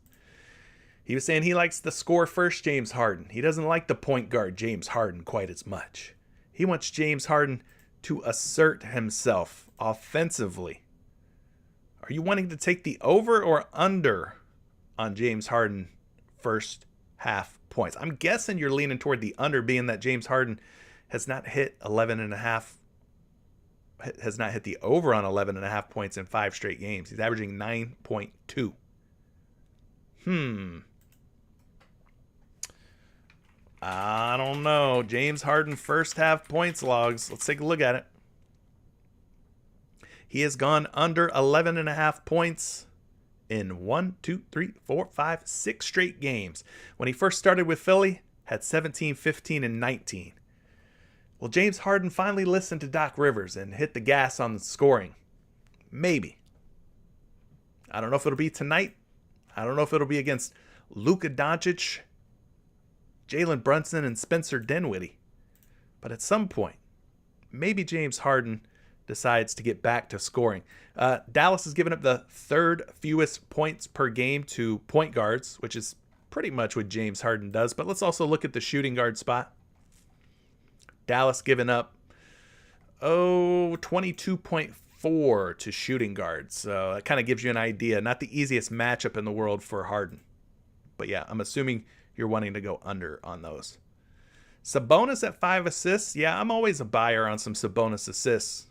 Speaker 1: He was saying he likes the score first James Harden. He doesn't like the point guard James Harden quite as much. He wants James Harden to assert himself offensively. Are you wanting to take the over or under on James Harden first half points? I'm guessing you're leaning toward the under, being that James Harden has not hit 11.5, has not hit the over on 11.5 points in 5 straight games. He's averaging 9.2. I don't know. James Harden first half points logs. Let's take a look at it. He has gone under 11.5 points in 6 straight games. When he first started with Philly, had 17, 15, and 19. Well, James Harden finally listened to Doc Rivers and hit the gas on the scoring. Maybe. I don't know if it'll be tonight. I don't know if it'll be against Luka Doncic, Jalen Brunson, and Spencer Dinwiddie. But at some point, maybe James Harden decides to get back to scoring. Dallas has given up the 3rd fewest points per game to point guards, which is pretty much what James Harden does. But let's also look at the shooting guard spot. Dallas giving up 22.4 to shooting guards. So that kind of gives you an idea. Not the easiest matchup in the world for Harden. But yeah, I'm assuming you're wanting to go under on those. Sabonis at 5 assists. Yeah, I'm always a buyer on some Sabonis assists.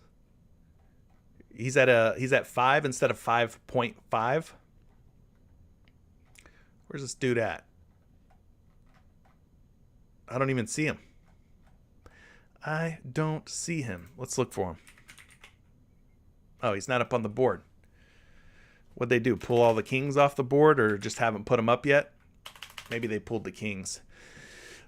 Speaker 1: He's at 5 instead of 5.5. Where's this dude at? I don't even see him. I don't see him. Let's look for him. Oh, he's not up on the board. What'd they do? Pull all the Kings off the board, or just haven't put them up yet? Maybe they pulled the Kings.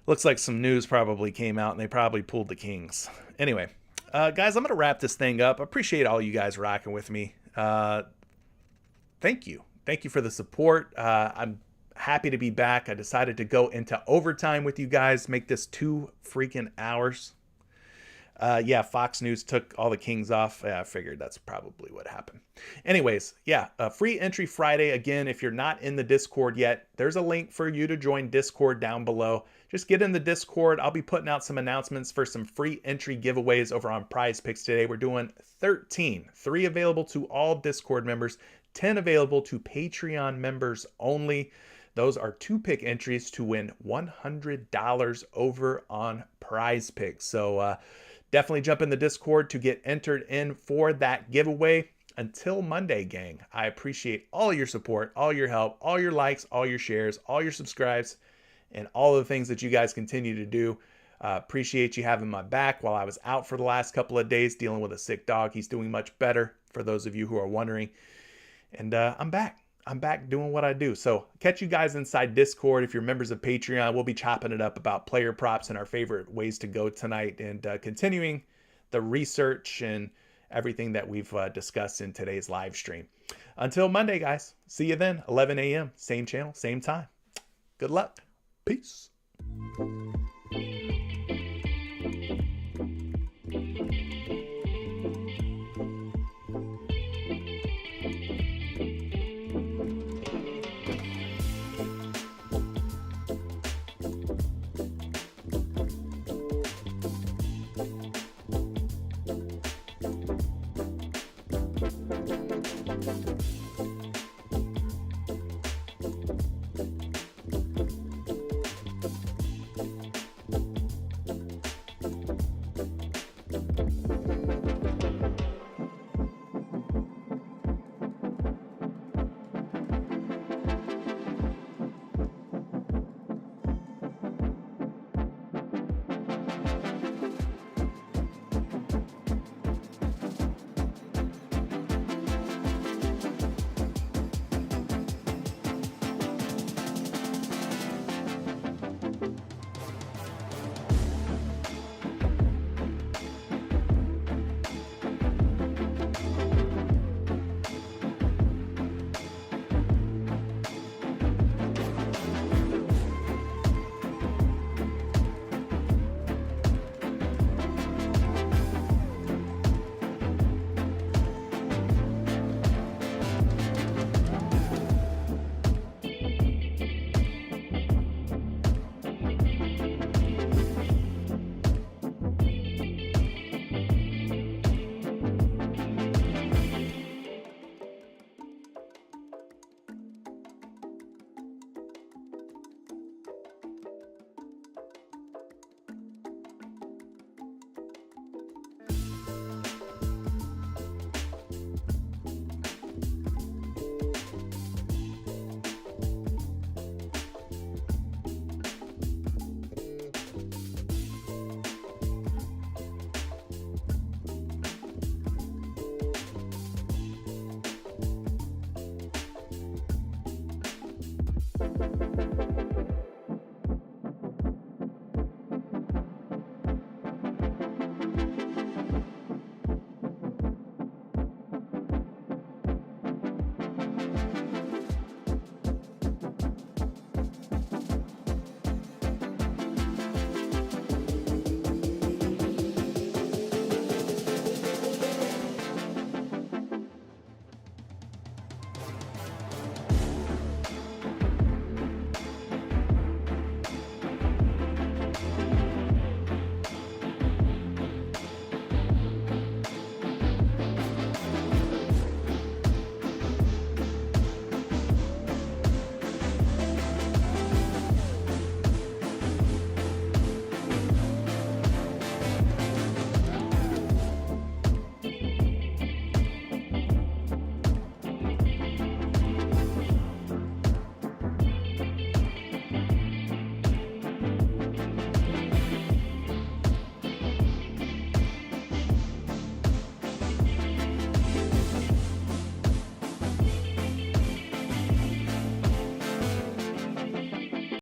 Speaker 1: Looks like some news probably came out, and they probably pulled the Kings. Anyway, guys, I'm going to wrap this thing up. I appreciate all you guys rocking with me. Thank you. Thank you for the support. I'm happy to be back. I decided to go into overtime with you guys, make this 2 freaking hours. Yeah, Fox News took all the Kings off. Yeah, I figured that's probably what happened. Anyways, yeah, free entry Friday. Again, if you're not in the Discord yet, there's a link for you to join Discord down below. Just get in the Discord. I'll be putting out some announcements for some free entry giveaways over on PrizePicks today. We're doing 13, 3 available to all Discord members, 10 available to Patreon members only. Those are 2-pick entries to win $100 over on PrizePicks. So definitely jump in the Discord to get entered in for that giveaway. Until Monday, gang, I appreciate all your support, all your help, all your likes, all your shares, all your subscribes, and all the things that you guys continue to do. Appreciate you having my back while I was out for the last couple of days dealing with a sick dog. He's doing much better, for those of you who are wondering. And I'm back. I'm back doing what I do. So catch you guys inside Discord. If you're members of Patreon, we'll be chopping it up about player props and our favorite ways to go tonight, and continuing the research and everything that we've discussed in today's live stream. Until Monday, guys. See you then, 11 a.m. Same channel, same time. Good luck. Peace.